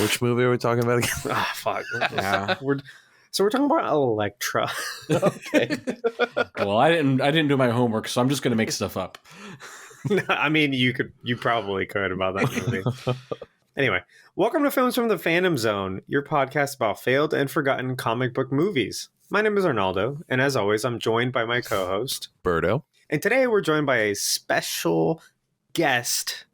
Which movie are we talking about again? Ah, fuck. Yeah. We're talking about Elektra. Okay. Well, I didn't do my homework, so I'm just gonna make stuff up. I mean, you probably could about that movie. Anyway, welcome to Films from the Fandom Zone, your podcast about failed and forgotten comic book movies. My name is Arnaldo, and as always, I'm joined by my co-host, Birdo. And today we're joined by a special guest,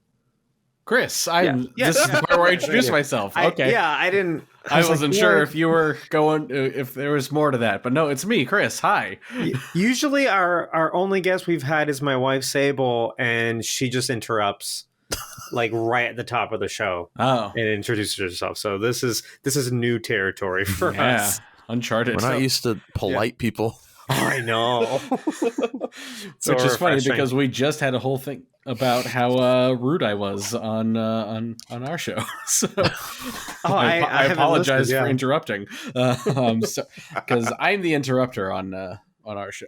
Chris. This is the part where I introduce myself. Okay. I wasn't sure if you were going, if there was more to that, but no, it's me, Chris. Hi. Usually our only guest we've had is my wife, Sable, and she just interrupts like right at the top of the show and introduces herself. So this is new territory for us. Uncharted. We're not used to polite people. I know. Which is funny because we just had a whole thing about how rude I was on our show. So I apologize for interrupting. Because I'm the interrupter on our show.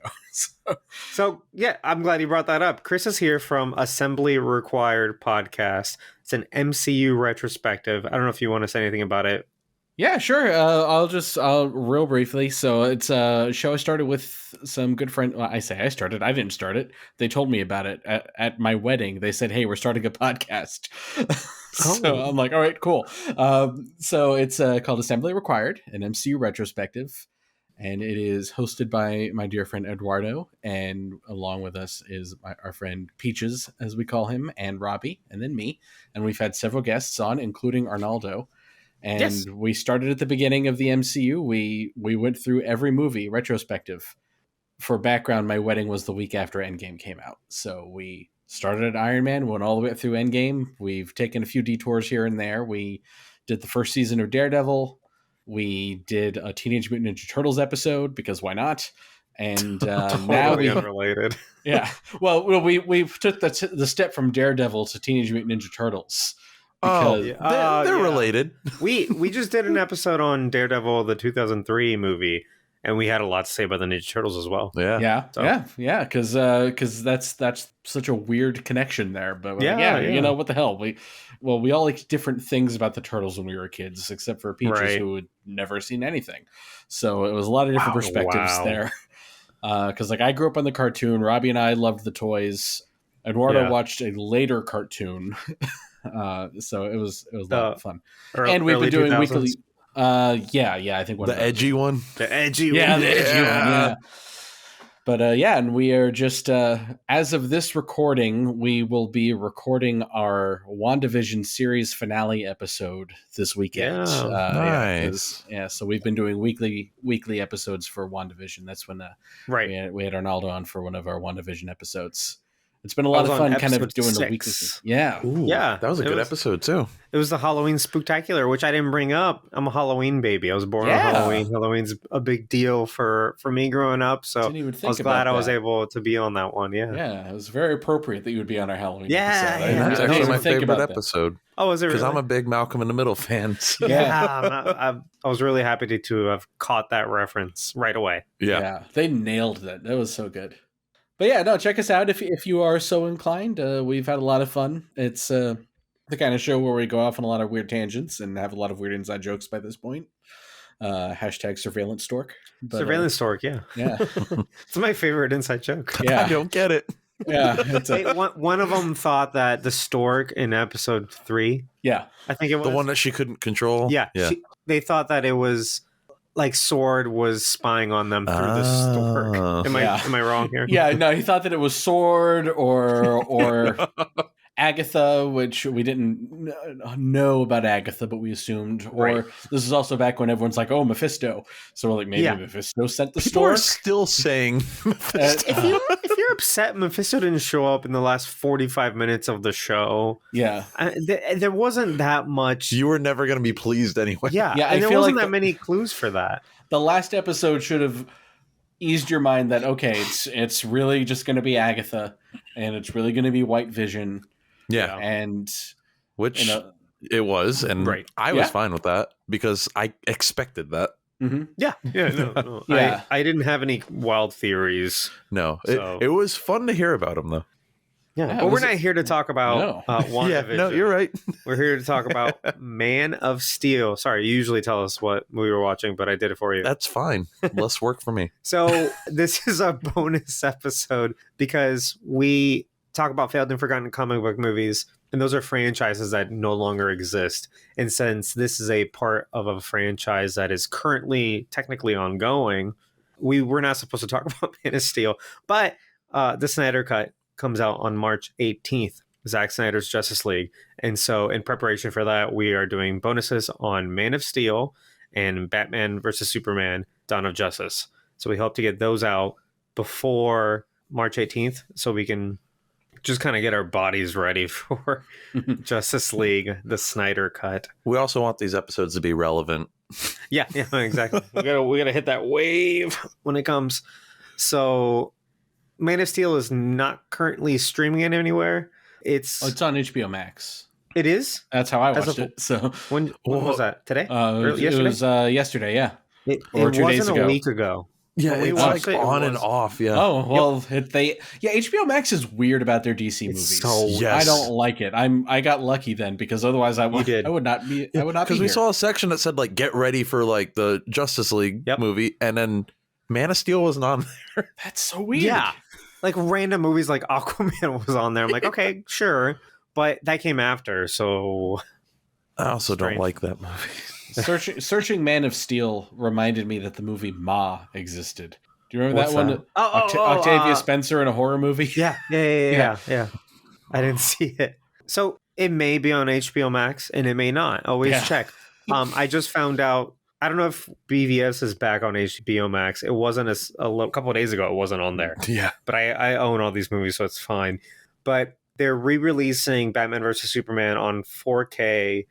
So yeah, I'm glad you brought that up. Chris is here from Assembly Required podcast. It's an MCU retrospective. I don't know if you want to say anything about it. Yeah, sure. I'll real briefly. So it's a show I started with some good friend. Well, I say I started. I didn't start it. They told me about it at my wedding. They said, "Hey, we're starting a podcast." So I'm like, "All right, cool." So it's called Assembly Required, an MCU retrospective, and it is hosted by my dear friend Eduardo, and along with us is our friend Peaches, as we call him, and Robbie, and then me. And we've had several guests on, including Arnaldo. And we started at the beginning of the MCU. We went through every movie retrospective. For background, my wedding was the week after Endgame came out. So we started at Iron Man, went all the way through Endgame. We've taken a few detours here and there. We did the first season of Daredevil. We did a Teenage Mutant Ninja Turtles episode, because why not? And now we unrelated. Yeah. Well, we took the step from Daredevil to Teenage Mutant Ninja Turtles. They're related. We just did an episode on Daredevil, the 2003 movie, and we had a lot to say about the Ninja Turtles as well. Yeah. Because that's such a weird connection there. But you know what the hell? We all like different things about the Turtles when we were kids, except for Peaches, who had never seen anything. So it was a lot of different perspectives there. Because I grew up on the cartoon. Robbie and I loved the toys. Eduardo watched a later cartoon. So it was a lot of fun. And we've been doing 2000s? Weekly. I think the edgy one. The edgy one. one. The edgy one. Yeah. But and we are just as of this recording, we will be recording our WandaVision series finale episode this weekend. Nice. So we've been doing weekly episodes for WandaVision. That's when we had Arnaldo on for one of our WandaVision episodes. It's been a lot of fun kind of doing 6. The weekly thing. Yeah. Ooh, that was a good episode too. It was the Halloween Spooktacular, which I didn't bring up. I'm a Halloween baby. I was born on Halloween. Halloween's a big deal for me growing up. So I was glad I was able to be on that one. Yeah. Yeah. It was very appropriate that you would be on our Halloween episode. That's actually my favorite episode. Oh, is it? Because I'm a big Malcolm in the Middle fan. So. I was really happy to have caught that reference right away. Yeah. They nailed that. That was so good. But yeah, no, check us out if you are so inclined. We've had a lot of fun. It's the kind of show where we go off on a lot of weird tangents and have a lot of weird inside jokes by this point. Hashtag surveillance stork. But, surveillance stork, yeah. It's my favorite inside joke. Yeah. I don't get it. Yeah. One of them thought that the stork in episode 3. Yeah. I think it was. The one that she couldn't control. Yeah. They thought that it was... like Sword was spying on them through the stork. Am I wrong here? Yeah, no, he thought that it was Sword or Agatha, which we didn't know about Agatha, but we assumed. Or this is also back when everyone's like, "Oh, Mephisto." So we're like, maybe Mephisto sent the stork. People are still saying Mephisto. If you're upset Mephisto didn't show up in the last 45 minutes of the show, there wasn't that much. You were never going to be pleased anyway. Yeah, and there wasn't that many clues for that. The last episode should have eased your mind that it's really just going to be Agatha, and it's really going to be White Vision. Yeah, and which it was, and I was fine with that because I expected that. Mm-hmm. No. I didn't have any wild theories. No, it was fun to hear about him though. Yeah, but we're not here to talk about WandaVision. No, you're right. We're here to talk about Man of Steel. Sorry, you usually tell us what movie we're watching, but I did it for you. That's fine. Less work for me. So this is a bonus episode because we talk about failed and forgotten comic book movies, and those are franchises that no longer exist. And since this is a part of a franchise that is currently technically ongoing, we were not supposed to talk about Man of Steel, but the Snyder Cut comes out on March 18th, Zack Snyder's Justice League. And so in preparation for that, we are doing bonuses on Man of Steel and Batman versus Superman, Dawn of Justice. So we hope to get those out before March 18th so we can just kind of get our bodies ready for Justice League, the Snyder Cut. We also want these episodes to be relevant. Yeah, exactly. we gotta hit that wave when it comes. So Man of Steel is not currently streaming it anywhere. It's on HBO Max. It is? That's how I watched it. So when was that? Today? It was yesterday, yeah. It wasn't a week ago. Yeah, it's like on and off. Yeah. Oh well, HBO Max is weird about their DC movies. I don't like it. I got lucky then because otherwise I would not be. I would not because we saw a section that said like get ready for like the Justice League movie, and then Man of Steel wasn't on there. That's so weird. Yeah, like random movies like Aquaman was on there. I'm like, okay, sure, but that came after, so I also don't like that movie. Searching Man of Steel reminded me that the movie Ma existed. Do you remember that one? Octavia Spencer in a horror movie? Yeah. I didn't see it. So it may be on HBO Max and it may not. Always check. I just found out, I don't know if BVS is back on HBO Max. It wasn't a couple of days ago. It wasn't on there. Yeah. But I own all these movies, so it's fine. But they're re-releasing Batman vs. Superman on 4K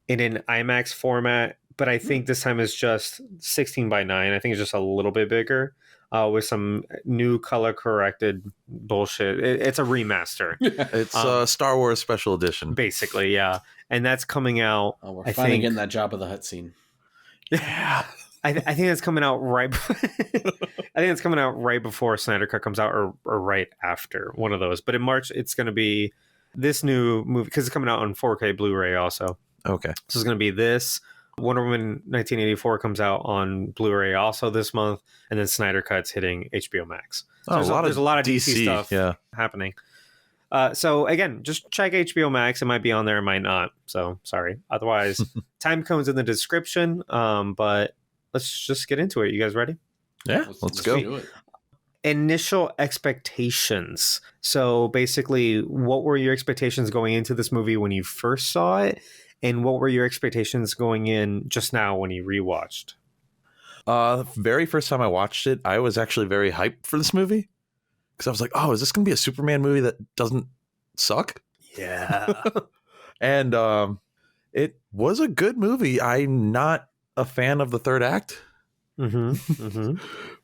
in an IMAX format, but I think this time it's just 16:9. I think it's just a little bit bigger with some new color corrected bullshit. It's a remaster. It's a Star Wars special edition. Basically, yeah. And that's coming out. Oh, we're finally getting that Jabba the Hutt scene. Yeah. I think it's coming out right. I think it's coming out right before Snyder Cut comes out or right after, one of those. But in March, it's going to be this new movie because it's coming out on 4K Blu-ray also. Okay. So it's going to be this. Wonder Woman 1984 comes out on Blu-ray also this month, and then Snyder Cut's hitting HBO Max. So there's a lot of DC stuff happening. So again, just check HBO Max. It might be on there, it might not. So sorry. Otherwise, time codes in the description. But let's just get into it. You guys ready? Yeah, let's go. Do it. Initial expectations. So basically, what were your expectations going into this movie when you first saw it? And what were your expectations going in just now when you rewatched? Very first time I watched it, I was actually very hyped for this movie. Because I was like, oh, is this going to be a Superman movie that doesn't suck? Yeah. And it was a good movie. I'm not a fan of the third act.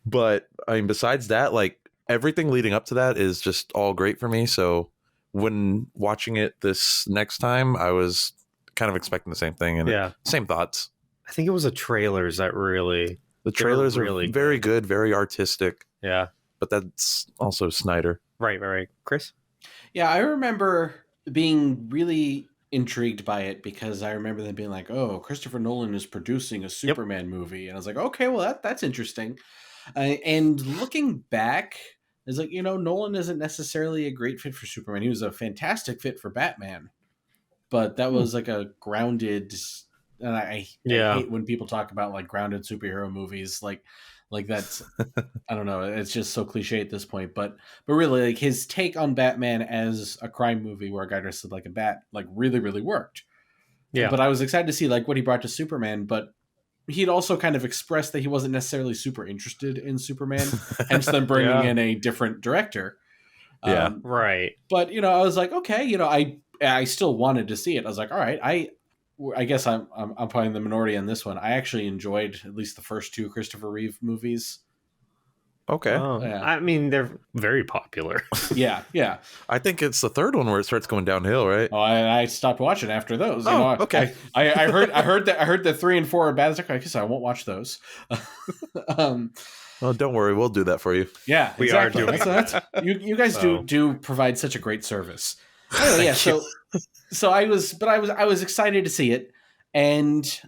But I mean, besides that, like everything leading up to that is just all great for me. So when watching it this next time, I was kind of expecting the same thing and same thoughts. I think it was the trailers that really... The trailers are very good, very artistic. Yeah. But that's also Snyder. Right. Chris? Yeah, I remember being really intrigued by it because I remember them being like, oh, Christopher Nolan is producing a Superman movie. And I was like, okay, well, that's interesting. And looking back, it's like, Nolan isn't necessarily a great fit for Superman. He was a fantastic fit for Batman. But that was like a grounded, and I hate when people talk about like grounded superhero movies, like that's, I don't know, it's just so cliche at this point. But really, like his take on Batman as a crime movie where a guy dressed like a bat, like really, really worked. Yeah. But I was excited to see like what he brought to Superman, but he'd also kind of expressed that he wasn't necessarily super interested in Superman, hence them bringing in a different director. Yeah, right. But I was like, okay, I still wanted to see it. I was like, all right, I guess I'm probably in the minority on this one. I actually enjoyed at least the first two Christopher Reeve movies. Okay. I mean, they're very popular. Yeah. I think it's the third one where it starts going downhill, right? Oh, I stopped watching after those. Okay. I heard that 3 and 4 are bad. I was like, I guess I won't watch those. Well, Oh, don't worry, we'll do that for you. Yeah, We exactly. are doing That's you guys do provide such a great service. Anyway, yeah, so I was excited to see it, and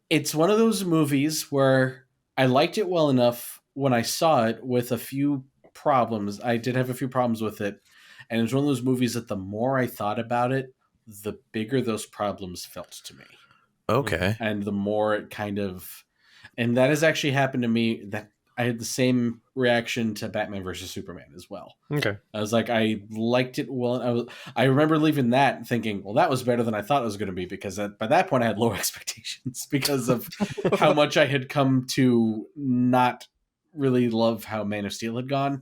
it's one of those movies where I liked it well enough when I saw it with a few problems. I did have a few problems with it, and it was one of those movies that the more I thought about it, the bigger those problems felt to me. Okay. And the more it kind of, and that has actually happened to me, that I had the same reaction to Batman versus Superman as well. Okay. I was like, I liked it well. I remember leaving that and thinking, well, that was better than I thought it was going to be, because by that point I had low expectations because of how much I had come to not really love how Man of Steel had gone.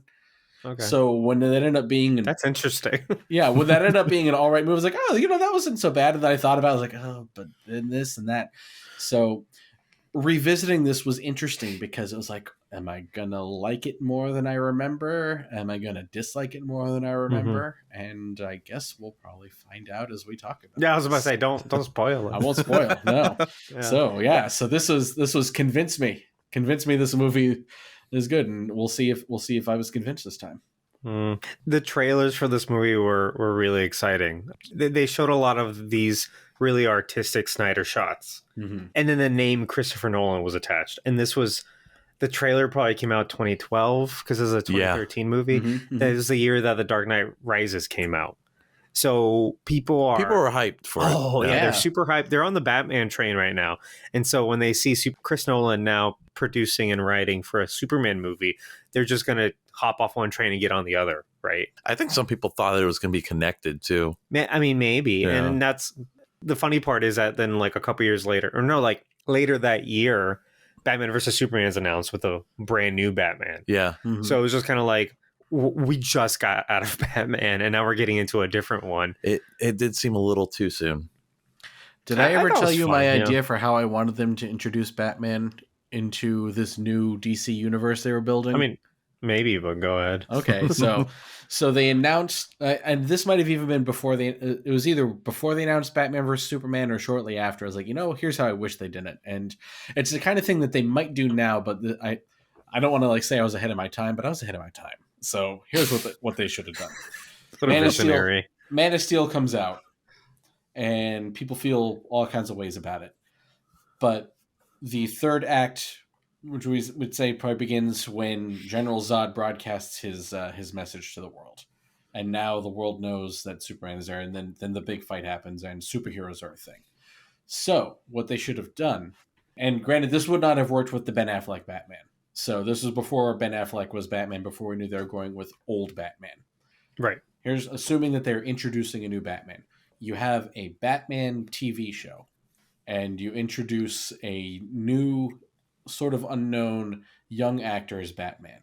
Okay. So when it ended up being, That's interesting. yeah, when that ended up being an all right movie, I was like, oh, that wasn't so bad. And then I thought about it, I was like, oh, but then this and that. So revisiting this was interesting because it was like, am I gonna like it more than I remember? Am I gonna dislike it more than I remember? And I guess we'll probably find out as we talk about Yeah, I was about to say, don't spoil it. I won't spoil. No. Yeah. So this was convince me this movie is good, and we'll see if I was convinced this time. The trailers for this movie were really exciting. They showed a lot of these really artistic Snyder shots, and then the name Christopher Nolan was attached. And the trailer probably came out 2012 because it's a 2013 movie. That is the year that The Dark Knight Rises came out. So people were hyped for it. Oh yeah, they're super hyped. They're on the Batman train right now. And so when they see Chris Nolan now producing and writing for a Superman movie, they're just going to hop off one train and get on the other, right? I think some people thought it was going to be connected too. I mean, maybe. Yeah. And that's the funny part is that then like a couple years later, or no, like later that year, Batman versus Superman is announced with a brand new Batman. Yeah. So it was just kind of like, we just got out of Batman and now we're getting into a different one. It did seem a little too soon. Did I ever tell you my idea for how I wanted them to introduce Batman into this new DC universe they were building? I mean, maybe, but go ahead. Okay, so they announced, and this might have even been before it was either before they announced Batman vs. Superman or shortly after. I was like, here's how I wish they did it. And it's the kind of thing that they might do now, but I don't want to like say I was ahead of my time, but I was ahead of my time. So here's what they should have done. Man of Steel comes out, and people feel all kinds of ways about it. But the third act, which we would say probably begins when General Zod broadcasts his message to the world, and now the world knows that Superman is there, and then the big fight happens, and superheroes are a thing. So what they should have done, and granted, this would not have worked with the Ben Affleck Batman. So this was before Ben Affleck was Batman, before we knew they were going with old Batman. Right. Here's assuming that they're introducing a new Batman. You have a Batman TV show, and you introduce a new sort of unknown young actor as Batman.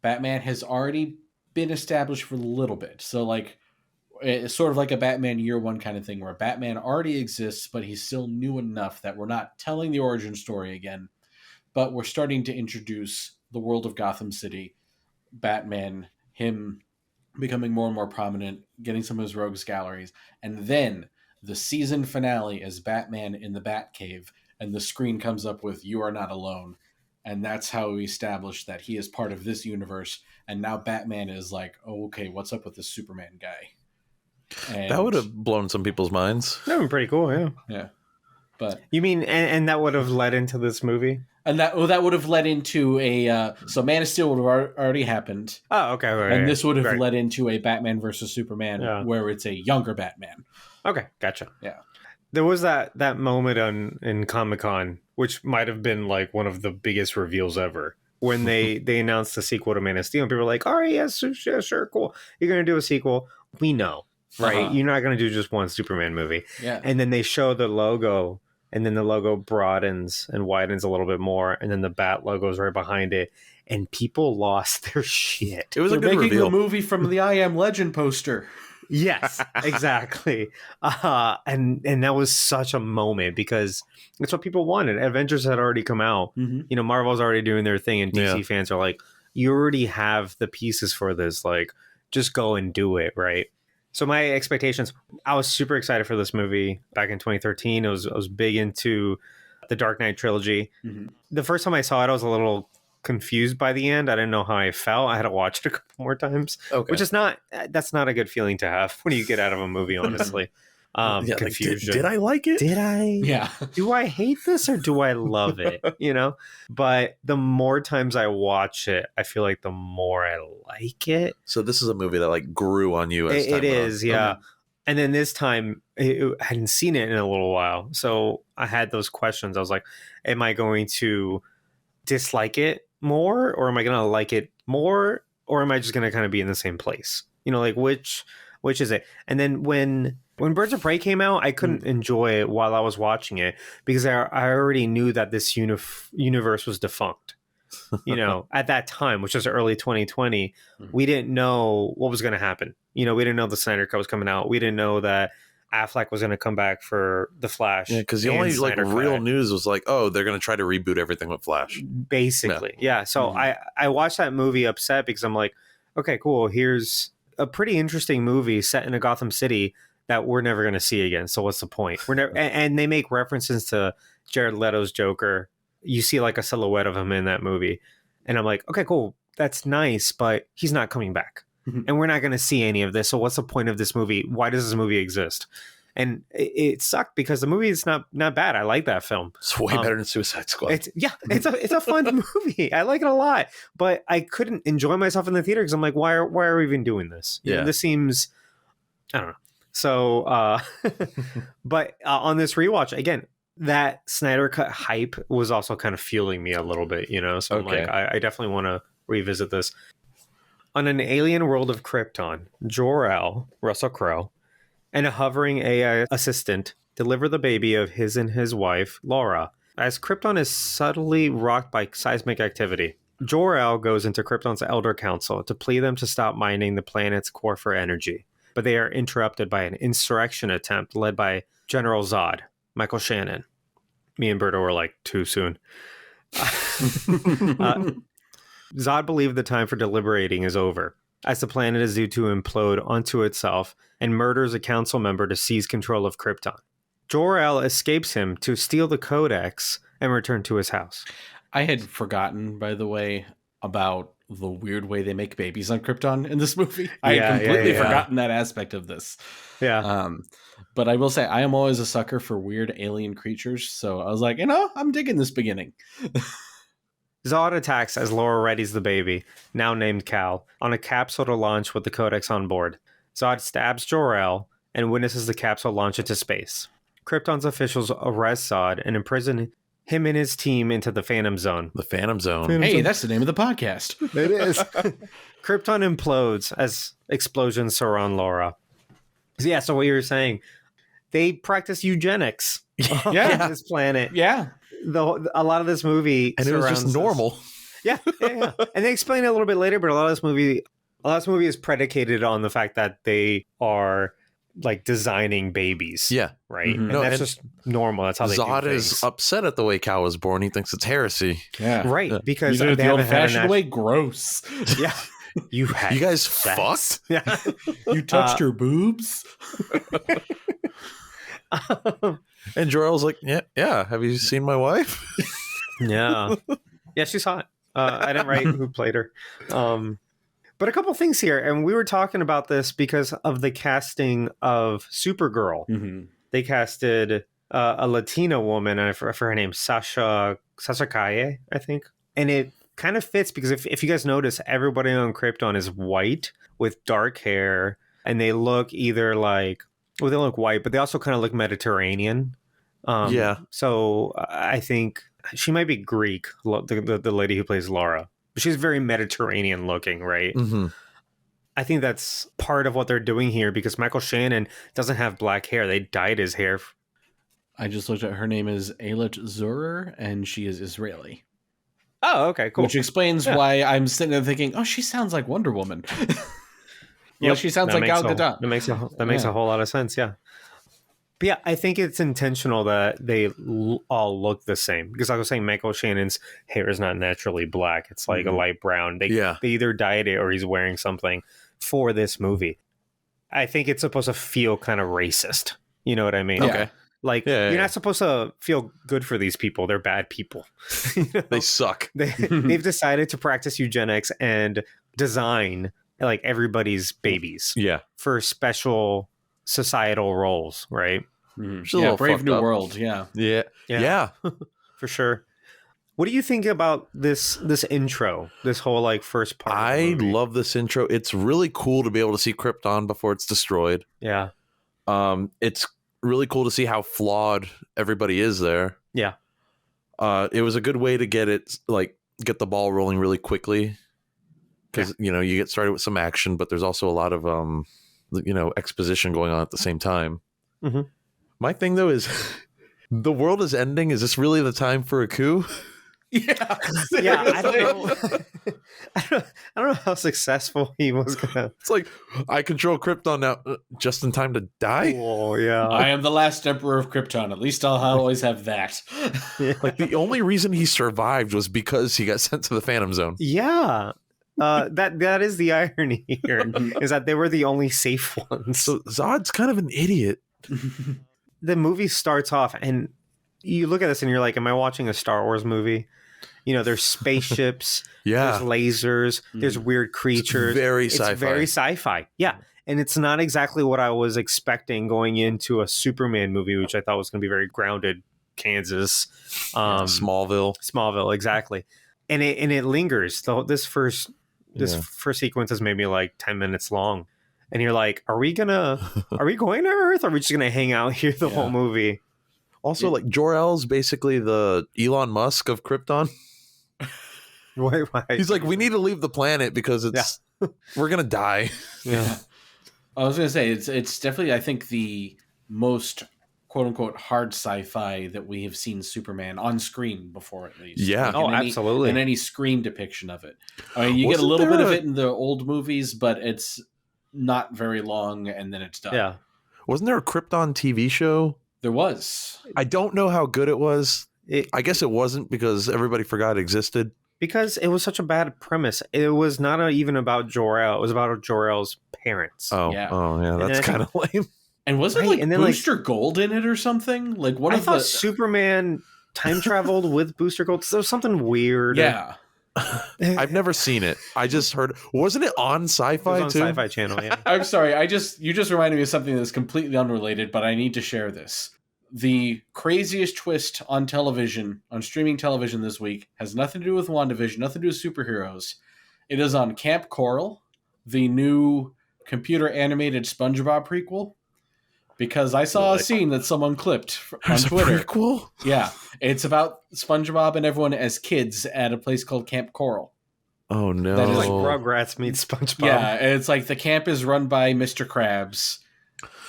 Batman has already been established for a little bit. So like, it's sort of like a Batman year one kind of thing where Batman already exists, but he's still new enough that we're not telling the origin story again. But we're starting to introduce the world of Gotham City, Batman, him becoming more and more prominent, getting some of his rogues galleries, and then the season finale as Batman in the Batcave, and the screen comes up with "You are not alone," and that's how we establish that he is part of this universe. And now Batman is like, "Oh, okay, what's up with this Superman guy?" And that would have blown some people's minds. That would be pretty cool, yeah. Yeah, but you mean, and that would have led into this movie? And that would have led into a so Man of Steel would have already happened. Oh, okay. Right, and this would have led into a Batman versus Superman where it's a younger Batman. Okay, gotcha. Yeah. There was that moment in Comic-Con, which might have been like one of the biggest reveals ever, when they announced the sequel to Man of Steel, and people were like, all right, yes, sure, cool. You're going to do a sequel. We know, right? You're not going to do just one Superman movie. Yeah. And then they show the logo, and then the logo broadens and widens a little bit more, and then the Bat logo is right behind it, and people lost their shit. It was a good reveal. The movie from the I Am Legend poster. Yes, exactly. And that was such a moment because it's what people wanted. Avengers had already come out. Mm-hmm. Marvel's already doing their thing, and DC fans are like, you already have the pieces for this. Like, just go and do it, right? So my expectations, I was super excited for this movie back in 2013. I was big into the Dark Knight trilogy. Mm-hmm. The first time I saw it, I was a little confused by the end. I didn't know how I felt. I had to watch it a couple more times, which is that's not a good feeling to have when you get out of a movie, honestly. Confusion. Did I like it? Did I? Yeah. Do I hate this or do I love it? But the more times I watch it, I feel like the more I like it. So this is a movie that like grew on you as time It is, went on. yeah. And then this time, I hadn't seen it in a little while. So I had those questions. I was like, am I going to dislike it more? Or am I going to like it more? Or am I just going to kind of be in the same place? Like which is it? And then when Birds of Prey came out, I couldn't enjoy it while I was watching it because I already knew that this universe was defunct. At that time, which was early 2020, we didn't know what was going to happen. We didn't know the Snyder Cut was coming out. We didn't know that Affleck was going to come back for The Flash. Yeah, because the only real news was like, oh, they're going to try to reboot everything with Flash. Basically, yeah. So I watched that movie upset because I'm like, okay, cool. Here's a pretty interesting movie set in a Gotham City that we're never going to see again. So what's the point? We're never, and they make references to Jared Leto's Joker. You see like a silhouette of him in that movie. And I'm like, okay, cool. That's nice, but he's not coming back. And we're not going to see any of this. So what's the point of this movie? Why does this movie exist? And it sucked because the movie is not bad. I like that film. It's way better than Suicide Squad. It's a fun movie. I like it a lot, but I couldn't enjoy myself in the theater because I'm like, why are we even doing this? This seems, I don't know. So, but on this rewatch again, that Snyder Cut hype was also kind of fueling me a little bit, So I'm like, I definitely want to revisit this. On an alien world of Krypton, Jor-El, Russell Crowe, and a hovering AI assistant deliver the baby of his and his wife, Laura. As Krypton is subtly rocked by seismic activity, Jor-El goes into Krypton's Elder Council to plead them to stop mining the planet's core for energy. But they are interrupted by an insurrection attempt led by General Zod, Michael Shannon. Me and Berto were like, too soon. Zod believed the time for deliberating is over, as the planet is due to implode onto itself and murders a council member to seize control of Krypton. Jor-El escapes him to steal the Codex and return to his house. I had forgotten, by the way, about the weird way they make babies on Krypton in this movie. I had completely forgotten that aspect of this. Yeah. But I will say I am always a sucker for weird alien creatures. So I was like, I'm digging this beginning. Zod attacks as Laura readies the baby, now named Cal, on a capsule to launch with the Codex on board. Zod stabs Jor-El and witnesses the capsule launch into space. Krypton's officials arrest Zod and imprison him and his team into the Phantom Zone. The Phantom Zone. Hey, that's the name of the podcast. It is. Krypton implodes as explosions surround Laura. So what you were saying, they practice eugenics on this planet. Yeah. A lot of this movie and it was just normal. Yeah. And they explain it a little bit later, but a lot of this movie is predicated on the fact that they are like designing babies. Yeah. Right. Mm-hmm. And that's just normal. That's how they Zod do things. is upset at the way Cal was born. He thinks it's heresy. Yeah. Right. Because you did it the old-fashioned way. Gross. Yeah. You guys fucked? Yeah. You touched your boobs? And Jor-El's like, yeah. Have you seen my wife? Yeah, she's hot. I didn't write who played her. But a couple things here, and we were talking about this because of the casting of Supergirl. Mm-hmm. They casted a Latina woman, and for her name, Sasha Calle, I think. And it kind of fits because if you guys notice, everybody on Krypton is white with dark hair, and they look either like, well, they look white, but they also kind of look Mediterranean. So I think she might be Greek, the lady who plays Laura. But she's very Mediterranean looking, right? Mm-hmm. I think that's part of what they're doing here because Michael Shannon doesn't have black hair. They dyed his hair. I just looked at her name is Eilat Zurer, and she is Israeli. Oh, okay, cool. Which explains why I'm sitting there thinking, oh, she sounds like Wonder Woman. She sounds like Gal Gadot. That makes a whole lot of sense, yeah. But yeah, I think it's intentional that they all look the same. Because like I was saying, Michael Shannon's hair is not naturally black. It's like a light brown. They either dyed it or he's wearing something for this movie. I think it's supposed to feel kind of racist. You know what I mean? Okay. Like, you're not supposed to feel good for these people. They're bad people. They suck. They've decided to practice eugenics and design like everybody's babies for special societal roles, right? Yeah, Brave New World. Yeah. For sure. What do you think about this intro, this whole like first part? I love this intro. It's really cool to be able to see Krypton before it's destroyed. Yeah. It's really cool to see how flawed everybody is there. Yeah. It was a good way to get the ball rolling really quickly, because you get started with some action, but there's also a lot of exposition going on at the same time. Mm-hmm. My thing though is the world is ending. Is this really the time for a coup? Yeah. I don't know. I don't know how successful he was gonna. It's like, I control Krypton now, just in time to die. Oh yeah. I am the last emperor of Krypton. At least I'll always have that. Like, the only reason he survived was because he got sent to the Phantom Zone. Yeah. That is the irony here, is that they were the only safe ones. So Zod's kind of an idiot. The movie starts off, and you look at this and you're like, am I watching a Star Wars movie? There's spaceships, there's lasers, there's weird creatures. It's very sci-fi. Yeah. And it's not exactly what I was expecting going into a Superman movie, which I thought was going to be very grounded, Kansas. Smallville, exactly. And it lingers. This first sequence is maybe like 10 minutes long. And you're like, are we going to Earth? Or are we just going to hang out here the whole movie? Also, like, Jor-El's basically the Elon Musk of Krypton. Why? He's like, we need to leave the planet because we're gonna die. Yeah. I was gonna say it's definitely, I think, the most quote unquote hard sci-fi that we have seen Superman on screen before, at least. Yeah. Absolutely. In any screen depiction of it. I mean, you get a little bit of it in the old movies, but it's not very long, and then it's done. Yeah. Wasn't there a Krypton TV show? There was. I don't know how good it was. I guess it wasn't, because everybody forgot it existed. Because it was such a bad premise. It was not even about Jor-El. It was about Jor-El's parents. Oh, yeah. That's kind of lame. And wasn't Booster Gold in it or something? Like, I thought Superman time traveled with Booster Gold. So there was something weird. Yeah. I've never seen it. I just heard. Wasn't it on Sci-Fi too? Sci-Fi Channel. Yeah. I'm sorry. You just reminded me of something that's completely unrelated, but I need to share this. The craziest twist on television, on streaming television this week, has nothing to do with WandaVision, nothing to do with superheroes. It is on Camp Coral, the new computer animated SpongeBob prequel. Because I saw a scene that someone clipped on Twitter. A prequel? Yeah. It's about SpongeBob and everyone as kids at a place called Camp Coral. Oh, no. That is like Rugrats meets SpongeBob. Yeah, it's like the camp is run by Mr. Krabs.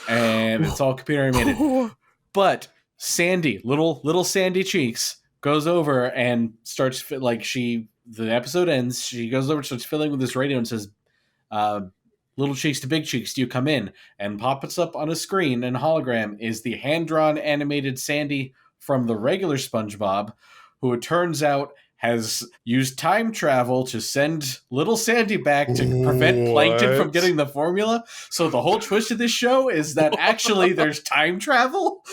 And it's all computer animated. But Sandy, little Sandy Cheeks, goes over and starts, the episode ends, she goes over, starts fiddling with this radio and says, little cheeks to big cheeks, do you come in? And pops up on a screen and hologram is the hand-drawn animated Sandy from the regular SpongeBob, who it turns out has used time travel to send little Sandy back to prevent Plankton from getting the formula. So the whole twist of this show is that actually there's time travel.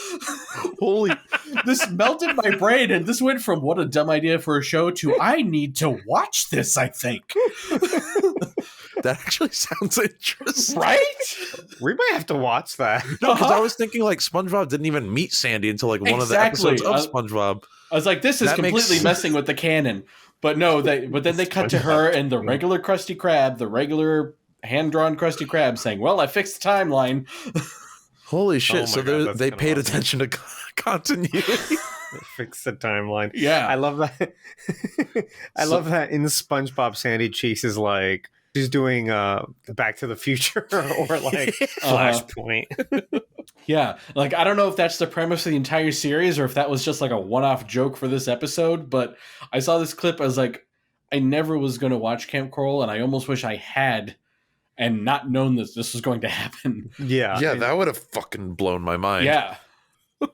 This melted my brain, and this went from what a dumb idea for a show to I need to watch this, I think. That actually sounds interesting. Right? We might have to watch that. No, because I was thinking like SpongeBob didn't even meet Sandy until like one of the episodes of SpongeBob. I was like, this is completely messing with the canon. But no, but then they cut to her and the regular Krusty Krab, the regular hand-drawn Krusty Krab saying, well, I fixed the timeline. Holy shit. So they paid attention to continuity. Fix the timeline. Yeah. I love that. Love that in SpongeBob, Sandy Cheeks is like, she's doing Back to the Future or like Flashpoint. Yeah, like I don't know if that's the premise of the entire series or if that was just like a one-off joke for this episode, but I saw this clip. I was like, I never was going to watch Camp Coral, and I almost wish I had and not known that this was going to happen. Yeah. Yeah, that would have fucking blown my mind. Yeah.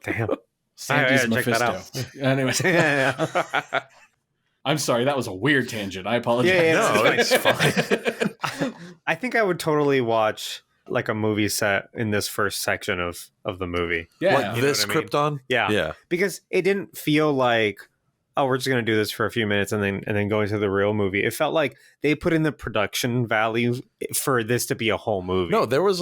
Damn. Sandy's Mephisto. Check Anyway. Yeah. I'm sorry, that was a weird tangent. I apologize. No, it's fine. I think I would totally watch like a movie set in this first section of the movie. Yeah. Like You know this what I mean? Krypton? Yeah. Yeah. Because it didn't feel like, oh, we're just gonna do this for a few minutes and then go into the real movie. It felt like they put in the production value for this to be a whole movie. No, there was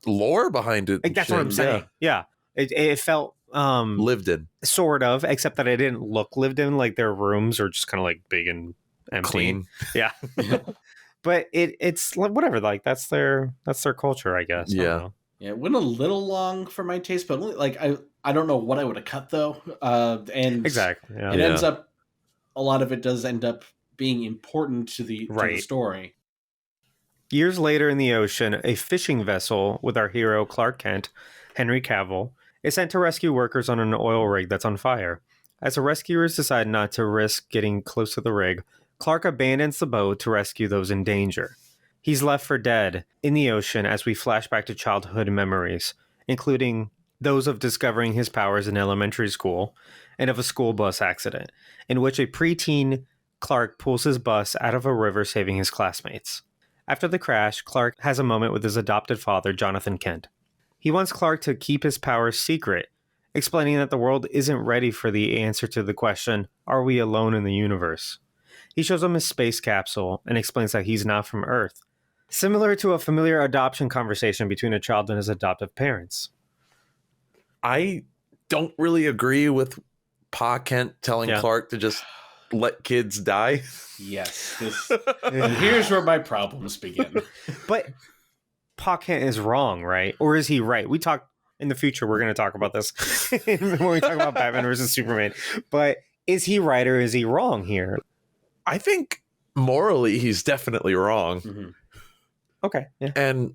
lore behind it. Like, that's what I'm saying. Yeah. It felt Lived in. sort of, except that it didn't look lived in. Like their rooms are just kind of like big and empty. Clean. Yeah. But it's like, whatever. Like that's their culture, I guess. I don't Yeah. know. Yeah, it went a little long for my taste, but like I don't know what I would have cut though. And Exactly. Yeah. it ends up, a lot of it does end up being important to the Right. story. Years later in the ocean, a fishing vessel with our hero Clark Kent, Henry Cavill, is sent to rescue workers on an oil rig that's on fire. As the rescuers decide not to risk getting close to the rig, Clark abandons the boat to rescue those in danger. He's left for dead in the ocean as we flash back to childhood memories, including those of discovering his powers in elementary school and of a school bus accident, in which a preteen Clark pulls his bus out of a river, saving his classmates. After the crash, Clark has a moment with his adopted father, Jonathan Kent. He wants Clark to keep his powers secret, explaining that the world isn't ready for the answer to the question, are we alone in the universe? He shows him his space capsule and explains that he's not from Earth, similar to a familiar adoption conversation between a child and his adoptive parents. I don't really agree with Pa Kent telling Yeah. Clark to just let kids die. Yes. And here's where my problems begin. But Pa Kent is wrong, right? Or is he right? We talk in the future, we're going to talk about this when we talk about Batman versus Superman. But is he right or is he wrong here? I think morally he's definitely wrong. Mhm. Okay. Yeah. And,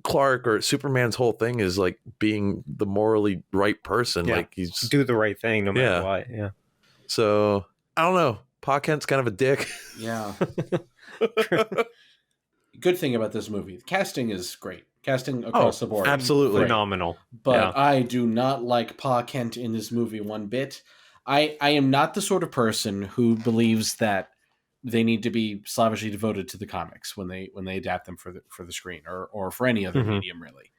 Clark or Superman's whole thing is like being the morally right person. Yeah. Like he's Do the right thing no matter Yeah. what. Yeah. so I don't know. Pa Kent's kind of a dick. Yeah. Good thing about this movie, the casting is great. Casting across the board. absolutely. Great. Phenomenal. But Yeah. I do not like Pa Kent in this movie one bit. I am not the sort of person who believes that they need to be slavishly devoted to the comics when they adapt them for the screen or for any other Mhm. medium, really.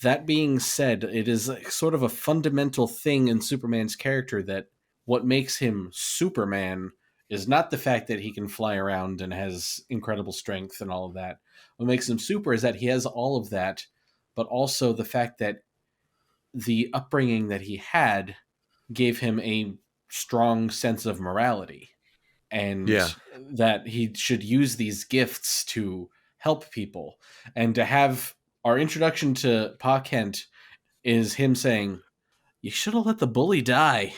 That being said, it is sort of a fundamental thing in Superman's character that what makes him Superman is not the fact that he can fly around and has incredible strength and all of that. What makes him super is that he has all of that, but also the fact that the upbringing that he had gave him a strong sense of morality, and Yeah. that he should use these gifts to help people. And to have our introduction to Pa Kent is him saying, you should have let the bully die.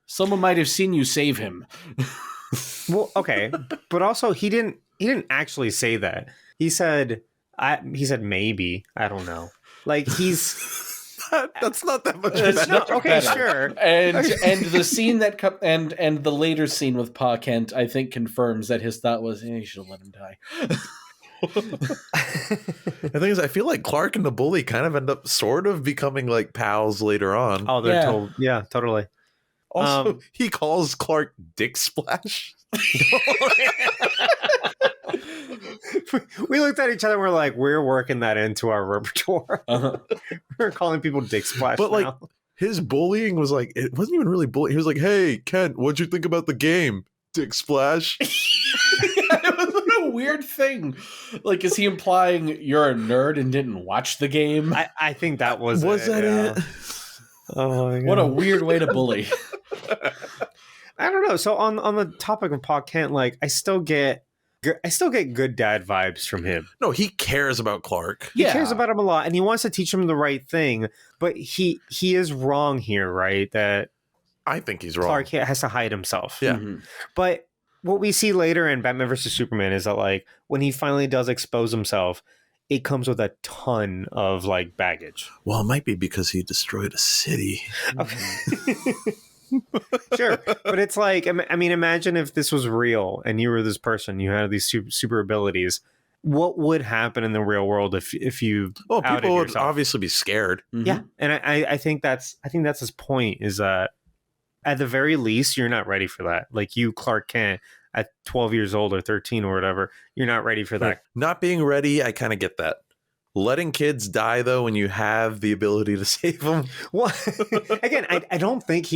Someone might have seen you save him. Well, okay. But also he didn't actually say that. He said maybe. I don't know. Like That's not that much It's better. not okay, better. sure. And the scene that and the later scene with Pa Kent, I think, confirms that his thought was, you should have let him die. The thing is, I feel like Clark and the bully kind of end up sort of becoming like pals later on. Oh, they're Yeah. told. Yeah, totally. Also, he calls Clark Dick Splash. We looked at each other and we're like, we're working that into our repertoire. Uh-huh. We're calling people Dick Splash. But like now. his bullying was like, it wasn't even really bullying. He was like, hey, Kent, what'd you think about the game? Dick Splash. It was a weird thing. Like, is he implying you're a nerd and didn't watch the game? I think that was that yeah. it? Oh my God. What a weird way to bully. I don't know. So on the topic of Pa Kent, like I still get good dad vibes from him. No, he cares about Clark. He cares about him a lot, and he wants to teach him the right thing. But he is wrong here, right? That I think he's wrong. Clark has to hide himself. Yeah. Mhm. But what we see later in Batman versus Superman is that like when he finally does expose himself, it comes with a ton of like baggage. Well, it might be because he destroyed a city. Sure, but it's like, I mean, imagine if this was real and you were this person, you had these super abilities. What would happen in the real world if you Well, outed people would yourself? obviously be scared. Mhm. Yeah, and I think that's his point, is that at the very least you're not ready for that. Like you, Clark Kent, at 12 years old or 13 or whatever, you're not ready for that. Not being ready, I kind of get that. Letting kids die though when you have the ability to save them. Well, again, I don't think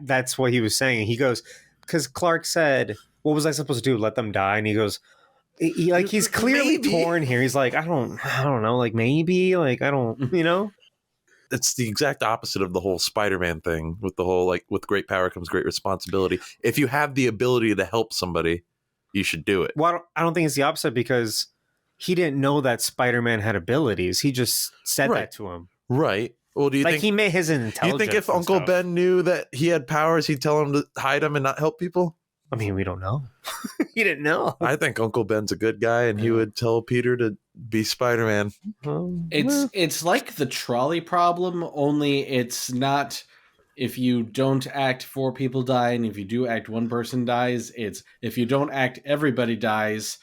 that's what he was saying. He goes, because Clark said, "What was I supposed to do? Let them die?" And he goes, he's clearly Maybe. torn here. He's like, I don't know, like maybe, like I don't, It's the exact opposite of the whole Spider-Man thing with the whole like with great power comes great responsibility. If you have the ability to help somebody, you should do it. Well, I don't think it's the opposite because he didn't know that Spider-Man had abilities. He just said Right. that to him. Right. Well, do you Like think he made his intelligence. you think if and Uncle stuff. Ben knew that he had powers, he'd tell him to hide them and not help people? I mean, we don't know. He didn't know. I think Uncle Ben's a good guy, and he would tell Peter to be Spider-Man. It's like the trolley problem, only it's not if you don't act, 4 people die, and if you do act, 1 person dies. It's if you don't act, everybody dies,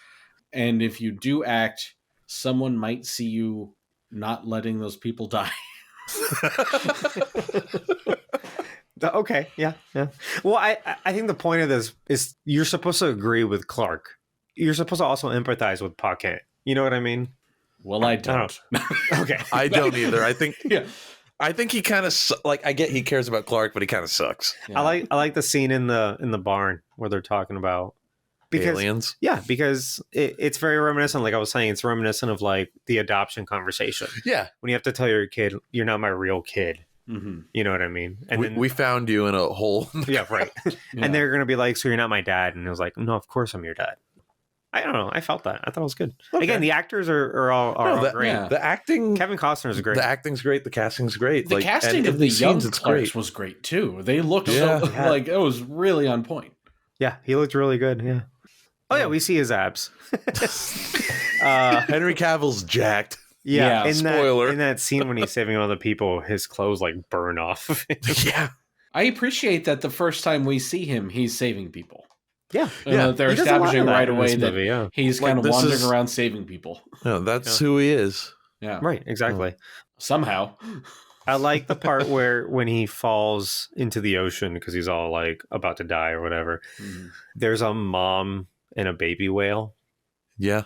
and if you do act, someone might see you not letting those people die. Okay, yeah. Well, I think the point of this is you're supposed to agree with Clark. You're supposed to also empathize with Pa Kent. You know what I mean? Well, I don't. Okay. I don't either. I think Yeah. I think he kind of like I get he cares about Clark, but he kind of sucks. Yeah. I like the scene in the barn where they're talking about Aliens. Yeah, because it's very reminiscent. Like I was saying, it's reminiscent of like the adoption conversation. Yeah. When you have to tell your kid, "You're not my real kid." Mm-hmm. You know what I mean? And then We found you in a hole. yeah, right. Yeah. And they're gonna be like, "So you're not my dad?" And it was like, "No, of course I'm your dad." I don't know. I felt that. I thought it was good. Okay. Again, the actors are all great. yeah. The acting, Kevin Costner's great. the acting's great. The casting's great. The Like, casting and of the young scenes, it's Clarks great. was great too. They looked Yeah. so like it was really on point. Yeah, he looked really good. Yeah. Oh yeah, we see his abs. Henry Cavill's jacked. Yeah, in spoiler. that scene when he's saving other people, his clothes like burn off. Yeah. I appreciate that the first time we see him, he's saving people. Yeah, They're He does a lot of establishing that right in away this that movie, yeah. he's Like, kind of this wandering is- around saving people. No, that's Yeah. who he is. Yeah, Right, exactly. somehow. I like the part where when he falls into the ocean because he's all like about to die or whatever. Mhm. There's a mom and a baby whale. Yeah.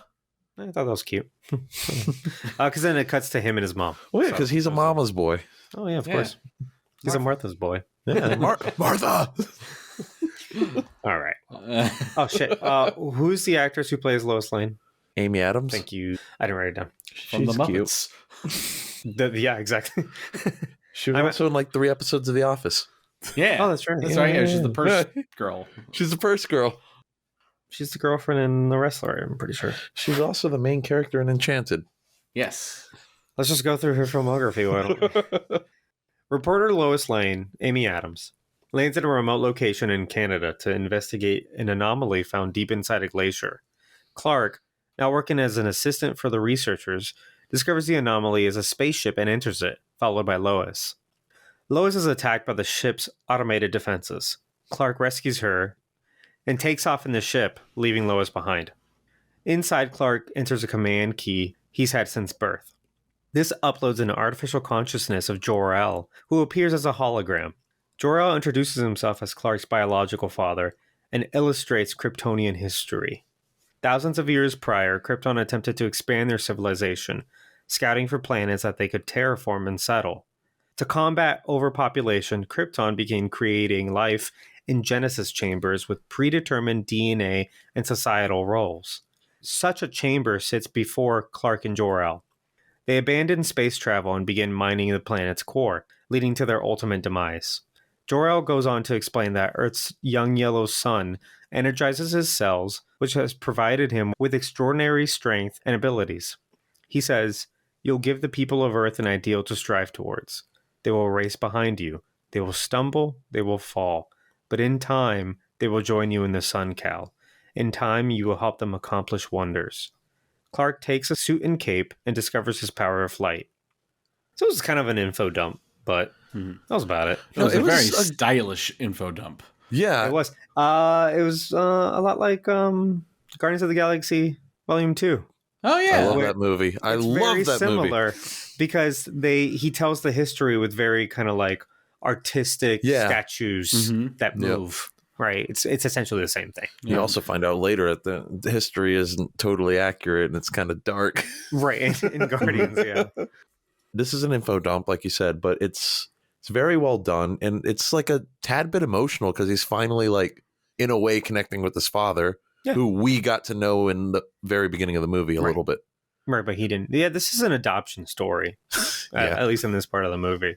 I thought that was cute. Because then it cuts to him and his mom. Well, yeah, So, because he's a that was mama's boy. Oh yeah, of Yeah. course. He's a Martha's boy. Yeah. Martha. All right. Uh, Oh shit. Who's the actress who plays Lois Lane? Amy Adams. Thank you. I didn't write it down. from the She's cute. Muppets. Yeah, exactly. She was I'm- also in like 3 episodes of The Office. Yeah, Oh, that's right. That's Yeah, right. yeah, Yeah, she's the yeah. purse girl. She's the first girl. She's the girlfriend in The Wrestler, I'm pretty sure. She's also the main character in Enchanted. Yes. Let's just go through her filmography. Why don't we? Reporter Lois Lane, Amy Adams, lands at a remote location in Canada to investigate an anomaly found deep inside a glacier. Clark, now working as an assistant for the researchers, discovers the anomaly as a spaceship and enters it, followed by Lois. Lois is attacked by the ship's automated defenses. Clark rescues her and takes off in the ship, leaving Lois behind. Inside, Clark enters a command key he's had since birth. This uploads an artificial consciousness of Jor-El, who appears as a hologram. Jor-El introduces himself as Clark's biological father and illustrates Kryptonian history. Thousands of years prior, Krypton attempted to expand their civilization, scouting for planets that they could terraform and settle. To combat overpopulation, Krypton began creating life in Genesis chambers with predetermined DNA and societal roles. Such a chamber sits before Clark and Jor-El. They abandon space travel and begin mining the planet's core, leading to their ultimate demise. Jor-El goes on to explain that Earth's young yellow sun energizes his cells, which has provided him with extraordinary strength and abilities. He says, "You'll give the people of Earth an ideal to strive towards. They will race behind you. They will stumble. They will fall. But in time, they will join you in the sun, Cal. In time, you will help them accomplish wonders." Clark takes a suit and cape and discovers his power of flight. So it was kind of an info dump, but that was about it. It was it a was very a- stylish info dump. Yeah. It was. A lot like Guardians of the Galaxy Volume 2. Oh I yeah. love that movie. I It's love very that movie. similar because he tells the history with very kind of like artistic Yeah. statues Mhm. that Yep. move. Right. It's essentially the same thing. You also find out later that the history isn't totally accurate and it's kind of dark. Right. In Guardians, yeah. This is an info dump, like you said, but it's very well done. And it's like a tad bit emotional because he's finally like, in a way, connecting with his father, who we got to know in the very beginning of the movie a little bit. Right, but he didn't. Yeah, this is an adoption story, at least in this part of the movie.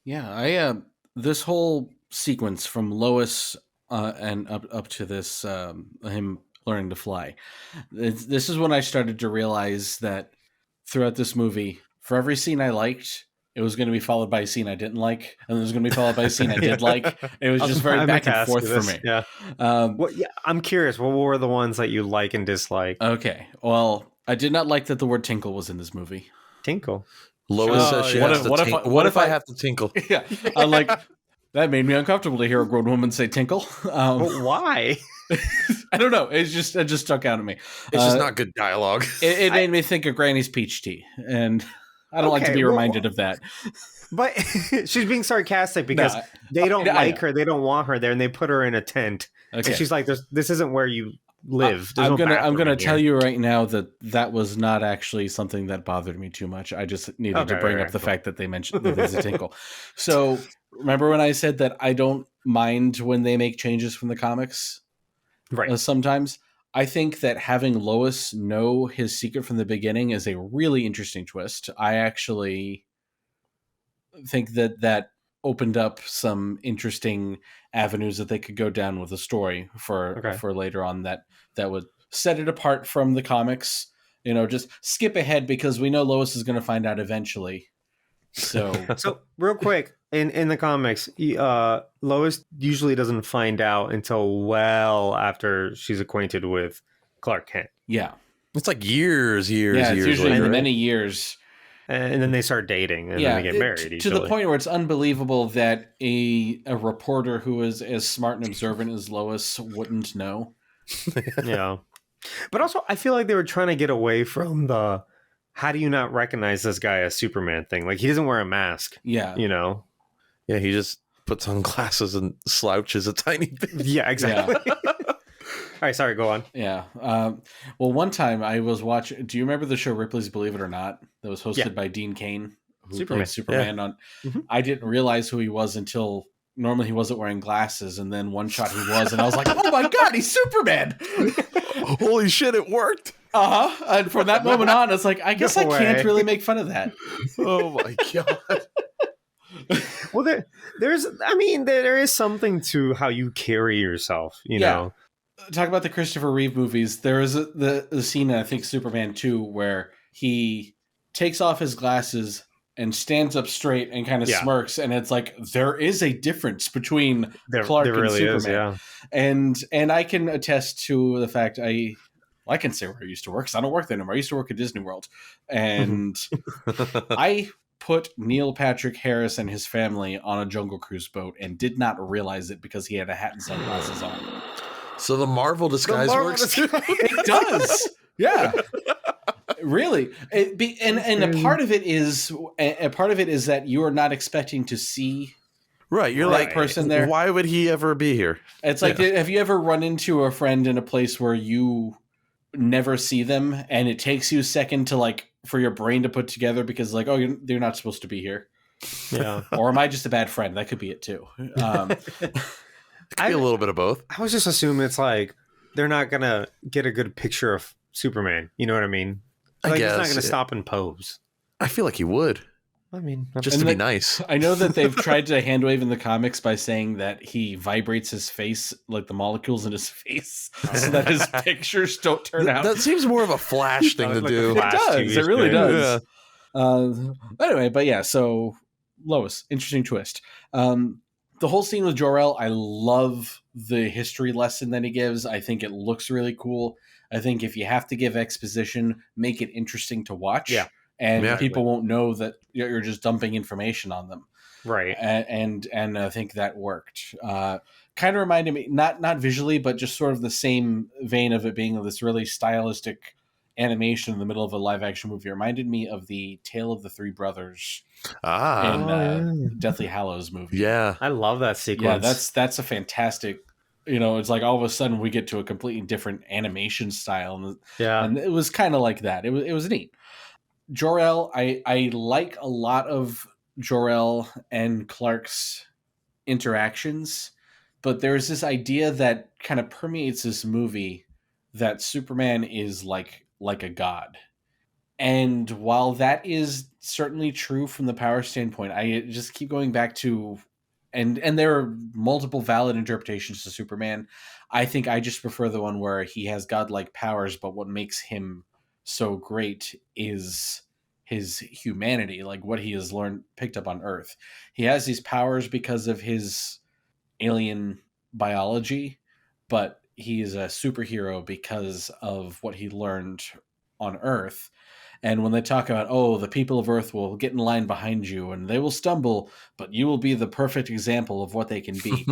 Yeah, this whole sequence from Lois and up to this him learning to fly. This is when I started to realize that throughout this movie, for every scene I liked, it was going to be followed by a scene I didn't like, and it was going to be followed by a scene I did like. It was just very back and forth for me. Yeah. I'm curious. What were the ones that you like and dislike? Okay. Well, I did not like that the word tinkle was in this movie. Tinkle. Lois says she has to tinkle. What if I have to tinkle? Yeah. I'm like, that made me uncomfortable to hear a grown woman say tinkle. Why? I don't know. It just stuck out at me. It's just not good dialogue. It made me think of Granny's peach tea, and I don't like to be reminded of that. But she's being sarcastic because they don't like her. They don't want her there, and they put her in a tent. Okay. And she's like, "This isn't where you live." I'm gonna tell you right now that was not actually something that bothered me too much. I just needed to bring up the fact that they mentioned that there's a tinkle. So remember when I said that I don't mind when they make changes from the comics? Right. Sometimes I think that having Lois know his secret from the beginning is a really interesting twist. I actually think that opened up some interesting avenues that they could go down with the story for later on that would set it apart from the comics. You know, just skip ahead because we know Lois is going to find out eventually. So real quick, in the comics, Lois usually doesn't find out until well after she's acquainted with Clark Kent. Yeah. It's like years usually later, many years. And then they start dating and then they get married. To the point where it's unbelievable that a reporter who is as smart and observant as Lois wouldn't know. Yeah. But also, I feel like they were trying to get away from the how do you not recognize this guy as Superman thing? Like, he doesn't wear a mask. Yeah. You know? Yeah, he just puts on glasses and slouches a tiny bit. Yeah, exactly. Yeah. All right, sorry, go on. Yeah. Well, one time I was watching... Do you remember the show Ripley's Believe It or Not? That was hosted by Dean Cain, who played Superman on... Mm-hmm. I didn't realize who he was until... Normally he wasn't wearing glasses, and then one shot he was, and I was like, oh my God, he's Superman! Holy shit, it worked! Uh-huh. And from that moment on, it's like, I guess I can't really make fun of that. Oh my God. Well, there is something to how you carry yourself, you know? Talk about the Christopher Reeve movies. There is the scene in, I think, Superman 2, where he takes off his glasses and stands up straight and kind of smirks, and it's like, there is a difference between Clark and really Superman. And I can attest to the fact I can say where I used to work, because I don't work there anymore. I used to work at Disney World, and I put Neil Patrick Harris and his family on a Jungle Cruise boat and did not realize it because he had a hat and sunglasses on. So the Marvel disguise works. It does. Yeah. Really. And a part of it is that you are not expecting to see you're like person there. Why would he ever be here? It's like, have you ever run into a friend in a place where you never see them and it takes you a second to like for your brain to put together because like, oh, you're not supposed to be here. Yeah. Or am I just a bad friend? That could be it too. It could be a little bit of both. I was just assuming it's like they're not gonna get a good picture of Superman. You know what I mean? Like, he's not gonna stop and pose. I feel like he would. I mean, just to be nice. I know that they've tried to hand wave in the comics by saying that he vibrates his face, like the molecules in his face, so that his pictures don't turn out. That seems more of a Flash thing to do. It does. It really does. Yeah. Anyway, but yeah. So Lois, interesting twist. The whole scene with Jor-El, I love the history lesson that he gives. I think it looks really cool. I think if you have to give exposition, make it interesting to watch. Yeah. And people won't know that you're just dumping information on them. Right. And I think that worked. Kind of reminded me, not visually, but just sort of the same vein of it being this really stylistic animation in the middle of a live action movie. It reminded me of the Tale of the Three Brothers in Deathly Hallows movie. Yeah. I love that sequence. Yeah, that's a fantastic it's like all of a sudden we get to a completely different animation style, Yeah. and it was kind of like that. It was neat. Jor-El, I like a lot of Jor-El and Clark's interactions, but there's this idea that kind of permeates this movie that Superman is like a god. And while that is certainly true from the power standpoint, I just keep going back to and there are multiple valid interpretations to Superman. I think I just prefer the one where he has godlike powers, but what makes him so great is his humanity, like what he has picked up on Earth. He has these powers because of his alien biology, but he is a superhero because of what he learned on Earth. And when they talk about, oh, the people of Earth will get in line behind you and they will stumble, but you will be the perfect example of what they can be.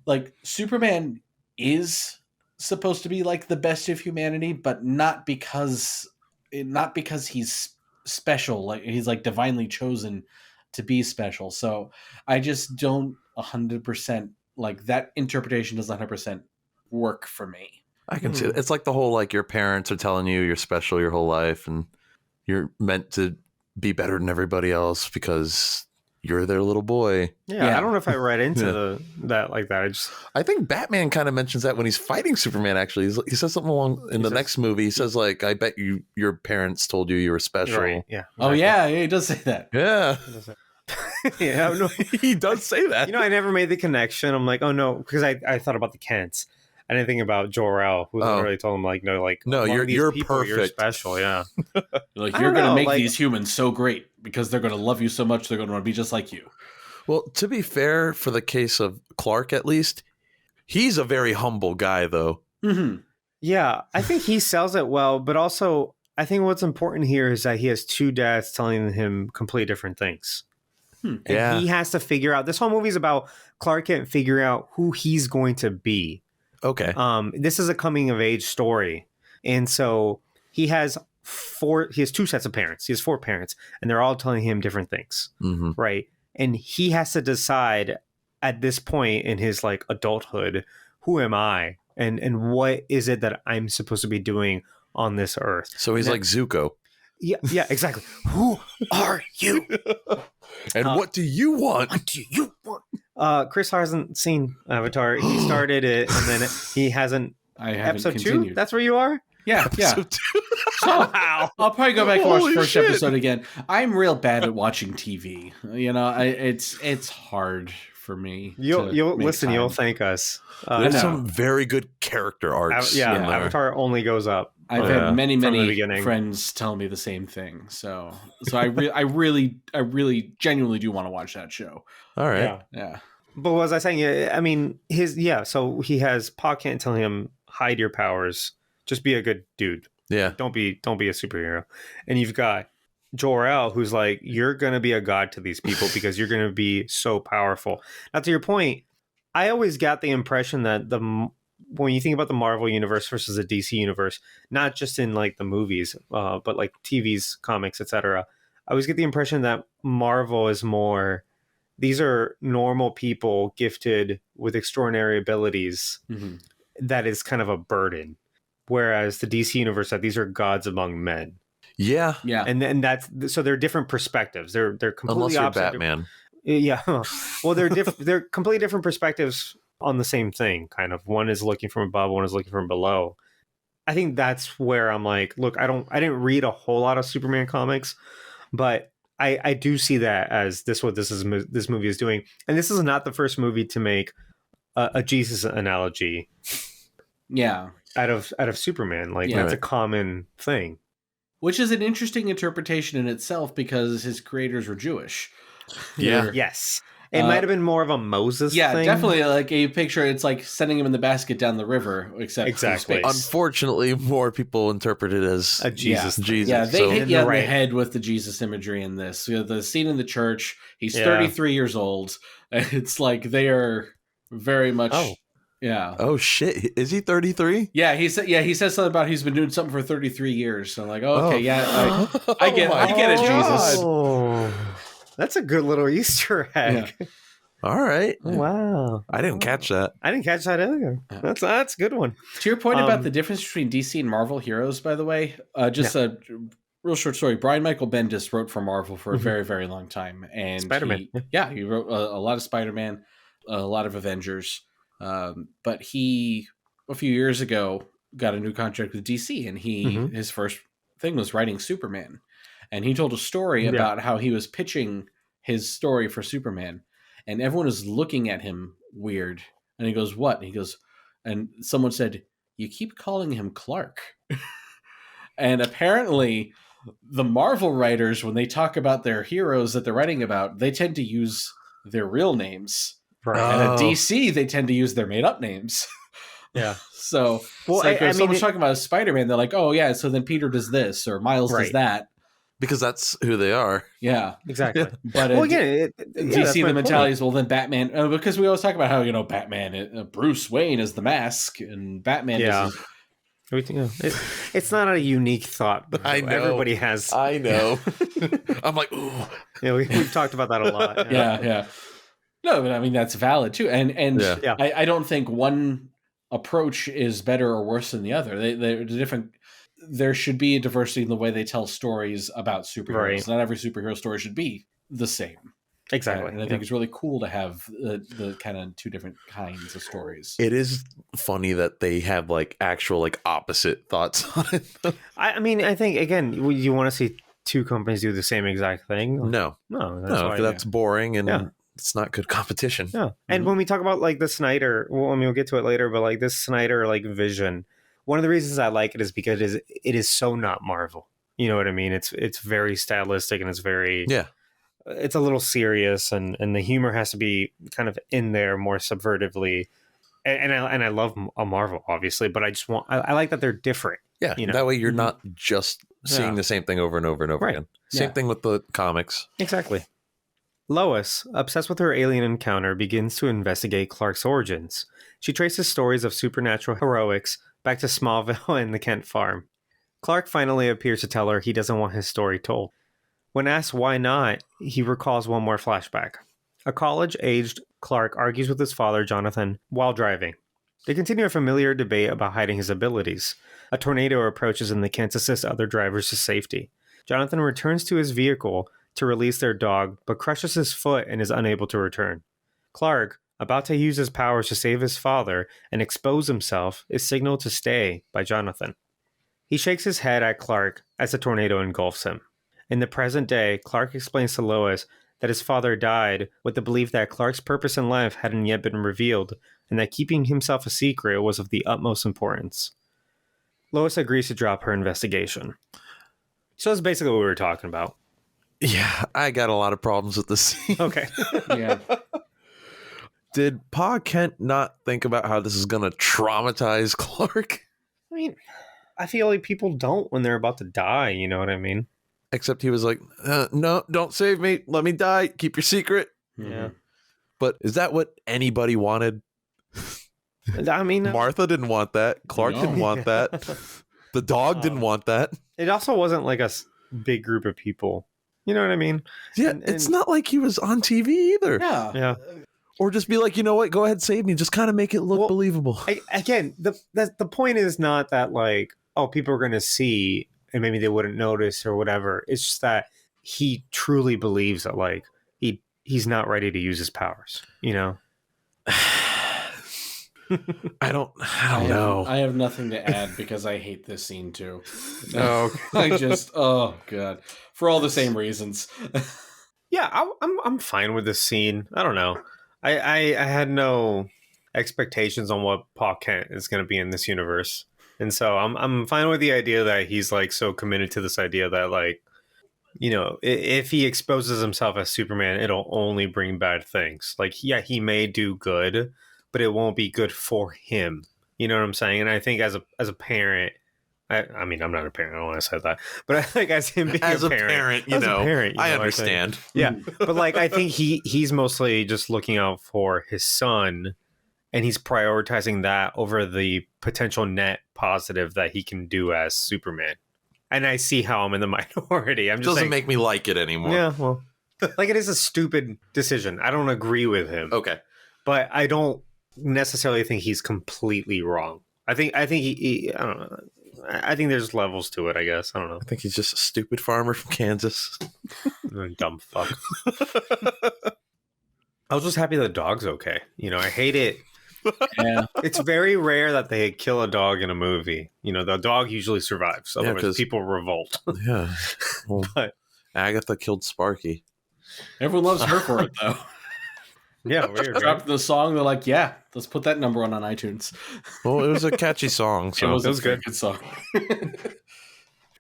Like, Superman is supposed to be like the best of humanity, but not because he's special. Like, he's like divinely chosen to be special. So I just don't 100% like that interpretation doesn't 100% work for me. I can see it. It's like the whole, like, your parents are telling you you're special your whole life and you're meant to be better than everybody else because you're their little boy. Yeah. I don't know if I read into that like that. I think Batman kind of mentions that when he's fighting Superman. Actually, he says something along in the next movie. He says, like, "I bet your parents told you were special." Right. Yeah. Exactly. Oh yeah, he does say that. Yeah. Yeah, no, he does say that. I never made the connection. I'm like, oh no, because I thought about the Kents. I didn't think about Jor-El, who literally told him, like, no, you're people, perfect. you're special, yeah. Like, you're going to make these humans so great because they're going to love you so much they're going to want to be just like you. Well, to be fair, for the case of Clark, at least, he's a very humble guy, though. Mm-hmm. Yeah, I think he sells it well, but also I think what's important here is that he has two dads telling him completely different things. And he has to figure out, this whole movie is about Clark Kent figuring out who he's going to be. Okay. This is a coming of age story. And so he has two sets of parents. He has four parents, and they're all telling him different things. Mm-hmm. Right. And he has to decide at this point in his, like, adulthood, who am I? And what is it that I'm supposed to be doing on this earth? So he's like Zuko. Yeah, exactly. Who are you? And what do you want? What do you want? Chris hasn't seen Avatar. He started it, and then he hasn't. I haven't episode continued. 2? That's where you are? Yeah. Episode 2. Wow. I'll probably go back and watch Holy the first shit. episode again. I'm real bad at watching TV. It's hard for me. You'll make listen. time. You'll thank us. There's know. some very good character arcs. Yeah, in there. Avatar only goes up. I've had many from the many beginning. friends tell me the same thing. So I really genuinely do want to watch that show. All right. Yeah. But what was I saying? I mean, so he has Pa Kent telling him, hide your powers, just be a good dude. Yeah. Don't be a superhero. And you've got Jor-El, who's like, you're gonna be a god to these people because you're gonna be so powerful. Now, to your point, I always got the impression that when you think about the Marvel universe versus the DC universe, not just in, like, the movies, but like TVs, comics, etc., I always get the impression that Marvel is more, these are normal people gifted with extraordinary abilities. Mm-hmm. That is kind of a burden. Whereas the DC universe, that these are gods among men. Yeah. Yeah. And that's, so they're different perspectives. They're completely Unless you're opposite. Batman. Yeah. Well, they're completely different perspectives on the same thing, kind of. One is looking from above, one is looking from below. I think that's where I'm like, look, I didn't read a whole lot of Superman comics, but I do see that as this movie is doing. And this is not the first movie to make a Jesus analogy. Yeah. Out of Superman. Like, that's a common thing. Which is an interesting interpretation in itself because his creators were Jewish. Yeah. Yes. It might have been more of a Moses thing. Yeah, definitely. Like a picture, it's like sending him in the basket down the river, except Exactly. for space. Unfortunately, more people interpret it as A Jesus. Jesus. Yeah, they So- hit you on the Right. head with the Jesus imagery in this. The scene in the church, he's Yeah. 33 years old. And it's like they are very much... Oh. Yeah. Oh shit! Is he 33? Yeah, he says something about he's been doing something for 33 years. So I'm like, oh, okay, I get it, Jesus. Oh, that's a good little Easter egg. Yeah. All right. Oh, wow. I didn't catch that. I didn't catch that either. Yeah. That's a good one. To your point about the difference between DC and Marvel heroes, by the way, just a real short story. Brian Michael Bendis wrote for Marvel for a very, very long time. And Spider-Man. he wrote a lot of Spider-Man, a lot of Avengers. But he, a few years ago, got a new contract with DC, and his first thing was writing Superman. And he told a story about how he was pitching his story for Superman, and everyone was looking at him weird. And he goes, "What?" And he goes, and someone said, "You keep calling him Clark." And apparently the Marvel writers, when they talk about their heroes that they're writing about, they tend to use their real names. Right. And at DC, they tend to use their made-up names. Yeah. So Well, like if someone's mean, talking about Spider-Man, they're like, "Oh yeah, so then Peter does this or Miles does that." Because that's who they are. Yeah, exactly. But Well, again, DC, the mentality is, well, then Batman, because we always talk about how, Batman, Bruce Wayne is the mask, and Batman is... It's not a unique thought, but I know. Everybody has... I know. I'm like, ooh. Yeah, we've talked about that a lot. Yeah. No, but I mean, that's valid, too. And I don't think one approach is better or worse than the other. They're different... There should be a diversity in the way they tell stories about superheroes. Right. Not every superhero story should be the same. Exactly. And I think it's really cool to have the kind of two different kinds of stories. It is funny that they have like actual like opposite thoughts on it. I mean, I think, again, you want to see two companies do the same exact thing? No, that's boring and it's not good competition. No. And when we talk about like the Snyder, well, I mean, we'll get to it later, but like this Snyder like vision, one of the reasons I like it is because it is so not Marvel. You know what I mean? It's very stylistic and it's very it's a little serious and the humor has to be kind of in there more subvertively. And I love a Marvel obviously, but I like that they're different. Yeah, that way you're not just seeing the same thing over and over and over again. Same thing with the comics. Exactly. Lois, obsessed with her alien encounter, begins to investigate Clark's origins. She traces stories of supernatural heroics back to Smallville and the Kent farm. Clark finally appears to tell her he doesn't want his story told. When asked why not, he recalls one more flashback. A college-aged Clark argues with his father, Jonathan, while driving. They continue a familiar debate about hiding his abilities. A tornado approaches and the Kents assist other drivers to safety. Jonathan returns to his vehicle to release their dog, but crushes his foot and is unable to return. Clark, about to use his powers to save his father and expose himself, is signaled to stay by Jonathan. He shakes his head at Clark as the tornado engulfs him. In the present day, Clark explains to Lois that his father died with the belief that Clark's purpose in life hadn't yet been revealed and that keeping himself a secret was of the utmost importance. Lois agrees to drop her investigation. So that's basically what we were talking about. Yeah, I got a lot of problems with this scene. Okay. Yeah. Did Pa Kent not think about how this is going to traumatize Clark? I mean, I feel like people don't when they're about to die, you know what I mean? Except he was like, no, don't save me. Let me die. Keep your secret. Yeah. But is that what anybody wanted? I mean, Martha didn't want that. Clark didn't want that. The dog didn't want that. It also wasn't like a big group of people. You know what I mean? Yeah, it's not like he was on TV either. Yeah. Or just be like, you know what? Go ahead, save me. Just kind of make it look believable. Again, the point is not that like, oh, people are going to see and maybe they wouldn't notice or whatever. It's just that he truly believes that like he's not ready to use his powers. You know. I don't know. I have nothing to add because I hate this scene too. Oh, oh god, for all the same reasons. Yeah, I'm fine with this scene. I don't know. I had no expectations on what Pa Kent is going to be in this universe, and so I'm fine with the idea that he's like so committed to this idea that like, you know, if he exposes himself as Superman, it'll only bring bad things. Like, yeah, he may do good, but it won't be good for him. You know what I'm saying? And I think as a parent, I mean, I'm not a parent. I don't want to say that, but I think as him being as a parent, I understand. Like, yeah, but like I think he's mostly just looking out for his son, and he's prioritizing that over the potential net positive that he can do as Superman. And I see how I'm in the minority. I'm just doesn't saying, make me like it anymore. Yeah, well, Like, it is a stupid decision. I don't agree with him. Okay. But I don't necessarily think he's completely wrong. I think he I don't know. I think there's levels to it, I guess. I don't know. I think he's just a stupid farmer from Kansas. Dumb fuck. I was just happy the dog's okay. You know, I hate it. Yeah. It's very rare that they kill a dog in a movie. You know, the dog usually survives. Otherwise, 'cause- people revolt. Yeah. Well, But Agatha killed Sparky. Everyone loves her for it, though. yeah, weird. Right? Dropped the song. They're like, yeah, let's put that number on iTunes. Well, it was a catchy song. So It was a a good song.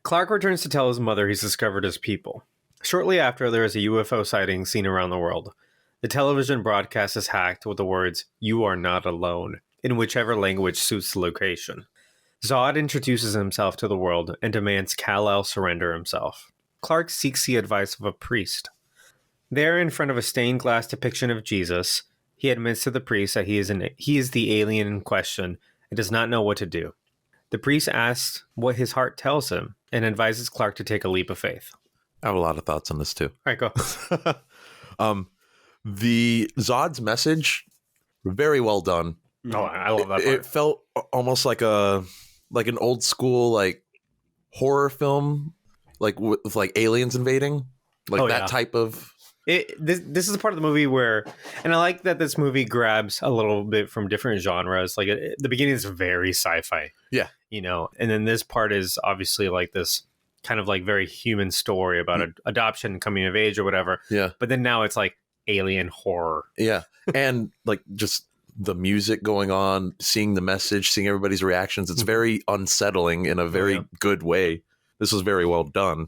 Clark returns to tell his mother he's discovered his people. Shortly after, there is a UFO sighting seen around the world. The television broadcast is hacked with the words, "You are not alone," in whichever language suits the location. Zod introduces himself to the world and demands Kal-El surrender himself. Clark seeks the advice of a priest. There, in front of a stained glass depiction of Jesus, he admits to the priest that he is the alien in question and does not know what to do. The priest asks what his heart tells him and advises Clark to take a leap of faith. I have a lot of thoughts on this too. All right, go. The Zod's message, very well done. Oh, I love that part. It felt almost like an old school like horror film, like with like aliens invading, like that type of. This is a part of the movie where, and I like that this movie grabs a little bit from different genres. Like the beginning is very sci-fi, Yeah. you know, and then this part is obviously like this kind of like very human story about adoption, coming of age, or whatever. Yeah. But then now it's like alien horror. Yeah, and like just the music going on, seeing the message, seeing everybody's reactions. It's very unsettling in a very good way. This was very well done.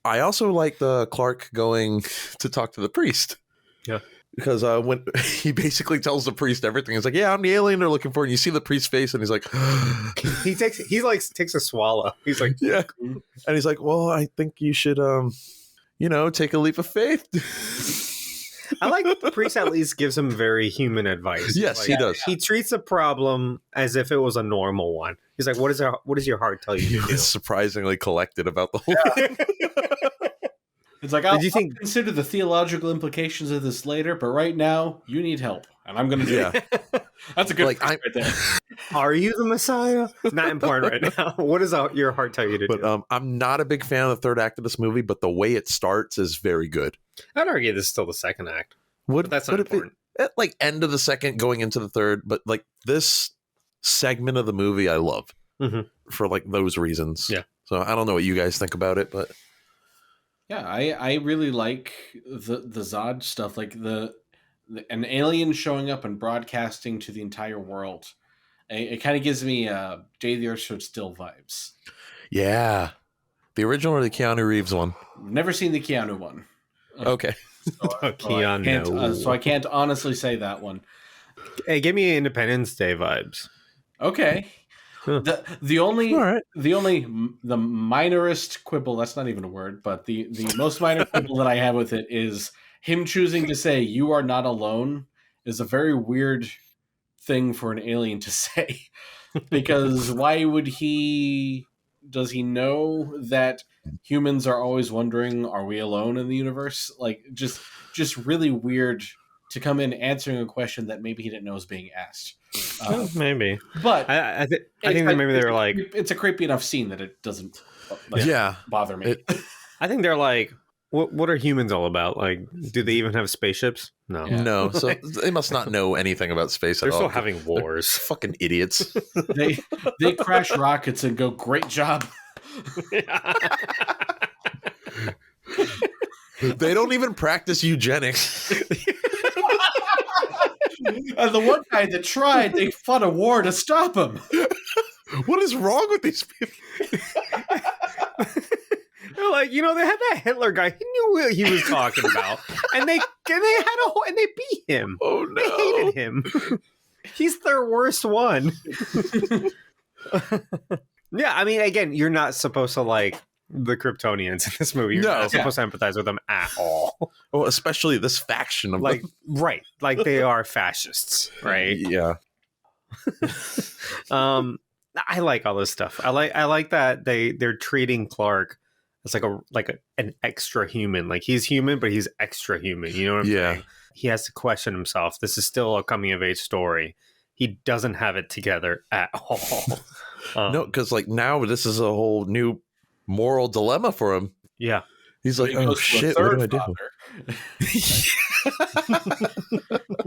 I also like the Clark going to talk to the priest. Yeah. Because when he basically tells the priest everything, he's like, "Yeah, I'm the alien they're looking for." And you see the priest's face, and he's like, he takes a swallow. He's like, "Yeah," and he's like, "Well, I think you should, take a leap of faith." I like that the priest at least gives him very human advice. Yes, Like, he does. He treats the problem as if it was a normal one. He's like, "What does your heart tell you He to do?" was surprisingly collected about the whole thing. It's like, I'll consider the theological implications of this later, but right now, you need help, and I'm going to do it. That's a good Like, right there. Are you the Messiah? Not important right now. What does your heart tell you to do? But I'm not a big fan of the third act of this movie, but the way it starts is very good. I'd argue this is still the second act. Would That's not would it be important. at like end of the second, going into the third? But like this segment of the movie, I love for like those reasons. Yeah. So I don't know what you guys think about it, but Yeah, I really like the Zod stuff, like an alien showing up and broadcasting to the entire world. It kind of gives me Day the Earth Stood Still vibes. yeah, the original or the Keanu Reeves one. Never seen the Keanu one. Okay. Keanu. So I can't honestly say that one. Hey, give me Independence Day vibes. Okay. Huh. The only All right. the minorest quibble, that's not even a word, but the most minor quibble that I have with it is him choosing to say "you are not alone" is a very weird thing for an alien to say. Because why would he? Does he know that humans are always wondering, are we alone in the universe? Like just really weird to come in answering a question that maybe he didn't know was being asked. Maybe. But I think that maybe they're like, it's a creepy enough scene that it doesn't bother me. I think they're like, what are humans all about? Like, do they even have spaceships? No. Yeah. No, so they must not know anything about space They're at all. still having wars. Fucking idiots. They crash rockets and go, great job. They don't even practice eugenics. And the one guy that tried, they fought a war to stop him. What is wrong with these people? They're like, they had that Hitler guy. He knew what he was talking about, and they beat him. Oh no, They hated him. He's their worst one. Yeah, I mean, again, you're not supposed to like the Kryptonians in this movie. You're not supposed to empathize with them at all. Well, especially this faction of Like, them. right? Like they are fascists, right? Yeah. I like all this stuff. I like that they're treating Clark It's like an extra human. Like he's human, but he's extra human. You know what I'm saying? He has to question himself. This is still a coming of age story. He doesn't have it together at all. No, because like now this is a whole new moral dilemma for him. Yeah. He's So like, he oh goes to a shit, what do I third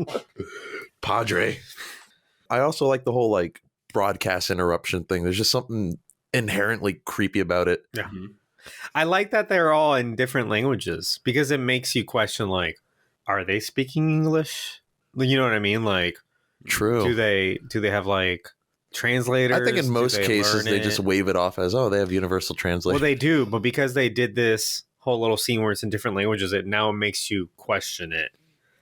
do? Padre. I also like the whole like broadcast interruption thing. There's just something inherently creepy about it. Yeah. I like that they're all in different languages because it makes you question, like, are they speaking English? You know what I mean? Like, True. do they have like translators? I think in most cases they just wave it off as, oh, they have universal translation. Well, they do, but because they did this whole little scene where it's in different languages, it now makes you question it.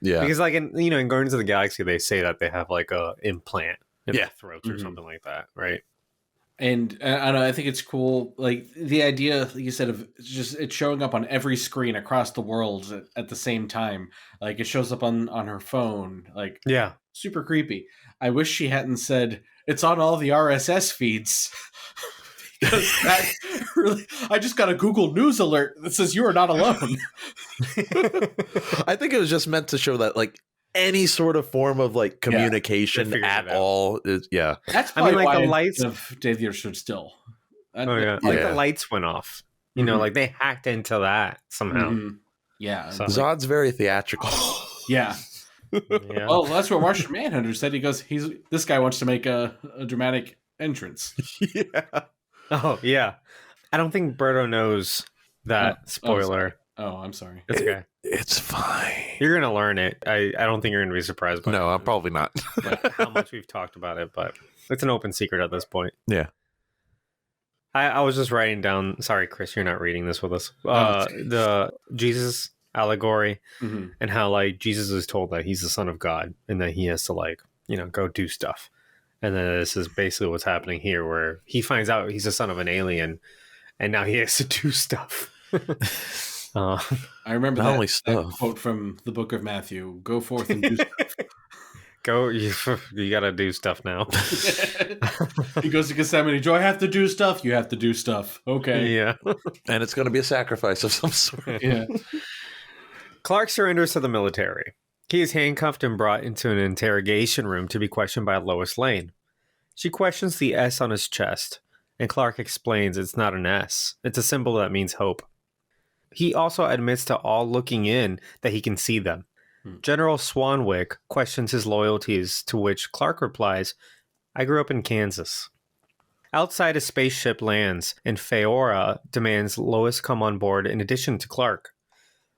Yeah. Because like in Guardians of the Galaxy, they say that they have like a implant in their throats or something like that, right? And I don't know, I think it's cool, like the idea, like you said, of just it showing up on every screen across the world at the same time. Like it shows up on her phone, like super creepy. I wish she hadn't said it's on all the RSS feeds. Because that really, I just got a Google News alert that says you are not alone. I think it was just meant to show that like any sort of form of like communication at all is That's I mean, probably like why the lights of Dave stood still. Like the lights went off. You know, like they hacked into that somehow. Yeah. So, Zod's very theatrical. Yeah. Well, that's what Martian Manhunter said. He goes, this guy wants to make a dramatic entrance. Oh yeah. I don't think Berto knows that spoiler. I'm sorry. It's okay. It's fine. You're gonna learn it. I don't think you're gonna be surprised by it. No, I'm probably not. Like how much we've talked about it, but it's an open secret at this point. Yeah. I was just writing down. Sorry, Chris, you're not reading this with us. The Jesus allegory and how like Jesus is told that he's the son of God and that he has to like go do stuff. And then this is basically what's happening here, where he finds out he's the son of an alien, and now he has to do stuff. I remember that quote from the book of Matthew: "Go forth and do stuff." You got to do stuff now. He goes to Gethsemane. Do I have to do stuff? You have to do stuff. Okay. Yeah. And it's going to be a sacrifice of some sort. Yeah. Clark surrenders to the military. He is handcuffed and brought into an interrogation room to be questioned by Lois Lane. She questions the S on his chest, and Clark explains it's not an S. It's a symbol that means hope. He also admits to all looking in that he can see them. General Swanwick questions his loyalties, to which Clark replies, I grew up in Kansas. Outside, a spaceship lands, and Feora demands Lois come on board in addition to Clark.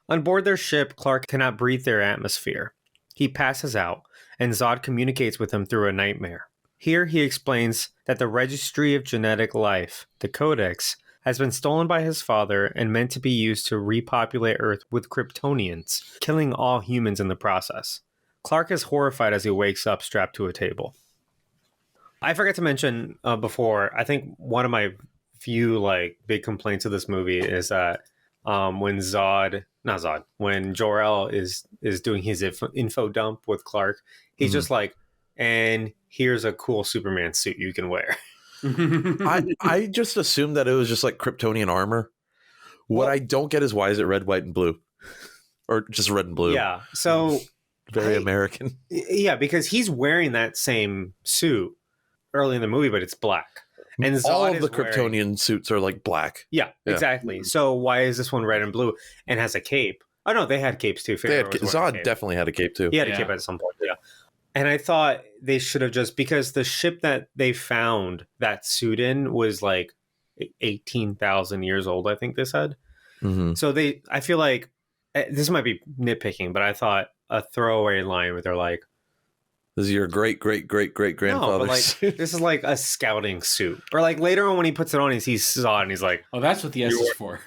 On board their ship, Clark cannot breathe their atmosphere. He passes out, and Zod communicates with him through a nightmare. Here he explains that the Registry of Genetic Life, the Codex, has been stolen by his father and meant to be used to repopulate Earth with Kryptonians, killing all humans in the process. Clark is horrified as he wakes up strapped to a table. I forgot to mention before, I think one of my few big complaints of this movie is that when Jor-El is doing his info dump with Clark, he's just like, and here's a cool Superman suit you can wear. I just assumed that it was just like Kryptonian armor. What I don't get is why is it red, white, and blue? Or just red and blue? Yeah, so... Very American. Yeah, because he's wearing that same suit early in the movie, but it's black. And Zod all of the Kryptonian suits are like black. Yeah, exactly. So why is this one red and blue and has a cape? Oh, no, they had capes too. Zod definitely had a cape too. He had a cape at some point, yeah. And I thought they should have just, because the ship that they found that suit in was like 18,000 years old, I think they said. So I feel like, this might be nitpicking, but I thought a throwaway line where they're like, this is your great grandfather. No, but this is like a scouting suit. Or like later on when he puts it on, he sees Zod and he's like, oh, that's what the S is for.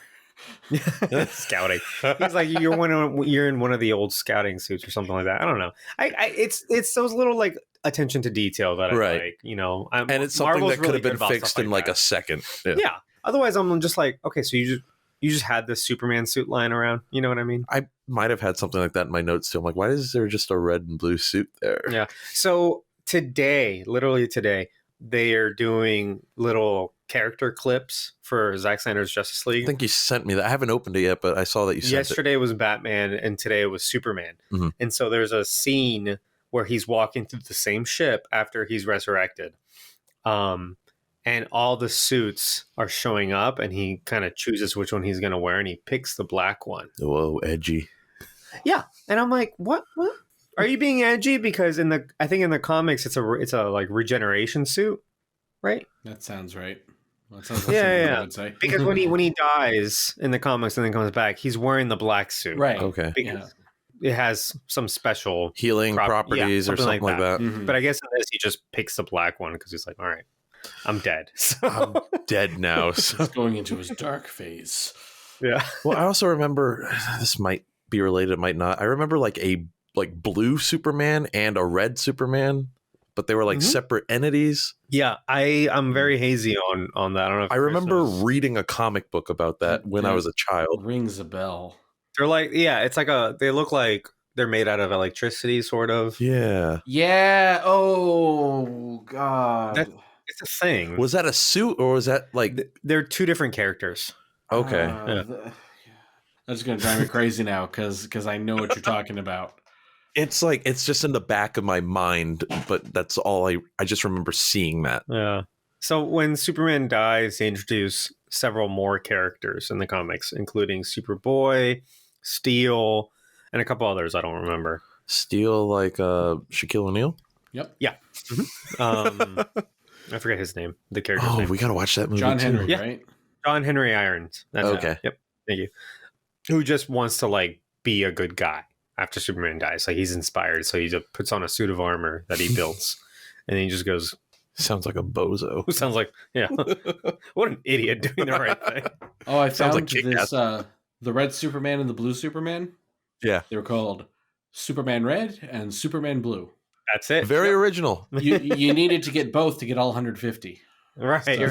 Scouting. He's like, you're in one of the old scouting suits or something like that. I don't know. It's those little like attention to detail that I like, and it's something Marvel's that could have been fixed in like a second. Yeah. Otherwise, I'm just like, okay, so you just had this Superman suit lying around. You know what I mean? I might have had something like that in my notes too. I'm like, why is there just a red and blue suit there? Yeah. So literally today, they are doing little character clips for Zack Snyder's Justice League. I think you sent me that. I haven't opened it yet, but I saw that you sent it. Yesterday was Batman, and today was Superman. Mhm. And so there's a scene where he's walking through the same ship after he's resurrected. And all the suits are showing up, and he kind of chooses which one he's going to wear, and he picks the black one. Whoa, edgy. Yeah, and I'm like, what? Are you being edgy? Because I think in the comics, it's a like regeneration suit, right? That sounds right. That sounds like Yeah, something yeah. I would say. Because when he dies in the comics and then comes back, he's wearing the black suit, Right. Okay. Because it has some special Healing properties or something like that. Mhm. But I guess in this, he just picks the black one because he's like, all right, I'm dead. So, I'm dead now. So. He's going into his dark phase. yeah. Well, I also remember, this might be related, it might not. I remember like a blue Superman and a red Superman, but they were like separate entities. Yeah, I'm very hazy on that. I don't know if I remember reading a comic book about that when I was a child. Rings a bell. they're like, yeah, it's like they look like they're made out of electricity, sort of. Yeah. Yeah. Oh God. It's a thing. Was that a suit or was that like... They're two different characters. Okay. That's gonna drive me crazy now because I know what you're talking about. It's like, it's just in the back of my mind, but that's all I just remember seeing that. Yeah. So when Superman dies, they introduce several more characters in the comics, including Superboy, Steel, and a couple others I don't remember. Steel, like Shaquille O'Neal? Yep. Yeah. I forget his name. The character's Oh, name. we got to watch that movie John too. Henry, Yeah. right? John Henry Irons. That's Okay. it. Yep. Thank you. Who just wants to like be a good guy after Superman dies. Like he's inspired. So he just puts on a suit of armor that he builds. And then he just goes, Sounds like a bozo. sounds like, yeah. What an idiot doing the right thing. Oh, I Sounds found like this the red Superman and the blue Superman. Yeah. They were called Superman Red and Superman Blue. That's it. Very original. You needed to get both to get all 150. Right. And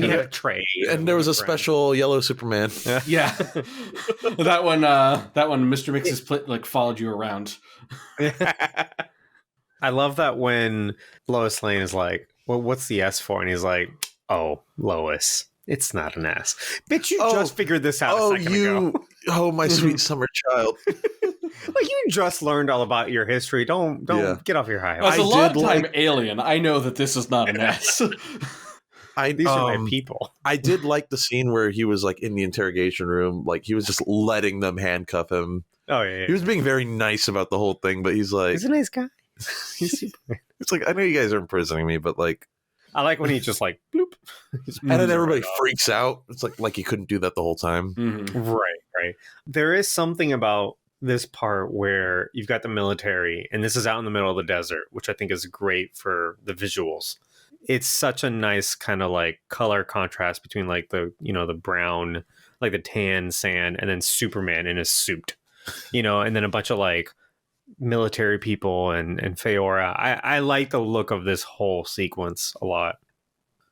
you had a tray. And there was a special yellow Superman. Yeah. that one Mr. Mix's split like followed you around. I love that when Lois Lane is like, well, what's the S for? And he's like, oh, Lois. It's not an S. Bitch, you just figured this out a second ago. Oh, my sweet summer child. Like you just learned all about your history. Don't get off your high As horse. a long-time alien, I know that this is not an S. These are my people. I did like the scene where he was like in the interrogation room, like he was just letting them handcuff him. Oh yeah. He was being very nice about the whole thing, but he's like, he's a nice guy. It's like, I know you guys are imprisoning me, but like, I like when he's just like bloop. and then everybody freaks out. It's like he couldn't do that the whole time. Mm-hmm. Right. There is something about this part where you've got the military, and this is out in the middle of the desert, which I think is great for the visuals. It's such a nice kind of like color contrast between like the brown, like the tan sand, and then Superman in his suit, and then a bunch of like military people and Feora. I like the look of this whole sequence a lot.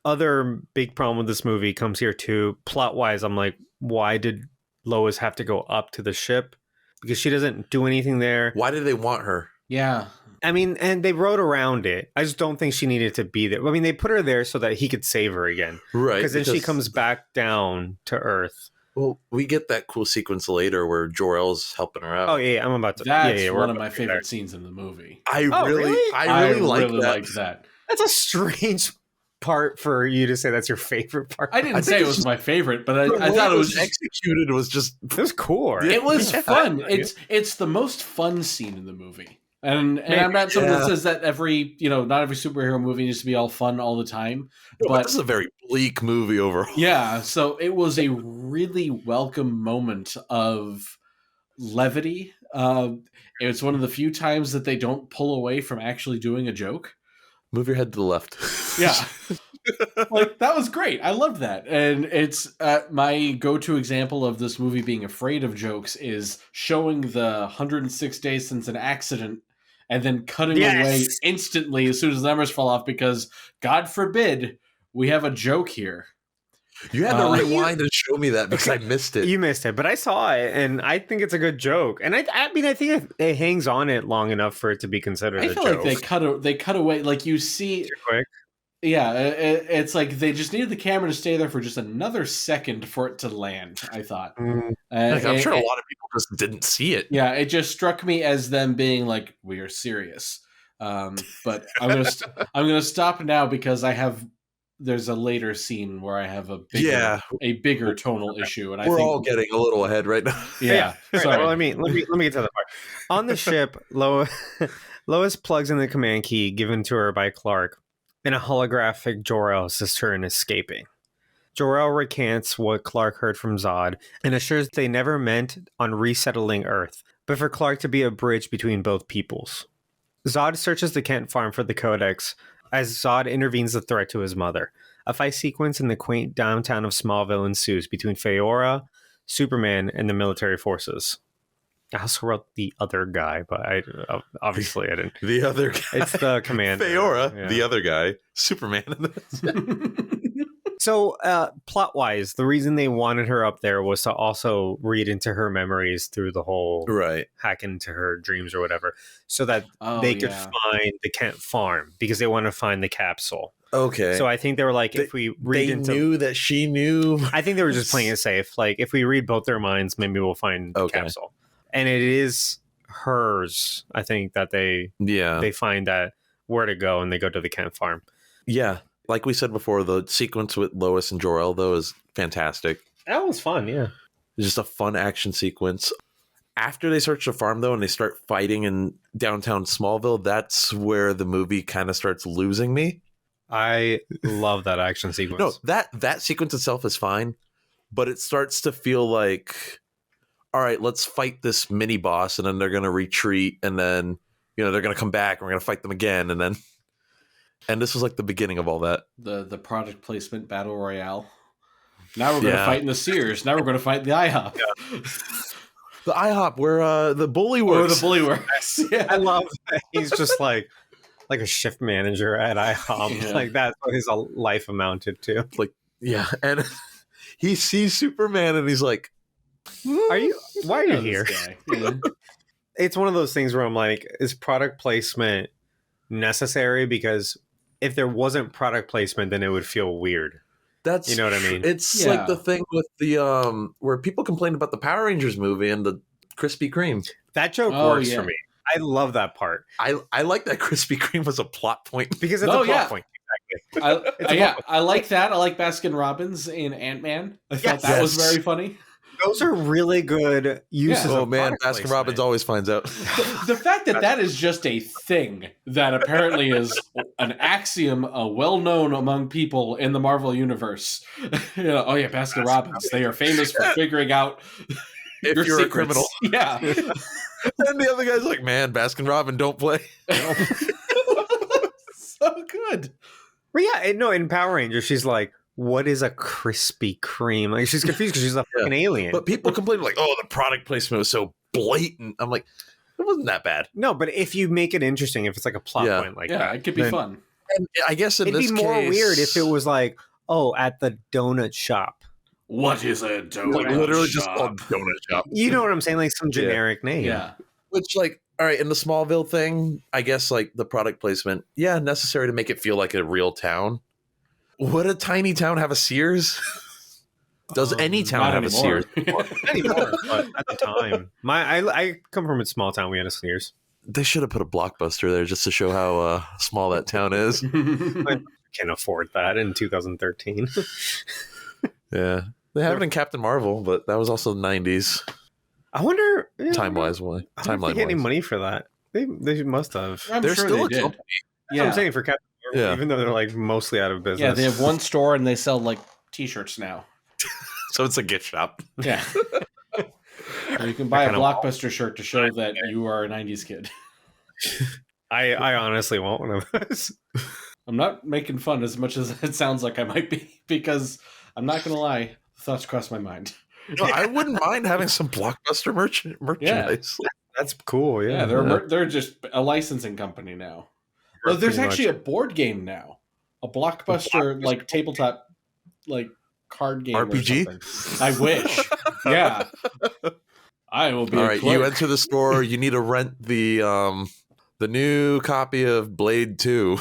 Other big problem with this movie comes here too. Plot wise, I'm like, why did Lois have to go up to the ship? Because she doesn't do anything there. Why did they want her? Yeah. I mean, and they wrote around it. I just don't think she needed to be there. I mean, they put her there so that he could save her again. Right. Because then she comes back down to Earth. Well, we get that cool sequence later where Jor-El's helping her out. Oh, yeah, I'm about to... That's one of my favorite scenes in the movie. I really like that. That's a strange part for you to say that's your favorite part. I didn't say it was my favorite, but I thought it was executed. It was just... It was cool. Right? It was fun. It's the most fun scene in the movie. And I'm not someone that says that not every superhero movie needs to be all fun all the time. But this is a very bleak movie overall. Yeah, so it was a really welcome moment of levity. It's one of the few times that they don't pull away from actually doing a joke. Move your head to the left. Yeah. Like, that was great. I loved that. And it's my go-to example of this movie being afraid of jokes is showing the 106 days since an accident and then cutting away instantly as soon as the numbers fall off because, God forbid, we have a joke here. You had to rewind and show me that because I missed it. You missed it, but I saw it, and I think it's a good joke. And I mean, I think it hangs on it long enough for it to be considered. I a feel joke. like they cut away. Like you see, Too quick. yeah, it's like they just needed the camera to stay there for just another second for it to land. I thought. I'm sure a lot of people just didn't see it. Yeah, it just struck me as them being like, "We are serious." But I'm gonna stop now because there's a later scene where I have a bigger tonal issue, and we're all getting a little ahead right now. Yeah. Right, Sorry. well, let me get to the part. On the ship, Lois plugs in the command key given to her by Clark, and a holographic Jor-El assists her in escaping. Jor-El recants what Clark heard from Zod and assures they never meant on resettling Earth, but for Clark to be a bridge between both peoples. Zod searches the Kent farm for the Codex as Zod intervenes the threat to his mother. A fight sequence in the quaint downtown of Smallville ensues between Feora, Superman, and the military forces. I also wrote the other guy, but I didn't. The other guy. It's the commander. Feora, the other guy. Superman. So, plot-wise, the reason they wanted her up there was to also read into her memories through the whole hack into her dreams or whatever, so that they could find the Kent farm, because they want to find the capsule. Okay. So I think they were like, if we read into... They knew that she knew. I think they were just playing it safe. Like, if we read both their minds, maybe we'll find the capsule. And it is hers, I think, that they find that where to go, and they go to the Kent farm. Yeah. Like we said before, the sequence with Lois and Jor-El, though, is fantastic. That was fun, yeah. It's just a fun action sequence. After they search the farm, though, and they start fighting in downtown Smallville, that's where the movie kind of starts losing me. I love that action sequence. No, that sequence itself is fine, but it starts to feel like, all right, let's fight this mini boss, and then they're going to retreat, and then, they're going to come back, and we're going to fight them again, and then... And this was like the beginning of all that. The product placement battle royale. Now we're going to fight in the Sears. Now we're going to fight in the IHOP. Yeah. The IHOP where the bully works. Where the bully works. Yeah. I love that. He's just like a shift manager at IHOP. Yeah. Like that's what his life amounted to. Like, yeah. And he sees Superman and he's like, why are you here? Yeah. It's one of those things where I'm like, is product placement necessary? Because if there wasn't product placement, then it would feel weird. That's, you know what I mean? It's like the thing with the where people complained about the Power Rangers movie and the Krispy Kreme. That joke works for me. I love that part. I like that Krispy Kreme was a plot point because it's a plot point. Exactly. I like that. I like Baskin Robbins in Ant-Man. I thought that was very funny. Those are really good uses. Oh man, Baskin Robbins always finds out. The fact that is just a thing that apparently is an axiom, well-known among people in the Marvel universe. Baskin Robbins. They are famous for figuring out if you're secrets. A criminal. Yeah. And the other guy's like, man, Baskin Robbins don't play. So good. Well, yeah, no, in Power Rangers, she's like, what is a Krispy Kreme? Like, she's confused because she's a fucking alien. But people complain like, oh, the product placement was so blatant. I'm like, it wasn't that bad. No, but if you make it interesting, if it's like a plot point like that. It could be fun. And I guess it'd be more weird if it was like, oh, at the donut shop. What is a donut like, literally shop? Just called donut shop. You know what I'm saying? Like some generic name. Yeah. Which, like, all right, in the Smallville thing, I guess, like, the product placement, necessary to make it feel like a real town. Would a tiny town have a Sears? Does any town have a Sears? Anymore, but at the time. I come from a small town. We had a Sears. They should have put a Blockbuster there just to show how small that town is. I can't afford that in 2013. Yeah. They have it in Captain Marvel, but that was also the 90s. I wonder... Time-wise, why? I don't think they get any money for that. They must have. They're sure still a company. That's what I'm saying for Captain Marvel, even though they're like mostly out of business. Yeah, they have one store and they sell like t-shirts now. So it's a gift shop. Yeah. So you can buy a Blockbuster shirt to show that you are a 90s kid. I honestly want one of those. I'm not making fun as much as it sounds like I might be, because I'm not going to lie, thoughts cross my mind. No, I wouldn't mind having some Blockbuster merchandise. Yeah. That's cool. Yeah, they're just a licensing company now. Well, there's actually a board game now, a Blockbuster like tabletop like card game RPG? or something. I wish. Yeah. I will be All a right, clerk. you enter the store. You need to rent the new copy of Blade 2.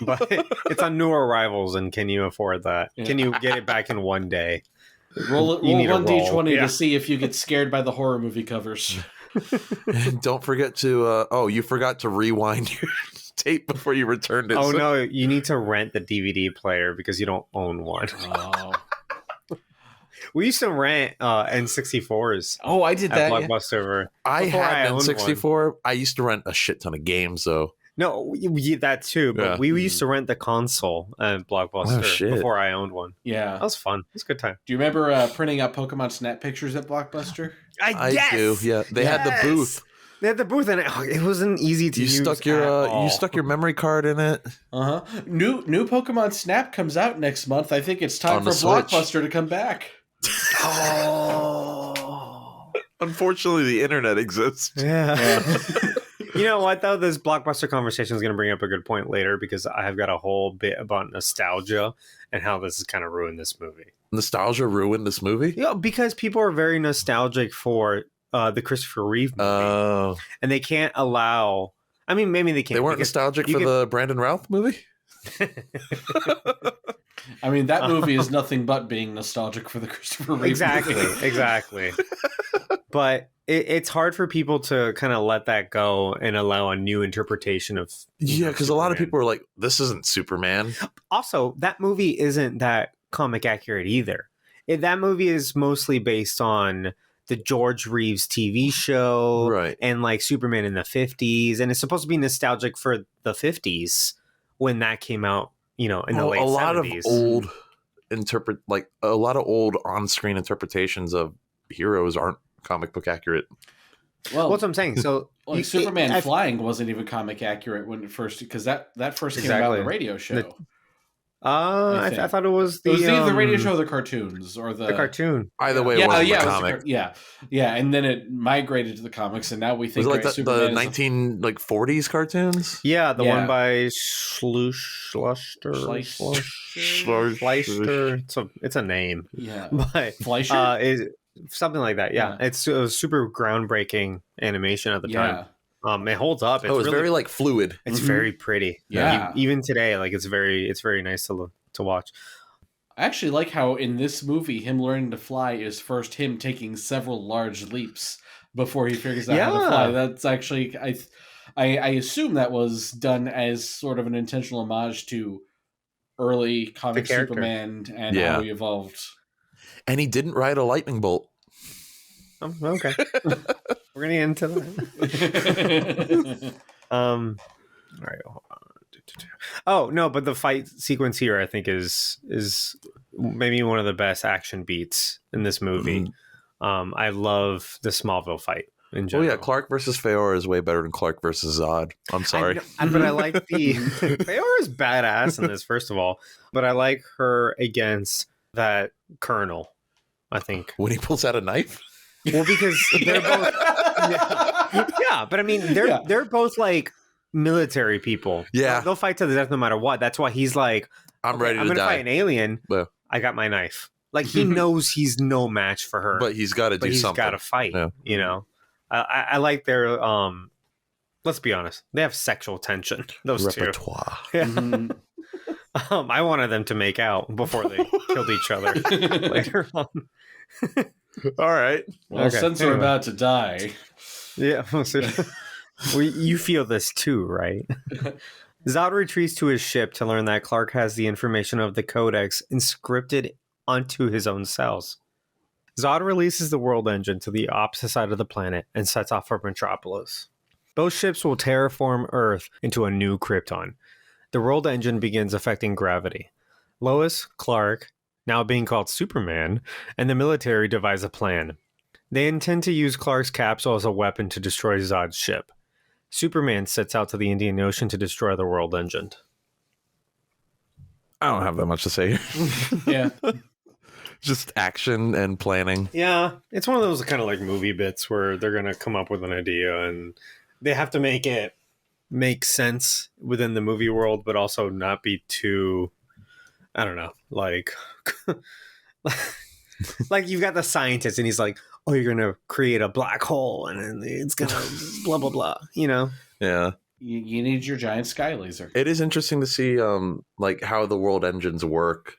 But it's on new arrivals, and can you afford that? Yeah. Can you get it back in one day? Roll You need a 1d20 roll. to see if you get scared by the horror movie covers. And don't forget to you forgot to rewind your tape before you returned it. Oh So- no, you need to rent the DVD player because you don't own one. Oh. We used to rent N64s Oh, I did at that. Yeah. Blockbuster. I Before had I an owned N64. I used to rent a shit ton of games though. No, that too. But Yeah. we used to rent the console at Blockbuster Oh, shit. before I owned one. Yeah. That was fun. It was a good time. Do you remember printing out Pokemon Snap pictures at Blockbuster? I do. Yeah, they had the booth. They had the booth, and it wasn't easy to You use. stuck at your all. you stuck your memory card in it. Uh huh. New Pokemon Snap comes out next month. I think it's time On for the Switch. Blockbuster to come back. Oh, Unfortunately, the internet exists. yeah. You know what though? This Blockbuster conversation is going to bring up a good point later because I have got a whole bit about nostalgia and how this has kind of ruined this movie. Nostalgia ruined this movie. Yeah, because people are very nostalgic for the Christopher Reeve movie, and they can't allow. I mean, maybe they can't. They weren't because nostalgic you for can- the Brandon Routh movie. I mean, that movie is nothing but being nostalgic for the Christopher Reeve exactly, movie. exactly. But it's hard for people to kind of let that go and allow a new interpretation of. Yeah, because a lot of Superman. people are like, "This isn't Superman." Also, that movie isn't that comic accurate either. That movie is mostly based on the George Reeves TV show, Right. and like Superman in the 50s, and it's supposed to be nostalgic for the 50s when that came out, in the late a lot 70s. of old a lot of old on-screen interpretations of heroes aren't comic book accurate. Well, What's what I'm saying? So like Superman flying wasn't even comic accurate when it first, because that first came out on the Exactly. radio show. I think. thought it was It was either the radio show or the cartoons or the cartoon. Either way, Yeah, it wasn't yeah, the it was comic. yeah, and then it migrated to the comics, and now we Was think it like the Superman is 1940s cartoons? Yeah, the Yeah. one by Schluster. Fleister. It's a name, yeah, but Fleischer. is something like that. Yeah, Yeah. it was super groundbreaking animation at the time. It holds up. It's It was really, very like fluid. it's Mhm. very pretty. Yeah. Even today, like it's very nice to watch. I actually like how in this movie, him learning to fly is first him taking several large leaps before he figures out how to fly. Yeah. That's actually I assume that was done as sort of an intentional homage to early comic character. Superman and Yeah. how he evolved. And he didn't ride a lightning bolt. Oh, okay, we're gonna get into that. All right, hold on. Oh no, but the fight sequence here, I think, is maybe one of the best action beats in this movie. I love the Smallville fight in Oh general. yeah, Clark versus Feora is way better than Clark versus Zod. I'm sorry. but I like the Feora is badass in this, first of all, but I like her against that Colonel. I think. When he pulls out a knife. Well, because they're both. Yeah, but I mean, they're both like military people. Yeah. They'll fight to the death no matter what. That's why he's like, I'm okay, ready I'm to gonna die. fight an alien. Well. I got my knife. Like he knows he's no match for her, But he's got to but do he's something. got to fight. Yeah. You know, I like their. Let's be honest, they have sexual tension. Those Repertoire. two. Yeah. Mhm. I wanted them to make out before they killed each other later on. All right. Well, Okay, since we're anyway. about to die, Yeah. You feel this too, right? Zod retreats to his ship to learn that Clark has the information of the Codex inscripted onto his own cells. Zod releases the world engine to the opposite side of the planet and sets off for Metropolis. Both ships will terraform Earth into a new Krypton. The world engine begins affecting gravity. Lois, Clark, now being called Superman, and the military devise a plan. They intend to use Clark's capsule as a weapon to destroy Zod's ship. Superman sets out to the Indian Ocean to destroy the world engine. I don't have that much to say. yeah, Just action and planning. Yeah, it's one of those kind of like movie bits where they're going to come up with an idea and they have to make it make sense within the movie world, but also not be too I don't know, like like you've got the scientist and he's like, oh, you're gonna create a black hole and then it's gonna blah blah blah, you know. Yeah. You need your giant sky laser. It is interesting to see like how the world engines work.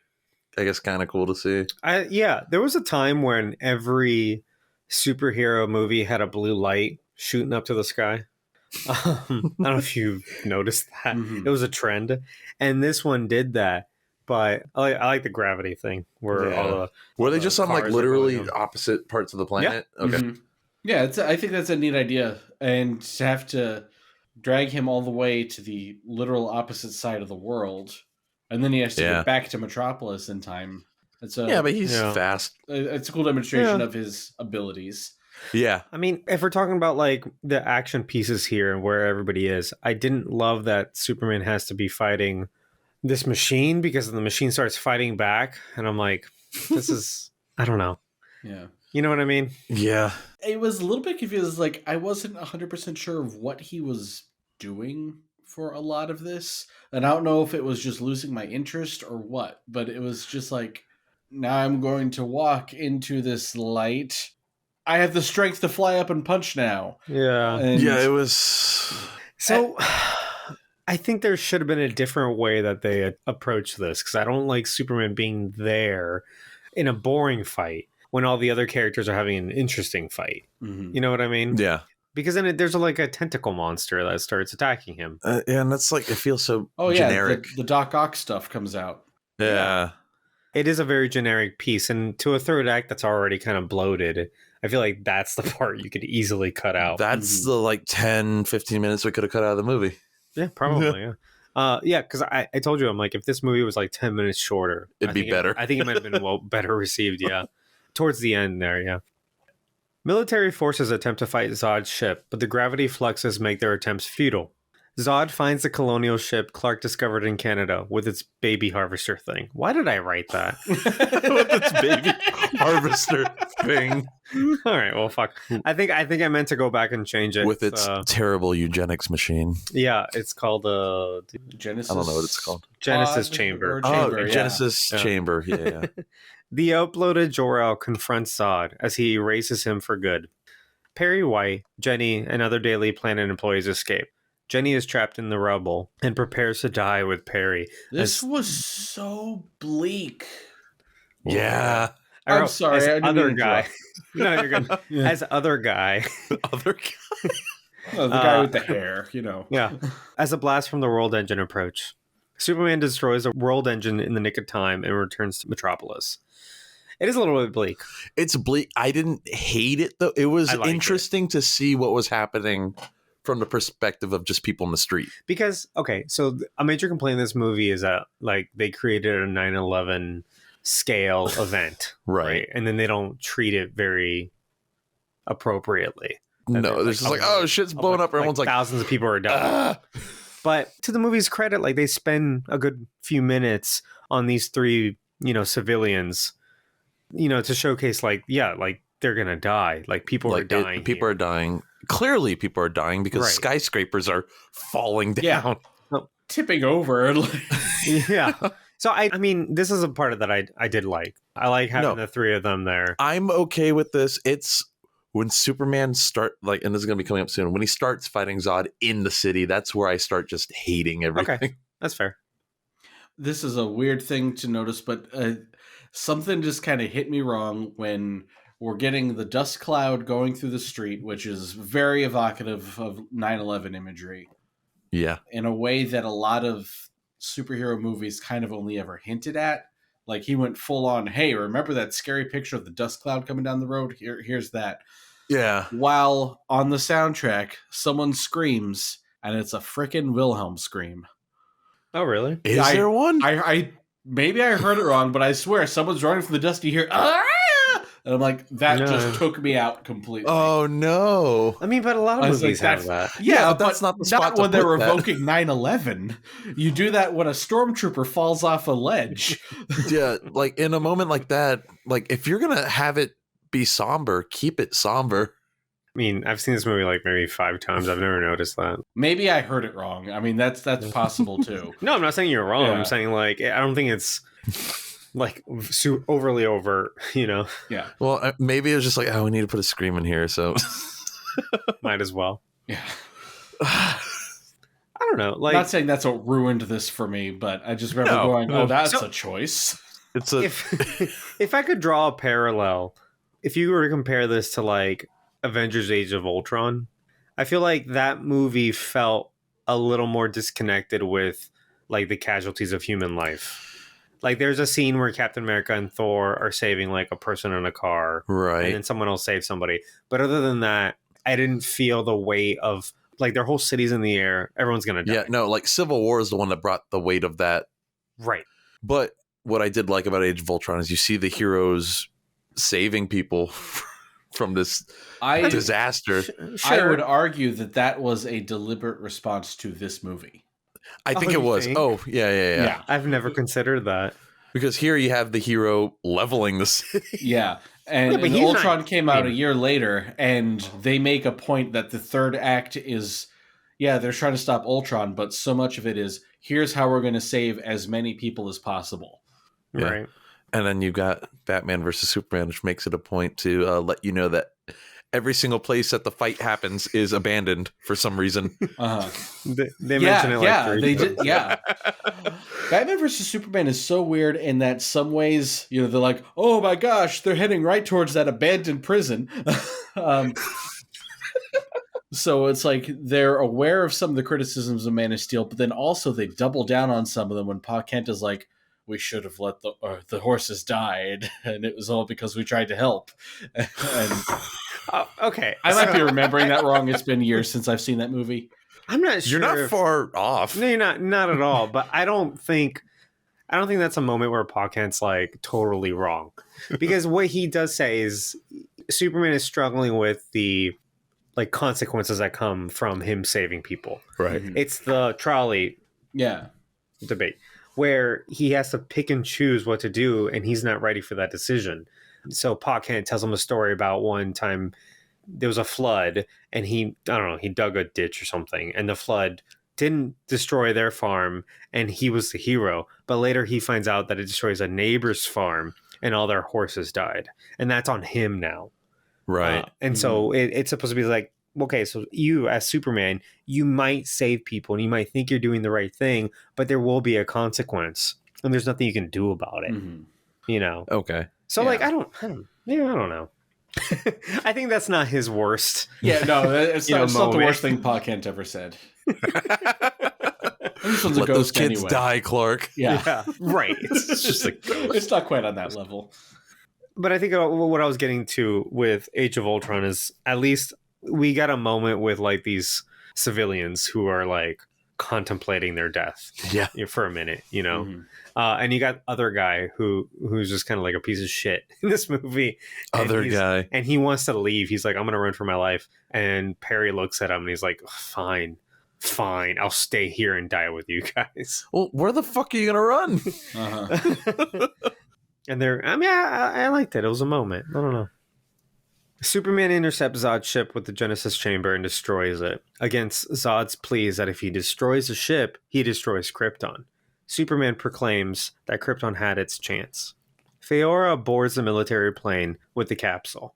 I guess kind of cool to see. Yeah, there was a time when every superhero movie had a blue light shooting up to the sky. I don't know if you've noticed that. Mhm. It was a trend, and this one did that. But I like the gravity thing where all the Were they just on like cars are literally going on. opposite parts of the planet? Okay. Mhm. Yeah, I think that's a neat idea, and to have to drag him all the way to the literal opposite side of the world, and then he has to Yeah. get back to Metropolis in time. It's a Yeah, but he's Yeah. fast. it's a cool demonstration Yeah. of his abilities. Yeah. I mean, if we're talking about like the action pieces here and where everybody is, I didn't love that Superman has to be fighting this machine because the machine starts fighting back, and I'm like, this is I don't know. Yeah. You know what I mean? Yeah. It was a little bit confused. Like, I wasn't 100% sure of what he was doing for a lot of this. And I don't know if it was just losing my interest or what, but it was just like, now I'm going to walk into this light. I have the strength to fly up and punch now. Yeah. And Yeah, it was So I think there should have been a different way that they approached this because I don't like Superman being there in a boring fight when all the other characters are having an interesting fight. Mhm. You know what I mean? yeah. Because then there's like a tentacle monster that starts attacking him. Yeah, and that's like it feels so Oh, yeah. generic. The Doc Ock stuff comes out. Yeah. It is a very generic piece. And to a third act that's already kind of bloated, I feel like that's the part you could easily cut out. That's the like 10, 15 minutes we could have cut out of the movie. Yeah, probably. Yeah. Yeah, because I told you, I'm like, if this movie was like 10 minutes shorter, It'd be better. I think it might have been better received. Yeah. Towards the end there. Yeah. Military forces attempt to fight Zod's ship, but the gravity fluxes make their attempts futile. Zod finds the colonial ship Clark discovered in Canada with its baby harvester thing. Why did I write that? With its baby harvester thing. All right, well, fuck. I think I meant to go back and change it. With its terrible eugenics machine. yeah, it's called Genesis. I don't know what it's called. Genesis Pod Chamber. or chamber, yeah. Genesis Yeah. Chamber. Yeah. The uploaded Jor-El confronts Zod as he erases him for good. Perry White, Jenny, and other Daily Planet employees escape. Jenny is trapped in the rubble and prepares to die with Perry. This was so bleak. Yeah. I'm sorry, As I didn't other mean to guy. No, you're good. Yeah. As other guy. Other guy. Oh, the guy with the hair, you know. Yeah. As a blast from the world engine approach, Superman destroys the world engine in the nick of time and returns to Metropolis. It is a little bit bleak. It's bleak. I didn't hate it though. It was I liked interesting to see what was happening from the perspective of just people in the street. Because, okay, so a major complaint in this movie is that, like, they created a 9/11 scale event. Right. And then they don't treat it very appropriately. That No, there's, there's just like, oh, shit's blowing up. Everyone's like, thousands of people are dying. ah. But to the movie's credit, like, they spend a good few minutes on these three, civilians, to showcase, like, yeah, like, they're gonna die. Like, people are dying. People are dying. Clearly, people are dying because Right. skyscrapers are falling down. Yeah. Tipping over. Yeah. So I mean, this is a part of that I did like. I like having No. the three of them there. I'm okay with this. It's when Superman and this is going to be coming up soon. When he starts fighting Zod in the city, that's where I start just hating everything. Okay. That's fair. This is a weird thing to notice, but something just kind of hit me wrong when we're getting the dust cloud going through the street, which is very evocative of 9/11 imagery Yeah. in a way that a lot of superhero movies kind of only ever hinted at. Like, he went full on, hey, remember that scary picture of the dust cloud coming down the road? Here's that. Yeah. While on the soundtrack, someone screams, and it's a frickin' Wilhelm scream. Oh, really? Is there one? I maybe I heard it wrong, but I swear someone's running from the dust. You hear, "Ah!" And I'm like, that No. just took me out completely. Oh, no. I mean, but a lot of I was movies like, have that. Yeah, but that's not the spot not to when they're put that. revoking 9/11. You do that when a stormtrooper falls off a ledge. Yeah. Like in a moment like that, like if you're going to have it be somber, keep it somber. mean, I've seen this movie like maybe 5 times. I've never noticed that. Maybe I heard it wrong. I mean, that's possible too. No, I'm not saying you're wrong. Yeah. I'm saying like I don't think it's like overly overt. You know, Yeah. Well, maybe it was just like, oh, we need to put a scream in here, so might as well. Yeah. I don't know. Like, Not saying that's what ruined this for me, but I just remember No. going, "Oh, that's So- a choice." it's a if I could draw a parallel, if you were to compare this to like Avengers: Age of Ultron, I feel like that movie felt a little more disconnected with like the casualties of human life. Like there's a scene where Captain America and Thor are saving like a person in a car, and right. then someone else saves somebody. But other than that, I didn't feel the weight of like their whole city's in the air. Everyone's gonna die. Yeah, no, like Civil War is the one that brought the weight of that. Right. But what I did like about Age of Ultron is you see the heroes saving people from this I disaster. I would argue that was a deliberate response to this movie. I think you it was. think? Oh, yeah. I've never considered that. Because here you have the hero leveling the city. Yeah. And, Yeah, but and he's Ultron not- came out a year later, and they make a point that the third act is, they're trying to stop Ultron, but so much of it is, here's how we're going to save as many people as possible. Yeah. Right. And then you got Batman versus Superman, which makes it a point to let you know that every single place that the fight happens is abandoned for some reason. Uh-huh. They mention it like 3 they times. did. Yeah, Batman versus Superman is so weird in that some ways, they're like, oh my gosh, they're heading right towards that abandoned prison. So it's like they're aware of some of the criticisms of Man of Steel, but then also they double down on some of them when Pa Kent is like, we should have let the horses die, and it was all because we tried to help. And Okay. I might be remembering that wrong. It's been years since I've seen that movie. I'm not sure. You're not if- far off. No, you're not at all. But I don't think that's a moment where Pa Kent's like totally wrong, because what he does say is Superman is struggling with the like consequences that come from him saving people. Right. It's the trolley Yeah. debate where he has to pick and choose what to do, and he's not ready for that decision. So Pa Kent tells him a story about one time there was a flood, and he dug a ditch or something, and the flood didn't destroy their farm, and he was the hero. But later he finds out that it destroys a neighbor's farm, and all their horses died, and that's on him now. Right. And so it's supposed to be like, okay, so you as Superman, you might save people and you might think you're doing the right thing, but there will be a consequence, and there's nothing you can do about it. Mhm. You know. Okay. So Yeah. like I don't know. I think that's not his worst. Yeah, no, it's not the moment. worst thing Pa Kent ever said. This one's a Let those ghost kids anyway. die, Clark. Yeah. Right. It's just a ghost. It's not quite on that level. But I think what I was getting to with Age of Ultron is at least we got a moment with like these civilians who are like contemplating their death Yeah. for a minute, you know. Mhm. And you got other guy who's just kind of like a piece of shit in this movie. And Other he's- guy. And he wants to leave. He's like, I'm going to run for my life. And Perry looks at him and he's like, fine. I'll stay here and die with you guys. Well, where the fuck are you gonna run? Uh-huh. And I liked it. It was a moment. I don't know. Superman intercepts Zod's ship with the Genesis chamber and destroys it. Against Zod's pleas that if he destroys the ship, he destroys Krypton. Superman proclaims that Krypton had its chance. Feora boards the military plane with the capsule.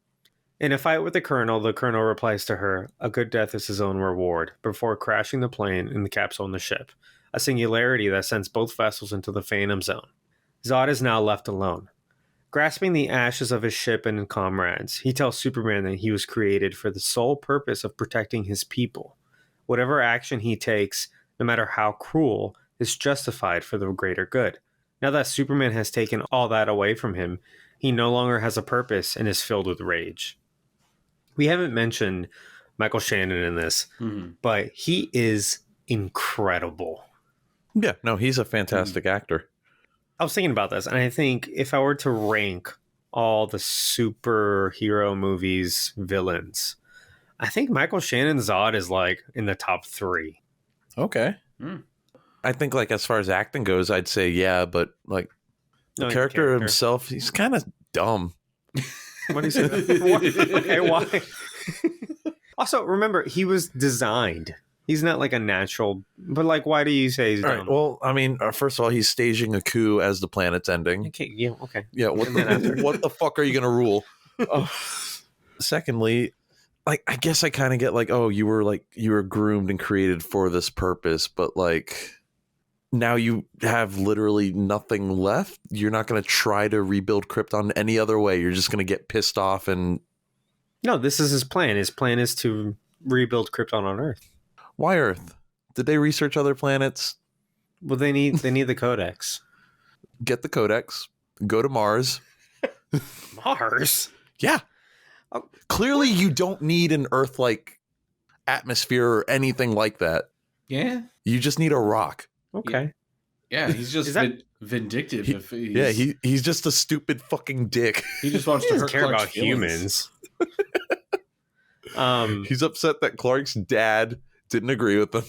In a fight with the Colonel replies to her, a good death is his own reward, before crashing the plane and the capsule in the ship, a singularity that sends both vessels into the Phantom Zone. Zod is now left alone. Grasping the ashes of his ship and comrades, he tells Superman that he was created for the sole purpose of protecting his people. Whatever action he takes, no matter how cruel, is justified for the greater good. Now that Superman has taken all that away from him, he no longer has a purpose and is filled with rage. We haven't mentioned Michael Shannon in this, Mhm. but he is incredible. Yeah. No, he's a fantastic actor. I was thinking about this, and I think if I were to rank all the superhero movies villains, I think Michael Shannon's Zod is like in the top 3. Okay. Mm. I think like as far as acting goes, I'd say yeah, but like the character himself, he's kind of dumb. What do you say? Okay, why? Also, remember, he was designed. He's not like a natural. But like, why do you say he's All dumb? right. Well, I mean, first of all, he's staging a coup as the planet's ending. Okay, yeah, okay. Yeah. And then after- What the fuck are you gonna rule? Secondly, like I guess I kind of get like, oh, you were groomed and created for this purpose, but like now you have literally nothing left. You're not going to try to rebuild Krypton any other way. You're just going to get pissed off and No, this is his plan. His plan is to rebuild Krypton on Earth. why Earth? Did they research other planets? Well, they need the Codex. Get the Codex. Go to Mars. Mars. Yeah. Oh. Clearly, you don't need an Earth-like atmosphere or anything like that. Yeah. You just need a rock. Okay. Yeah, he's just Is that- vindictive. He- if he's, Yeah, he's just a stupid fucking dick. he just wants He to doesn't hurt care Clark's about feelings. humans. He's upset that Clark's dad didn't agree with him,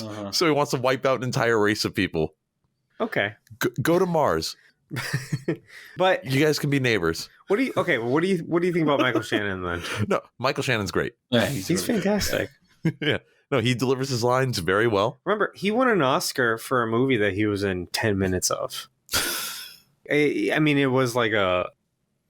Uh-huh. so he wants to wipe out an entire race of people. Okay. Go to Mars. But You guys can be neighbors. what do you think about Michael Shannon then? No, Michael Shannon's great. Yeah, He's really good. fantastic. Yeah. No, he delivers his lines very well. Remember, he won an Oscar for a movie that he was in 10 minutes of. I mean, it was like a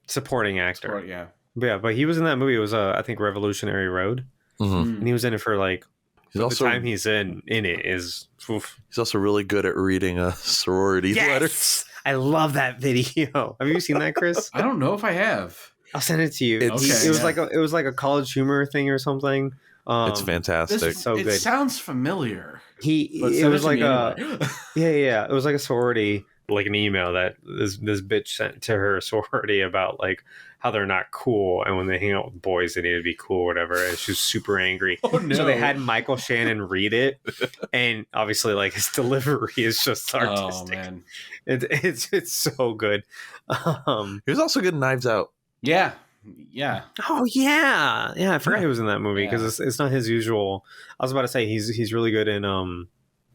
supporting actor. Right, yeah. But he was in that movie. It was, I think, Revolutionary Road. Mhm. And he was in it for like, He's the also time he's in it is... Oof. he's also really good at reading sorority letters. Yes! I love that video. Have you seen that, Chris? I don't know if I have. I'll send it to you. It's- It was Okay, like a college humor thing or something. It's fantastic. so it good. sounds familiar. But It send was to like me a anyway. yeah. It was like a sorority, like an email that this bitch sent to her sorority about like how they're not cool, and when they hang out with boys, they need to be cool or whatever. And she was super angry. Oh, no. So they had Michael Shannon read it, and obviously, like his delivery is just Oh artistic. man. It's so good. He was also good in Knives Out. Yeah. Yeah. Oh yeah. I forgot he was in that movie because it's not his usual. I was about to say he's really good in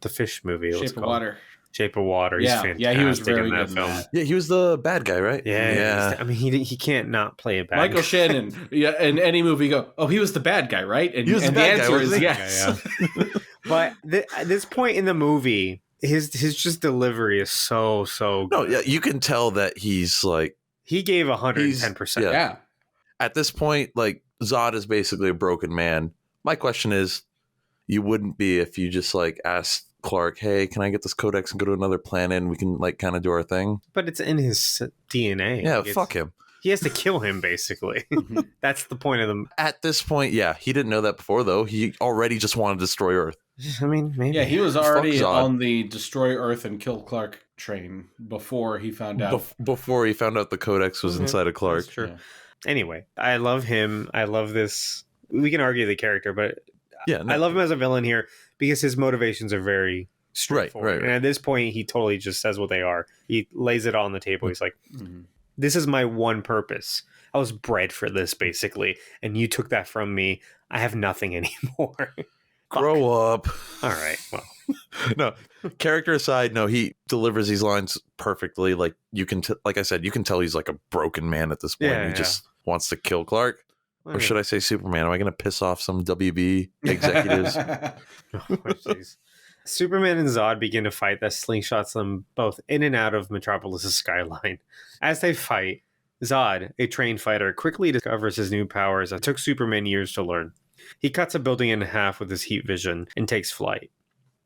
the fish movie. What's it Shape of called? Water. Shape of Water. He's Yeah. fantastic Yeah, he was very in good that in film. that. Yeah, he was the bad guy, right? Yeah. I mean, he can't not play a bad Michael guy. Shannon. Yeah, in any movie, you go, oh, he was the bad guy, right? And, He was the and bad guy, answer is wasn't he? yes. But at this point in the movie, his just delivery is so good. No, yeah, you can tell that he's like He gave 110%. Yeah. Yeah. at this point, like Zod is basically a broken man. My question is, you wouldn't be if you just like asked Clark, "Hey, can I get this codex and go to another planet and we can like kind of do our thing?" But it's in his DNA. Yeah, Like, fuck him. He has to kill him, basically. Mhm. That's the point of them. At this point, yeah, he didn't know that before though. He already just wanted to destroy Earth. I mean, maybe. Yeah, he was already Zod. on the destroy Earth and kill Clark train before he found out. Before he found out the codex was Okay, inside of Clark. that's true. Yeah. Anyway, I love him. I love this. We can argue the character, but Yeah, no, I love him as a villain here because his motivations are very straightforward. Right. And at this point, he totally just says what they are. He lays it all on the table. He's like, Mhm. this is my one purpose. I was bred for this, basically. And you took that from me. I have nothing anymore. grow up. All right. Well, No, character aside, no, he delivers these lines perfectly. Like you can, like I said, you can tell he's like a broken man at this point. Yeah, He yeah. just wants to kill Clark. Or should I say Superman? Am I going to piss off some WB executives? Oh, jeez. Superman and Zod begin to fight that slingshots them both in and out of Metropolis's skyline. As they fight, Zod, a trained fighter, quickly discovers his new powers that took Superman years to learn. He cuts a building in half with his heat vision and takes flight.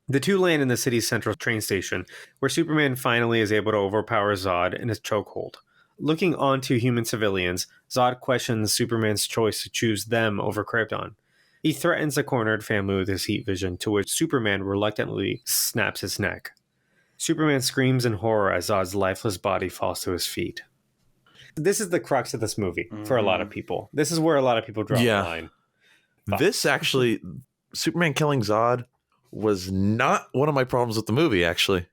The two land in the city's central train station, where Superman finally is able to overpower Zod in his chokehold. Looking onto human civilians, Zod questions Superman's choice to choose them over Krypton. He threatens a cornered family with his heat vision, to which Superman reluctantly snaps his neck. Superman screams in horror as Zod's lifeless body falls to his feet. This is the crux of this movie for a lot of people. This is where a lot of people draw Yeah. the line. This actually, Superman killing Zod was not one of my problems with the movie, actually.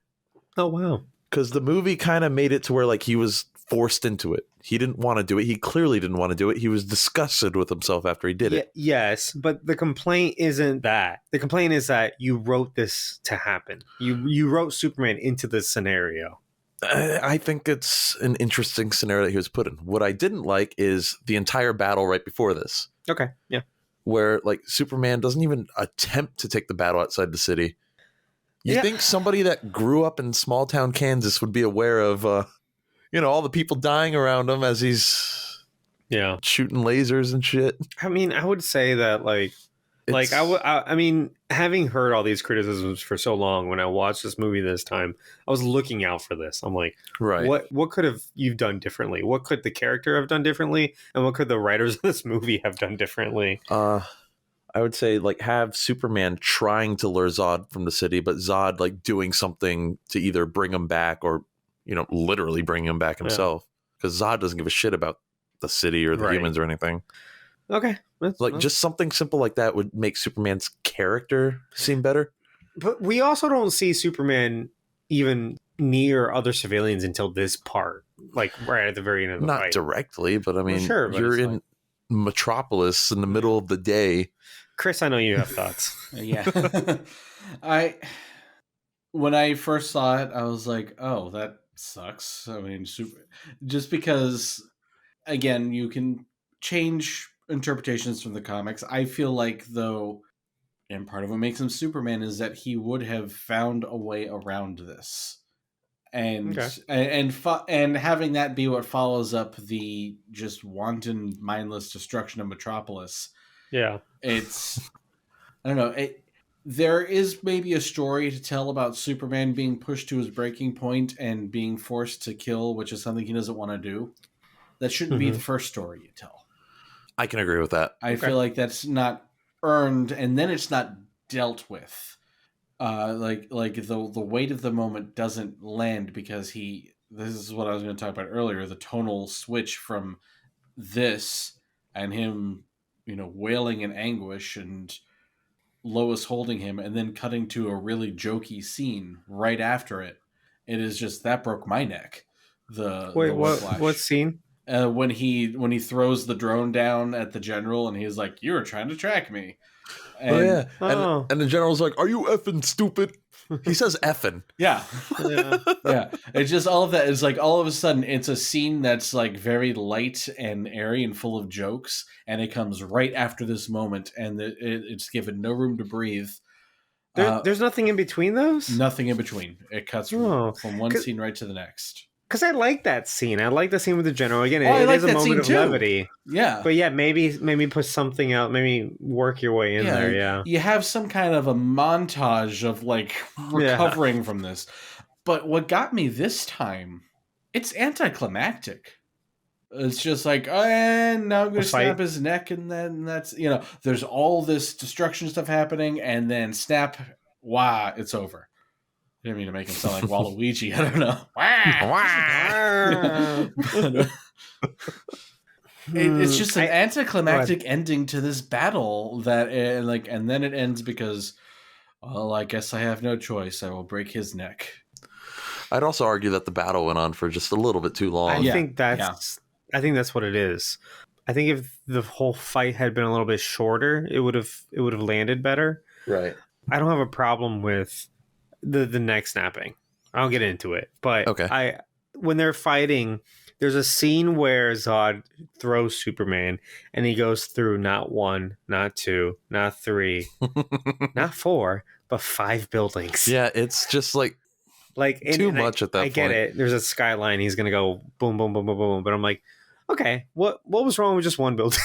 Oh, wow. Because the movie kind of made it to where like he was forced into it. He didn't want to do it. He clearly didn't want to do it. He was disgusted with himself after he did it. Yes, but the complaint isn't that. The complaint is that you wrote this to happen. You wrote Superman into this scenario. I think it's an interesting scenario that he was put in. What I didn't like is the entire battle right before this. Okay, yeah. where like Superman doesn't even attempt to take the battle outside the city. You think somebody that grew up in small town Kansas would be aware of, all the people dying around him as he's shooting lasers and shit. I mean, I would say that I mean, having heard all these criticisms for so long, when I watched this movie this time, I was looking out for this. I'm like, right, what could have you done differently? What could the character have done differently? And what could the writers of this movie have done differently? I would say like have Superman trying to lure Zod from the city, but Zod like doing something to either bring him back or, literally bring him back himself. Because Zod doesn't give a shit about the city or the humans or anything. Okay. Just something simple like that would make Superman's character seem better. But we also don't see Superman even near other civilians until this part, like right at the very end of the fight. Not directly, but I mean, but you're in Metropolis in the middle of the day. Chris, I know you have thoughts. Yeah. When I first saw it, I was like, oh, that sucks. I mean, just because, again, you can change interpretations from the comics. I feel like, though, and part of what makes him Superman is that he would have found a way around this. And and having that be what follows up the just wanton, mindless destruction of Metropolis. Yeah. It's, I don't know. There is maybe a story to tell about Superman being pushed to his breaking point and being forced to kill, which is something he doesn't want to do. That shouldn't be the first story you tell. I can agree with that. I feel like that's not earned, and then it's not dealt with. Like the weight of the moment doesn't land because this is what I was going to talk about earlier, the tonal switch from this and him, wailing in anguish and Lois holding him and then cutting to a really jokey scene right after it. It is just, that broke my neck. What scene? When he throws the drone down at the general and he's like, "You're trying to track me." And, and the general's like, "Are you effing stupid?" He says effing. Yeah. It's just all of that is like, all of a sudden it's a scene that's like very light and airy and full of jokes, and it comes right after this moment, and it's given no room to breathe. There's nothing in between those? Nothing in between. It cuts from one scene right to the next. Because I like that scene. I like the scene with the general. Again, it is a moment of levity. Yeah. But yeah, maybe put something out. Maybe work your way in there. Yeah. You have some kind of a montage of like recovering from this. But what got me this time, it's anticlimactic. It's just like, and now I'm going to snap his neck, and then that's, there's all this destruction stuff happening, and then snap, it's over. I didn't mean to make him sound like Waluigi. I don't know. It's just an anticlimactic ending to this battle that, and then it ends because, well, I guess I have no choice. I will break his neck. I'd also argue that the battle went on for just a little bit too long. I think that's what it is. I think if the whole fight had been a little bit shorter, it would have landed better. Right. I don't have a problem with the neck snapping. I'll get into it. But when they're fighting, there's a scene where Zod throws Superman and he goes through not one, not two, not three, not four, but 5 buildings. Yeah, it's just like too much at that point. I get it. There's a skyline. He's going to go boom, boom, boom, boom, boom. But I'm like, okay, what was wrong with just one building?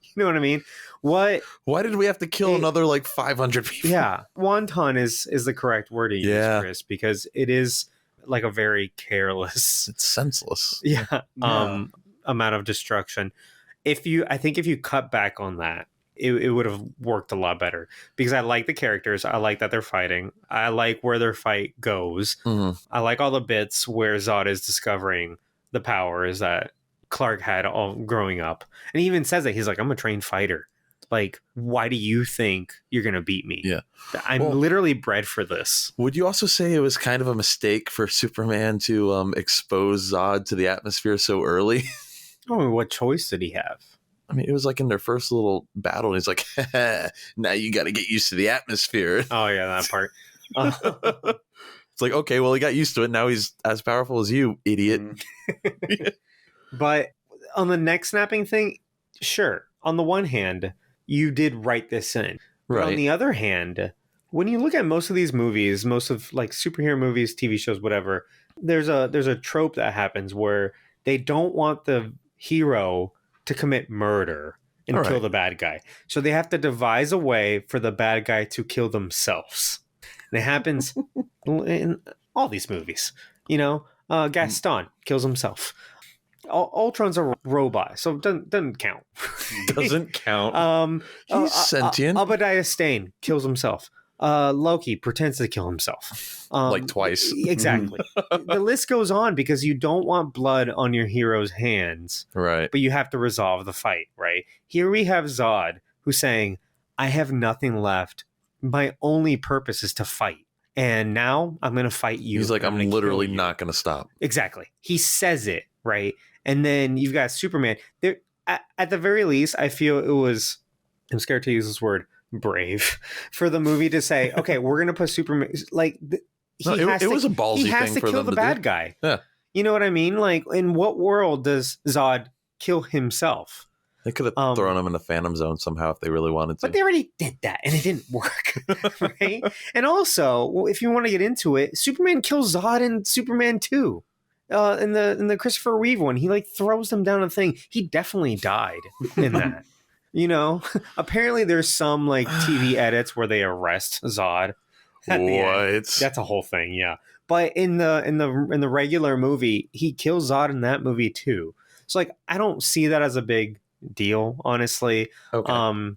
You know what I mean? Why did we have to kill another like 500 people? Yeah. Wonton is the correct word to use, Chris, because it is like a very careless. It's senseless. Amount of destruction. I think if you cut back on that, it would have worked a lot better, because I like the characters. I like that they're fighting. I like where their fight goes. Mm-hmm. I like all the bits where Zod is discovering the powers that Clark had all growing up. And he even says that he's like, I'm a trained fighter. Like, why do you think you're going to beat me? Yeah. I'm literally bred for this. Would you also say it was kind of a mistake for Superman to expose Zod to the atmosphere so early? Oh, what choice did he have? I mean, it was like in their first little battle, and he's like, now you got to get used to the atmosphere. Oh, yeah, that part. It's like, okay, well, he got used to it. Now he's as powerful as you, idiot. But on the neck snapping thing, sure. On the one hand, you did write this in. But on the other hand, when you look at most of these movies, most of like superhero movies, TV shows, whatever, there's a trope that happens where they don't want the hero to commit murder and kill the bad guy. So they have to devise a way for the bad guy to kill themselves. And it happens in all these movies. You know, Gaston kills himself. Ultron's a robot, so it doesn't count. Doesn't count. He's sentient. Obadiah Stane kills himself. Loki pretends to kill himself. Like twice. Exactly. The list goes on because you don't want blood on your hero's hands. Right. But you have to resolve the fight, right? Here we have Zod who's saying, I have nothing left. My only purpose is to fight. And now I'm going to fight you. He's like, I'm literally not going to stop. Exactly. He says it, right? And then you've got Superman. There, at the very least, I feel it was, I'm scared to use this word, brave, for the movie to say, okay, we're going to put Superman, like, it was a ballsy thing for them to do. He has to kill the bad guy. Yeah. You know what I mean? Like, in what world does Zod kill himself? They could have thrown him in the Phantom Zone somehow if they really wanted to. But they already did that, and it didn't work, right? And also, if you want to get into it, Superman kills Zod in Superman 2. In the Christopher Reeve one, he like throws them down a thing. He definitely died in that. You know, apparently there's some like TV edits where they arrest Zod. What? That's a whole thing, yeah. But in the regular movie, he kills Zod in that movie too. So like, I don't see that as a big deal, honestly. Okay.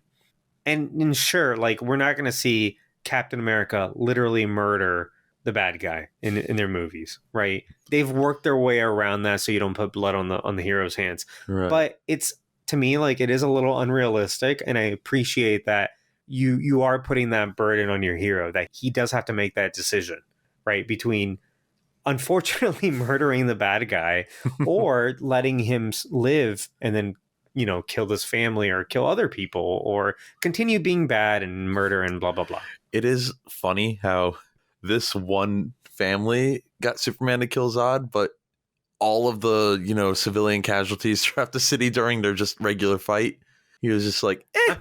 And sure, like we're not going to see Captain America literally murder the bad guy in their movies, right? They've worked their way around that so you don't put blood on the hero's hands. Right. But it's, to me, like it is a little unrealistic, and I appreciate that you are putting that burden on your hero, that he does have to make that decision, right? Between unfortunately murdering the bad guy or letting him live and then, you know, kill this family or kill other people or continue being bad and murder and blah, blah, blah. It is funny how this one family got Superman to kill Zod, but all of the, you know, civilian casualties throughout the city during their just regular fight, he was just like, eh.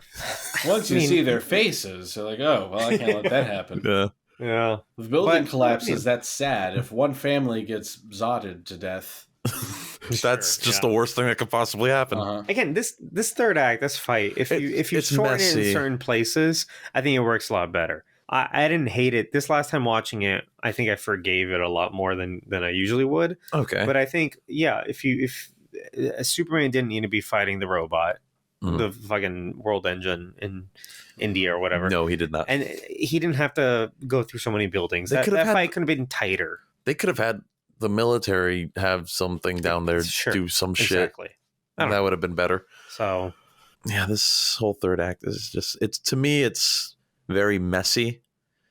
Once you see their faces, you're like, oh, well, I can't let that happen. Yeah. If the building collapses, that's sad. If one family gets Zodded to death, that's just the worst thing that could possibly happen. Again, this third act, this fight, if you shorten it in certain places, I think it works a lot better. I didn't hate it. This last time watching it, I think I forgave it a lot more than I usually would. Okay. But I think, yeah, if Superman didn't need to be fighting the robot, the fucking world engine in India or whatever. No, he did not. And he didn't have to go through so many buildings. That fight could have been tighter. They could have had the military have something down there, do some shit. Exactly. That would have been better. So, yeah, this whole third act is just, to me, it's very messy,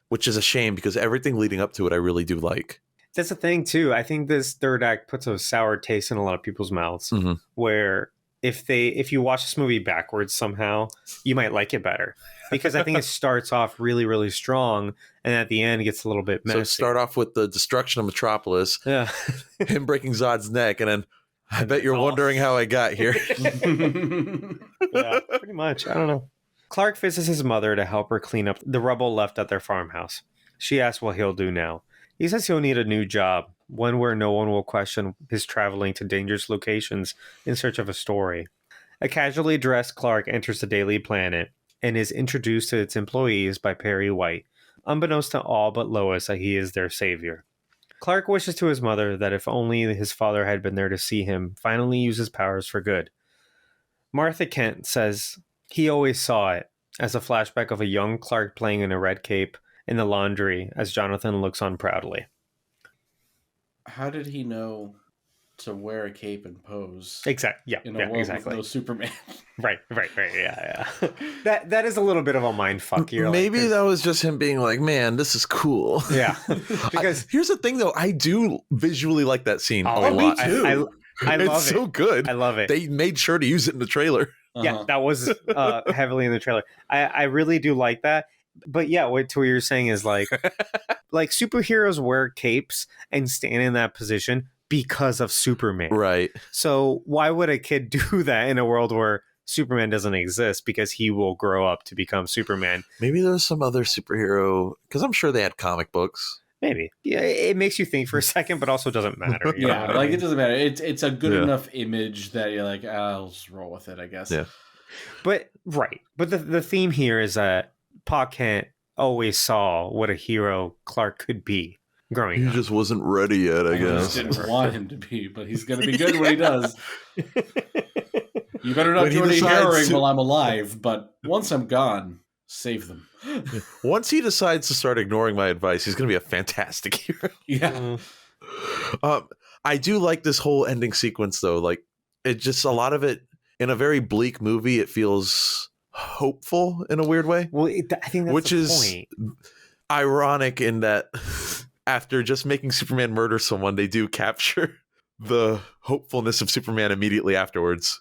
which is a shame because everything leading up to it I really do like. That's the thing too. I think this third act puts a sour taste in a lot of people's mouths, where if you watch this movie backwards somehow, you might like it better, because I think it starts off really, really strong, and at the end it gets a little bit messy. So start off with the destruction of Metropolis, him breaking Zod's neck, and then I bet you're wondering how I got here. Yeah, pretty much. I don't know. Clark visits his mother to help her clean up the rubble left at their farmhouse. She asks what he'll do now. He says he'll need a new job, one where no one will question his traveling to dangerous locations in search of a story. A casually dressed Clark enters the Daily Planet and is introduced to its employees by Perry White, unbeknownst to all but Lois that he is their savior. Clark wishes to his mother that if only his father had been there to see him finally use his powers for good. Martha Kent says he always saw it, as a flashback of a young Clark playing in a red cape in the laundry as Jonathan looks on proudly. How did he know to wear a cape and pose? Exactly. Yeah. In a world exactly. with no Superman. Right. Yeah. That is a little bit of a mind fuck. Maybe that was just him being like, man, this is cool. Yeah. Because here's the thing, though. I do visually like that scene a lot. Me too. I love it's so good. I love it. They made sure to use it in the trailer. Yeah, that was heavily in the trailer. I really do like that. But yeah, what you're saying is like superheroes wear capes and stand in that position because of Superman. Right. So why would a kid do that in a world where Superman doesn't exist because he will grow up to become Superman. Maybe there's some other superhero, because I'm sure they had comic books. Maybe. Yeah, it makes you think for a second, but also doesn't matter. You know Yeah, what I like mean? it doesn't matter. It's a good enough image that you're like, I'll just roll with it, I guess. Yeah. But the theme here is that Pa Kent always saw what a hero Clark could be growing He up. just wasn't ready yet, I I just guess. didn't want him to be, but he's gonna be good when he does. You better not When he do any decides harrowing to- while I'm alive, but once I'm gone, save them. Once he decides to start ignoring my advice, he's going to be a fantastic hero. Yeah. I do like this whole ending sequence, though. Like, it just, a lot of it, in a very bleak movie, it feels hopeful in a weird way. Well, I think that's Which the is point. ironic in that after just making Superman murder someone, they do capture the hopefulness of Superman immediately afterwards.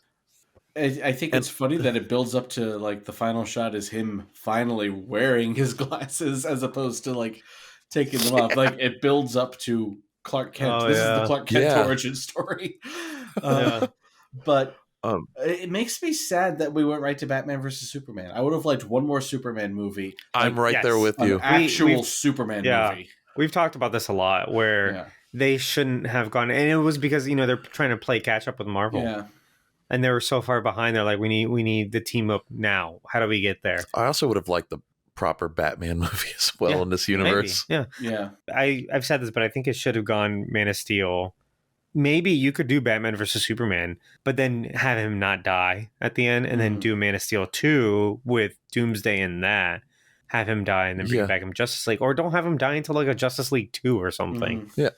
I think it's funny that it builds up to like the final shot is him finally wearing his glasses as opposed to like taking them off. Like it builds up to Clark Kent. Oh, This is yeah. the Clark Kent Yeah. origin story. Yeah. But It makes me sad that we went right to Batman versus Superman. I would have liked one more Superman movie. I'm right yes. there with An you. actual Superman yeah. movie. We've talked about this a lot where Yeah. they shouldn't have gone, and it was because they're trying to play catch up with Marvel, Yeah. and they were so far behind. They're like, we need the team up now. How do we get there? I also would have liked the proper Batman movie as well Yeah, in this Maybe. universe. Yeah, Yeah. I've said this, but I think it should have gone Man of Steel. Maybe you could do Batman versus Superman, but then have him not die at the end, and then Mhm. do Man of Steel 2 with Doomsday in that. Have him die and then bring back him Justice League, or don't have him die until like a Justice League 2 or something. Mhm.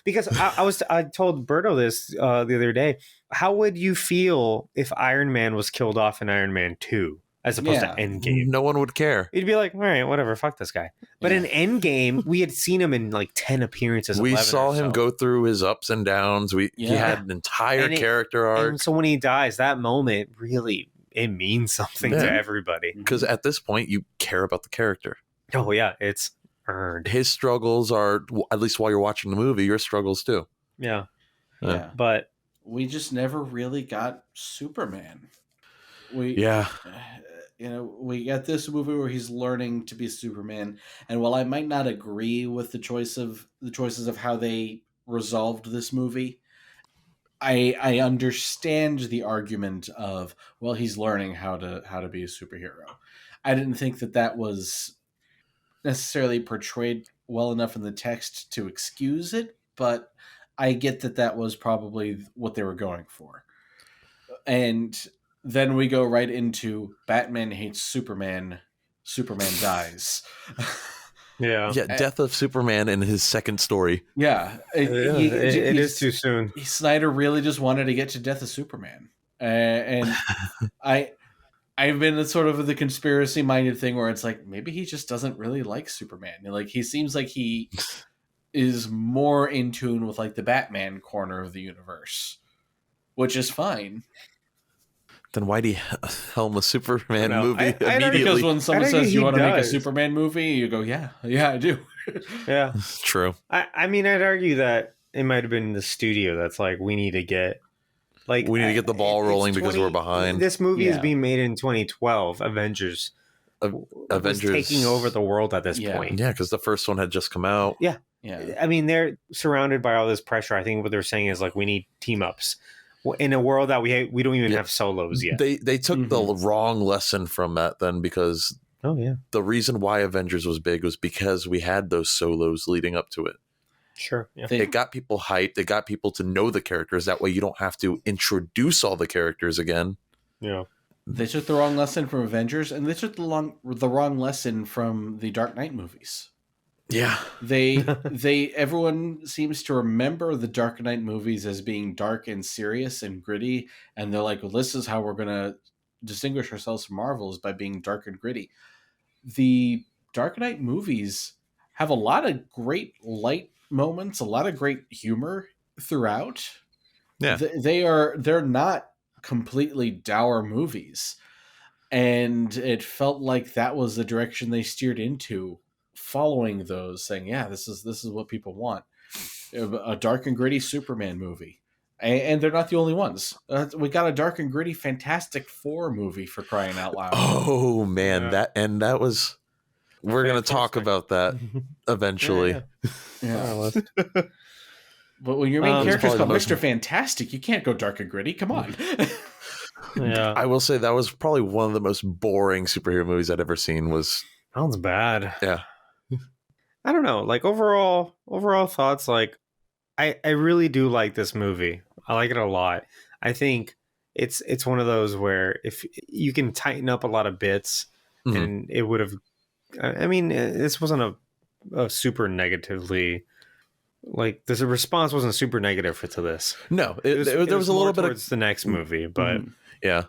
Because I told Berto this the other day. How would you feel if Iron Man was killed off in Iron Man 2 as opposed to Endgame? No one would care. You'd be like, all right, whatever, fuck this guy. But in Endgame, we had seen him in like 10 appearances. We 11 saw or him so. go through his ups and downs. He had an entire And character arc. And so when he dies, that moment really, it means something to everybody. Because at this point, you care about the character. Oh yeah, it's earned. His struggles are, at least while you're watching the movie, your struggles too. Yeah. Yeah. But we just never really got Superman. We we got this movie where he's learning to be Superman, and while I might not agree with the choices of how they resolved this movie, I understand the argument of, well, he's learning how to be a superhero. I didn't think that was necessarily portrayed well enough in the text to excuse it, but I get that was probably what they were going for. And then we go right into Batman hates Superman, Superman dies. yeah, Death of Superman in his second story. Yeah, it is too soon. Snyder really just wanted to get to Death of Superman, and I've been in sort of the conspiracy minded thing where it's like maybe he just doesn't really like Superman. Like he seems like he is more in tune with like the Batman corner of the universe, which is fine. Then why'd he helm a Superman movie immediately? Because when someone says you want to make a does. Superman movie, you go, yeah, I do. Yeah, True. I mean, I'd argue that it might have been the studio that's like, we need to get the ball rolling because we're behind. This movie is being made in 2012. Avengers was taking over the world at this point. Yeah, because the first one had just come out. Yeah. Yeah. I mean, they're surrounded by all this pressure. I think what they're saying is like, we need team ups in a world that we don't even have solos yet. They took the wrong lesson from that then, because the reason why Avengers was big was because we had those solos leading up to it. Sure. Yeah. It got people hyped. It got people to know the characters. That way you don't have to introduce all the characters again. Yeah. They took the wrong lesson from Avengers, and they took the wrong lesson from the Dark Knight movies. Yeah. Everyone seems to remember the Dark Knight movies as being dark and serious and gritty, and they're like, well, this is how we're going to distinguish ourselves from Marvel, is by being dark and gritty. The Dark Knight movies have a lot of great light moments, a lot of great humor throughout. Yeah. They're not completely dour movies, and it felt like that was the direction they steered into, following those, saying, yeah, this is what people want, a dark and gritty Superman movie. And they're not the only ones. We got a dark and gritty Fantastic Four movie, for crying out loud. Oh man, that was. We're gonna talk about that eventually. Yeah. But when your main character's called Mr. Fantastic, you can't go dark and gritty. Come on. Yeah, I will say that was probably one of the most boring superhero movies I'd ever seen. sounds bad. Yeah. I don't know. Like overall thoughts. Like I really do like this movie. I like it a lot. I think it's one of those where if you can tighten up a lot of bits, and it would have. I mean, this wasn't a super negatively. Like the response wasn't super negative to this. No, there was a little bit towards the next movie, but yeah,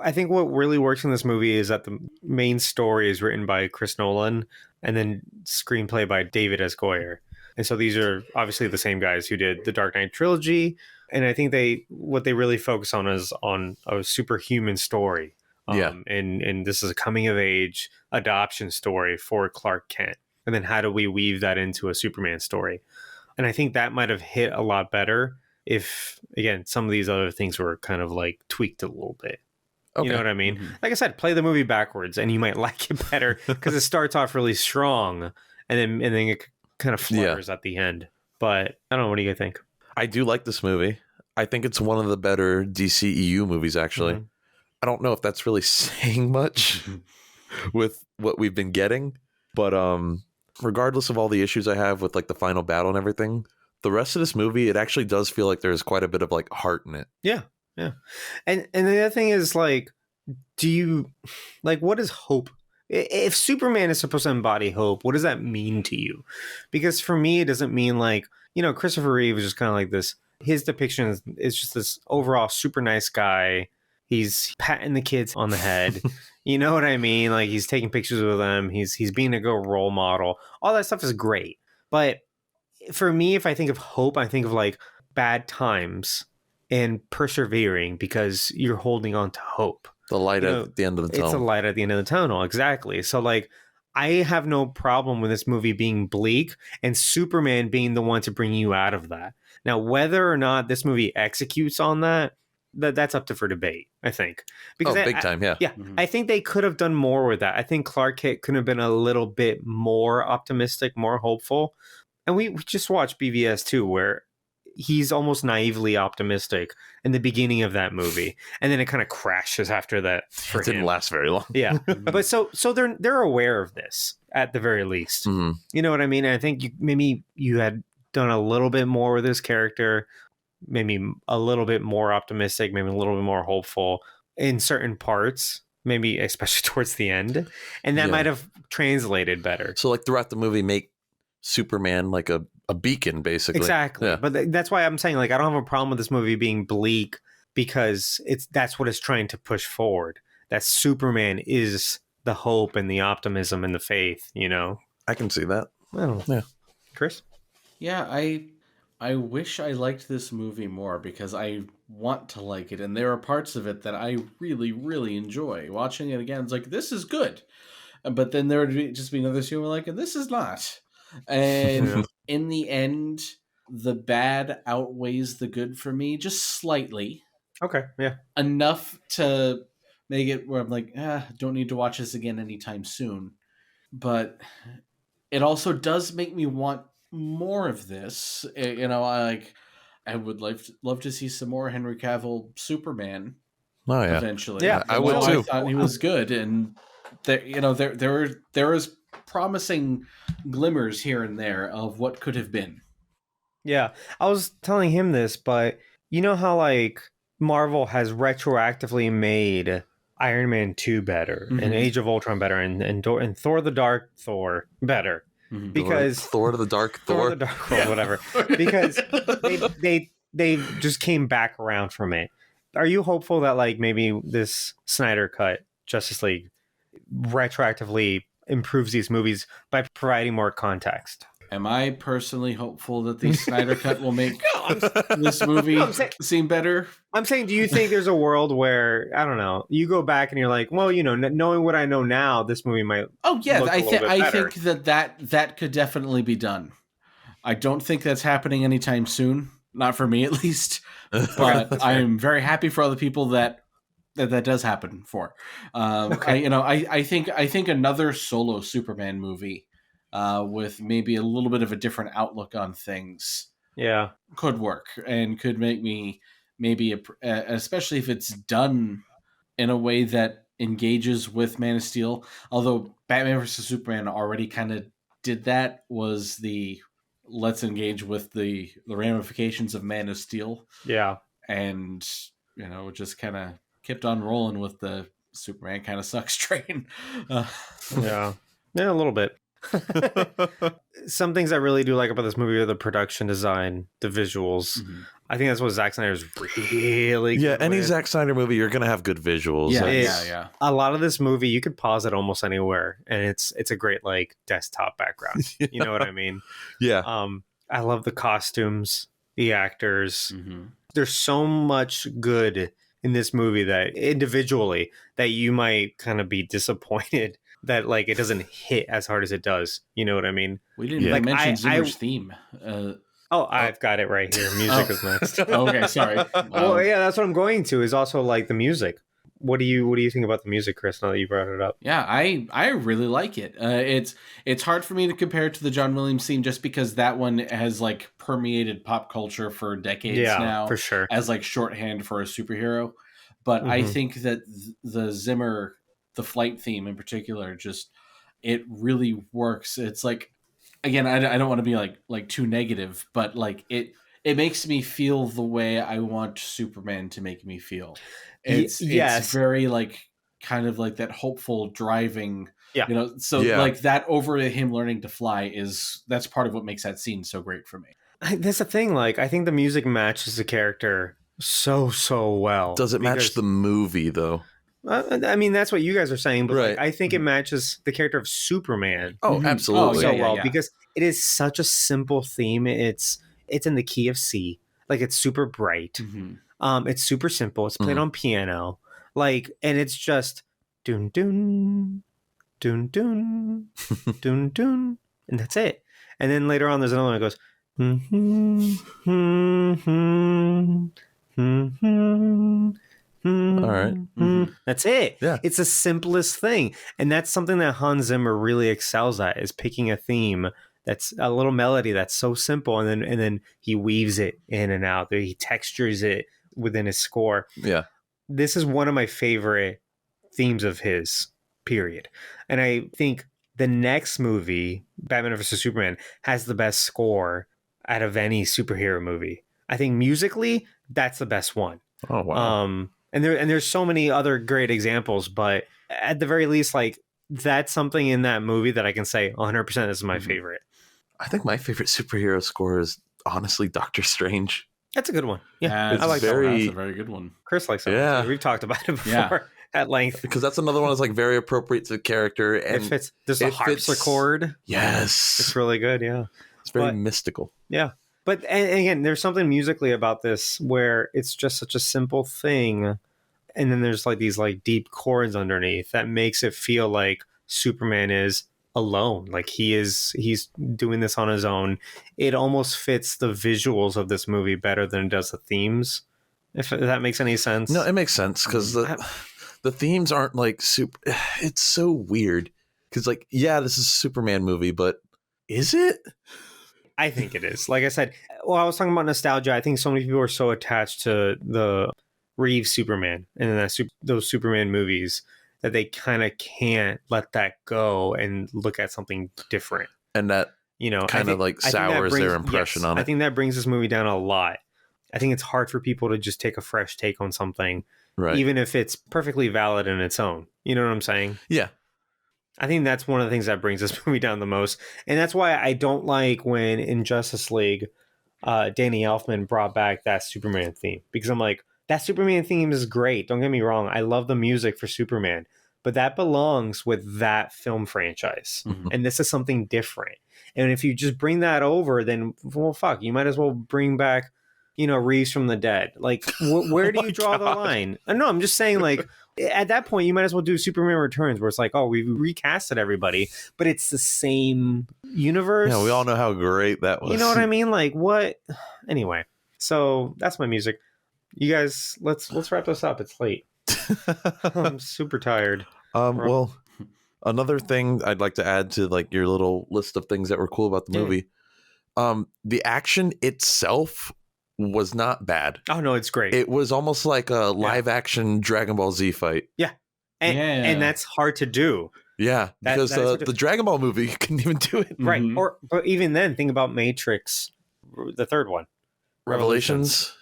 I think what really works in this movie is that the main story is written by Chris Nolan and then screenplay by David S. Goyer, and so these are obviously the same guys who did the Dark Knight trilogy, and I think what they really focus on is on a superhuman story. And this is a coming of age adoption story for Clark Kent, and then how do we weave that into a Superman story? And I think that might have hit a lot better if, again, some of these other things were kind of like tweaked a little bit. Okay. You know what I mean? Like I said, play the movie backwards and you might like it better because it starts off really strong and then it kind of flutters at the end. But I don't know. What do you think? I do like this movie. I think it's one of the better DCEU movies, actually. I don't know if that's really saying much with what we've been getting, but regardless of all the issues I have with like the final battle and everything, the rest of this movie, it actually does feel like there's quite a bit of like heart in it. Yeah. And the other thing is like, do you like, what is hope? If Superman is supposed to embody hope, what does that mean to you? Because for me, it doesn't mean like, Christopher Reeve is just kind of like this. His depiction is just this overall super nice guy. He's patting the kids on the head. You know what I mean? Like he's taking pictures with them. He's being a good role model. All that stuff is great. But for me, if I think of hope, I think of like bad times and persevering because you're holding on to hope. The light at the end of the tunnel. It's a light at the end of the tunnel. Exactly. So like, I have no problem with this movie being bleak and Superman being the one to bring you out of that. Now, whether or not this movie executes on that's up for debate, I think. Because big time, yeah. Yeah, I think they could have done more with that. I think Clark Kent could have been a little bit more optimistic, more hopeful. And we just watched BVS 2, where he's almost naively optimistic in the beginning of that movie, and then it kind of crashes after that. It didn't last very long. Yeah, but so they're aware of this at the very least. You know what I mean? And I think maybe you had done a little bit more with this character. Maybe a little bit more optimistic, maybe a little bit more hopeful in certain parts, maybe especially towards the end. And that might have translated better. So like throughout the movie, make Superman like a beacon, basically. Exactly. Yeah. But that's why I'm saying like I don't have a problem with this movie being bleak because that's what it's trying to push forward. That Superman is the hope and the optimism and the faith, I can see that. I don't know. Yeah. Chris? Yeah, I wish I liked this movie more because I want to like it. And there are parts of it that I really, really enjoy. Watching it again, it's like, this is good. But then there would just be another scene where like, this is not. And in the end, the bad outweighs the good for me just slightly. Okay, yeah. Enough to make it where I'm like, don't need to watch this again anytime soon. But it also does make me want more of this. I would love to see some more Henry Cavill Superman. Oh yeah, eventually. Yeah, I would too. I thought he was good, and there is promising glimmers here and there of what could have been. Yeah, I was telling him this, but you know how like Marvel has retroactively made Iron Man 2 better, and Age of Ultron better, and Thor the Dark Thor better. Because Thor to the Dark Thor, whatever. Because they just came back around from it. Are you hopeful that like maybe this Snyder Cut Justice League retroactively improves these movies by providing more context? Am I personally hopeful that the Snyder Cut will make this movie seem better? I'm saying, do you think there's a world where, I don't know, you go back and you're like, well, knowing what I know now, this movie might. Oh yeah, I think that could definitely be done. I don't think that's happening anytime soon. not for me at least. But I am very happy for other people that does happen for. I think another solo Superman movie with maybe a little bit of a different outlook on things Yeah. could work and could make me maybe, especially if it's done in a way that engages with Man of Steel. Although Batman vs Superman already kind of did that, was the let's engage with the ramifications of Man of Steel. Yeah. And, just kind of kept on rolling with the Superman kind of sucks train. Yeah, a little bit. Some things I really do like about this movie are the production design, the visuals. Mhm. I think that's what Zack Snyder's really good Yeah, any with. Zack Snyder movie, you're gonna have good visuals. Yeah. A lot of this movie, you could pause it almost anywhere, and it's a great like desktop background. You know what I mean? Yeah. I love the costumes, the actors. Mm-hmm. There's so much good in this movie that individually that you might kind of be disappointed that like it doesn't hit as hard as it does. You know what I mean? We didn't Yeah. even Like, mention I- Zimmer's theme. I've got it right here. Music is next. Okay, sorry. Well, yeah, that's what I'm going to. Is also like the music. What do you think about the music, Chris? Now that you brought it up, Yeah, I really like it. It's hard for me to compare it to the John Williams theme just because that one has like permeated pop culture for decades now, for sure. as like shorthand for a superhero. But I Mhm. think that the Zimmer, the flight theme in particular, just it really works. It's like, again, I don't want to be like too negative, but like it makes me feel the way I want Superman to make me feel. It's very like kind of like that hopeful driving, Yeah. So Yeah. like that over him learning to fly that's part of what makes that scene so great for me. That's the thing. Like, I think the music matches the character so well. Does it match because- the movie though? I mean, that's what you guys are saying, but like, Right. I think it matches the character of Superman Oh, Mhm. absolutely. so yeah, well yeah. because it is such a simple theme. It's in the key of C. Like, it's super bright. Mm-hmm. It's super simple. It's played on piano. Like, and it's just dun dun dun dun dun dun, and that's it. And then later on, there's another one that goes. All right. That's it. Yeah. It's the simplest thing. And that's something that Hans Zimmer really excels at, is picking a theme that's a little melody that's so simple, and then he weaves it in and out. He textures it within his score. Yeah. This is one of my favorite themes of his, period. And I think the next movie, Batman vs. Superman, has the best score out of any superhero movie. I think musically, that's the best one. Oh wow. And there's so many other great examples, but at the very least, like, that's something in that movie that I can say 100% this is my Mhm. favorite. I think my favorite superhero score is honestly Doctor Strange. That's a good one. Yeah, It's I like very- that one. That's a very good one. Chris likes that Yeah. one. We've talked about it before Yeah. at length. Because that's another one that's like very appropriate to the character. It And fits. There's a it fits- harpsichord. yes. It's really good. Yeah. It's very but- mystical. Yeah. But and again, there's something musically about this where it's just such a simple thing. And then there's like these like deep chords underneath that makes it feel like Superman is alone. Like he's doing this on his own. It almost fits the visuals of this movie better than it does the themes. If that makes any sense. No, it makes sense because the themes aren't like super. It's so weird because like, yeah, this is a Superman movie, but is it? I think it is. Like I said, well, I was talking about nostalgia. I think so many people are so attached to the Reeves Superman and those Superman movies that they kind of can't let that go and look at something different. And that I kind of think- like I think that sours brings- their impression yes, on I it. think that brings this movie down a lot. I think it's hard for people to just take a fresh take on something, Right. even if it's perfectly valid in its own. You know what I'm saying? Yeah. I think that's one of the things that brings this movie down the most. And that's why I don't like when in Justice League, Danny Elfman brought back that Superman theme. Because I'm like, that Superman theme is great. Don't get me wrong. I love the music for Superman. But that belongs with that film franchise. Mhm. And this is something different. And if you just bring that over, then, well, fuck, you might as well bring back, Reeves from the Dead. Like, where do Oh you draw the line? No, I'm just saying, like, at that point, you might as well do Superman Returns, where it's like, oh, we recasted everybody, but it's the same universe. Yeah, we all know how great that was. You know what I mean? Like, what? Anyway, So that's my music. You guys, let's wrap this up. It's late. I'm super tired. Well, another thing I'd like to add to like your little list of things that were cool about the movie. The action itself was not bad. Oh no, it's great. It was almost like a live action Dragon Ball Z fight. And that's hard to do. Yeah, because the Dragon Ball movie you couldn't even do it. Right. But even then, think about Matrix, the third one. Revolutions,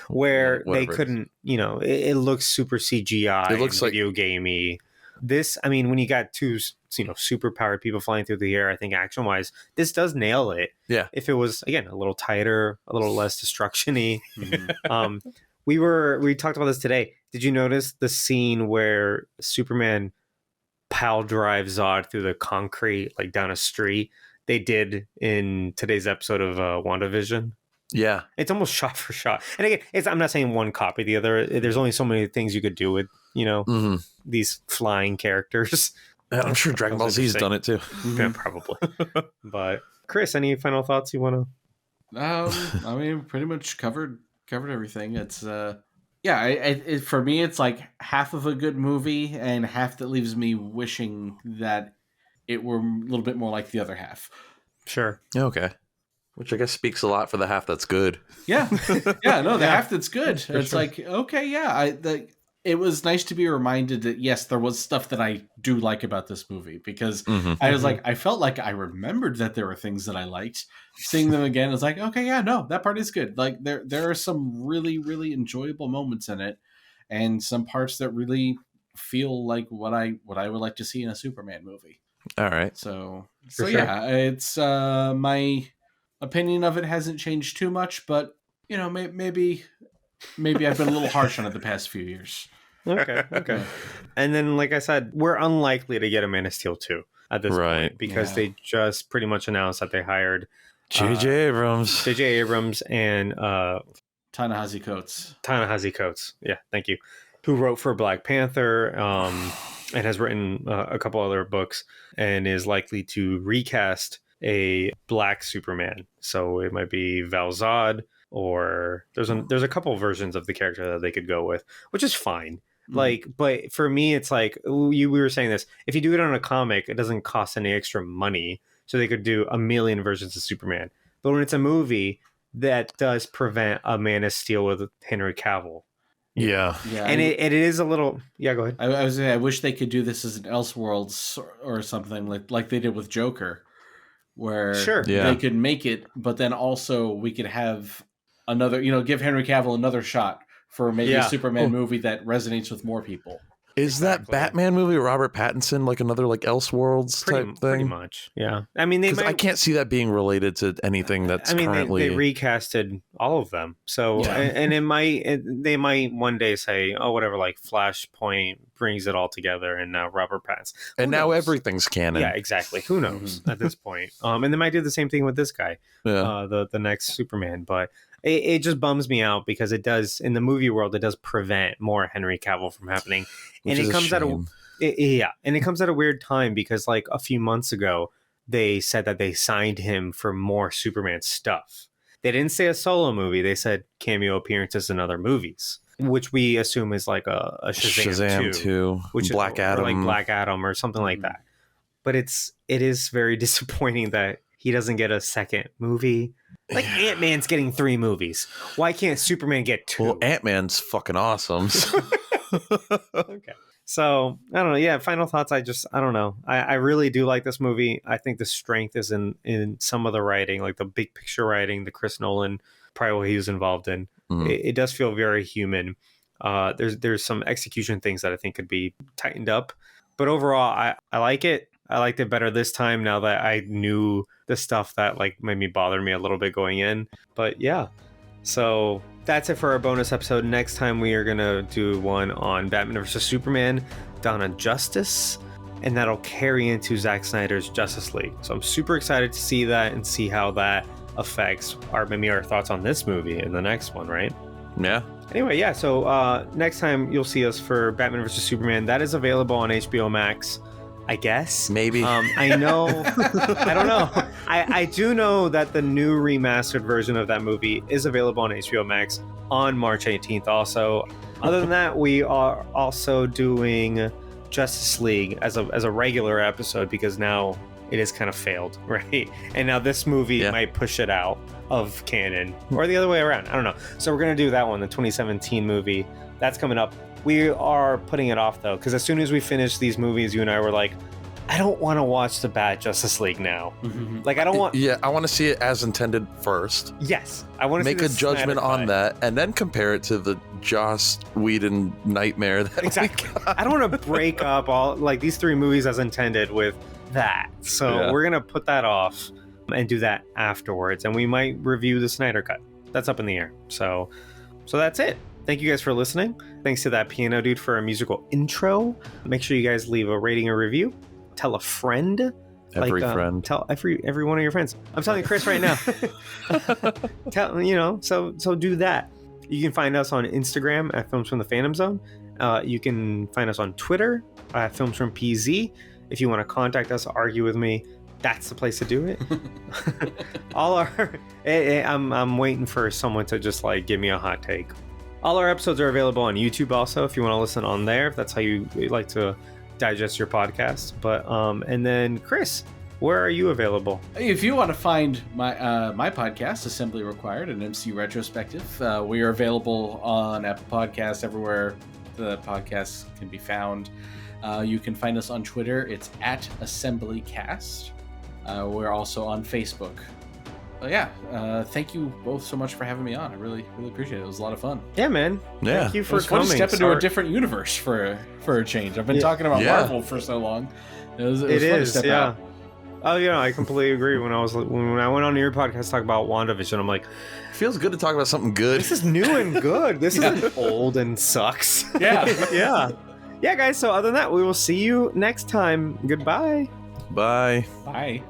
where they couldn't, it looks super CGI. It looks like video gamey. This, I mean, when you got two, super powered people flying through the air, I think action wise, this does nail it. Yeah. If it was again a little tighter, a little less destruction-y. We talked about this today. Did you notice the scene where Superman pile drives Zod through the concrete, like down a street? They did in today's episode of WandaVision. Yeah. It's almost shot for shot. And again, I'm not saying one copy the other. There's only so many things you could do with, these flying characters. I'm sure Dragon Ball Z's done it too. Yeah, probably. But Chris, any final thoughts you want to? I mean, pretty much covered everything. It's for me, it's like half of a good movie and half that leaves me wishing that it were a little bit more like the other half. Sure. Okay. Which I guess speaks a lot for the half that's good. Yeah. The half that's good. It's sure. Like, okay, it was nice to be reminded that, yes, there was stuff that I do like about this movie, because I was like, I felt like I remembered that there were things that I liked. Seeing them again, it's like, okay, yeah, no, that part is good. Like there are some really, really enjoyable moments in it, and some parts that really feel like what I would like to see in a Superman movie. All right. So sure. Yeah, it's my opinion of it hasn't changed too much, but maybe I've been a little harsh on it the past few years. Okay. And then, like I said, we're unlikely to get a Man of Steel 2 at this point, because they just pretty much announced that they hired J.J. Abrams and Ta-Nehisi Coates. Yeah, thank you. Who wrote for Black Panther and has written a couple other books, and is likely to recast a black Superman. So it might be Val Zod, or there's a couple versions of the character that they could go with, which is fine. Like, but for me, it's like we were saying this. If you do it on a comic, it doesn't cost any extra money, so they could do a million versions of Superman. But when it's a movie, that does prevent a Man of Steel with Henry Cavill. Yeah. And it is a little. Yeah, go ahead. I wish they could do this as an Elseworlds or something like they did with Joker, where they could make it, but then also we could have another, give Henry Cavill another shot for maybe a Superman movie that resonates with more people. Is that Batman movie Robert Pattinson like another like Elseworlds type thing? Pretty much, yeah. I mean, I can't see that being related to anything that's currently. They recasted all of them, so and they might one day say, oh, whatever, like Flashpoint brings it all together, and now Robert Pattinson, and now everything's canon. Yeah, exactly. Who knows at this point? And they might do the same thing with this guy, the next Superman, but. It just bums me out, because it does, in the movie world, it does prevent more Henry Cavill from happening. And it comes and it comes at a weird time, because like a few months ago, they said that they signed him for more Superman stuff. They didn't say a solo movie. They said cameo appearances in other movies, which we assume is like a Shazam 2, which Black Adam. Or like Black Adam or something like that. But it is very disappointing that he doesn't get a second movie. Like Ant-Man's getting 3 movies. Why can't Superman get 2? Well, Ant-Man's fucking awesome. Okay. So, I don't know. Yeah, final thoughts. I don't know. I really do like this movie. I think the strength is in some of the writing, like the big picture writing, the Chris Nolan, probably what he was involved in. It does feel very human. There's some execution things that I think could be tightened up. But overall, I like it. I liked it better this time, now that I knew the stuff that like made me bother me a little bit going in. But yeah, so that's it for our bonus episode. Next time we are going to do one on Batman vs. Superman, Dawn of Justice, and that'll carry into Zack Snyder's Justice League. So I'm super excited to see that and see how that affects our thoughts on this movie in the next one, right? Yeah. Anyway, yeah, so next time you'll see us for Batman vs. Superman. That is available on HBO Max. I guess. Maybe. I know. I don't know. I do know that the new remastered version of that movie is available on HBO Max on March 18th. Also, other than that, we are also doing Justice League as a regular episode because now it is kind of failed, right? And now this movie might push it out of canon or the other way around. I don't know. So we're gonna do that one, the 2017 movie. That's coming up. We are putting it off though, because as soon as we finish these movies, you and I were like, I don't want to watch the bad Justice League now. Like I don't want. Yeah, I want to see it as intended first. Yes, I want to make a judgment on that, and then compare it to the Joss Whedon nightmare. That exactly. I don't want to break up all like these three movies as intended with that. So we're gonna put that off and do that afterwards, and we might review the Snyder Cut. That's up in the air. So that's it. Thank you guys for listening. Thanks to that piano dude for a musical intro. Make sure you guys leave a rating or review. Tell a friend. Every friend. Tell every one of your friends. I'm telling Chris right now. So do that. You can find us on Instagram at Films from the Phantom Zone. You can find us on Twitter at Films from PZ. If you want to contact us, argue with me, that's the place to do it. I'm waiting for someone to just like give me a hot take. All our episodes are available on YouTube also if you want to listen on there, if that's how you like to digest your podcast. But and then Chris, where are you available? If you want to find my podcast, Assembly Required, an MCU retrospective, we are available on Apple Podcasts, everywhere the podcasts can be found. You can find us on Twitter. It's at AssemblyCast. We're also on Facebook. Thank you both so much for having me on. I really appreciate it. It was a lot of fun. Yeah, man. Yeah. Thank you for fun coming. to step into a different universe for a change. I've been talking about Marvel for so long. It was fun to step out. Oh, I completely agree. When I went on your podcast to talk about WandaVision, I'm like, it feels good to talk about something good. This is new and good. This isn't old and sucks. Yeah. Yeah, guys. So other than that, we will see you next time. Goodbye. Bye. Bye.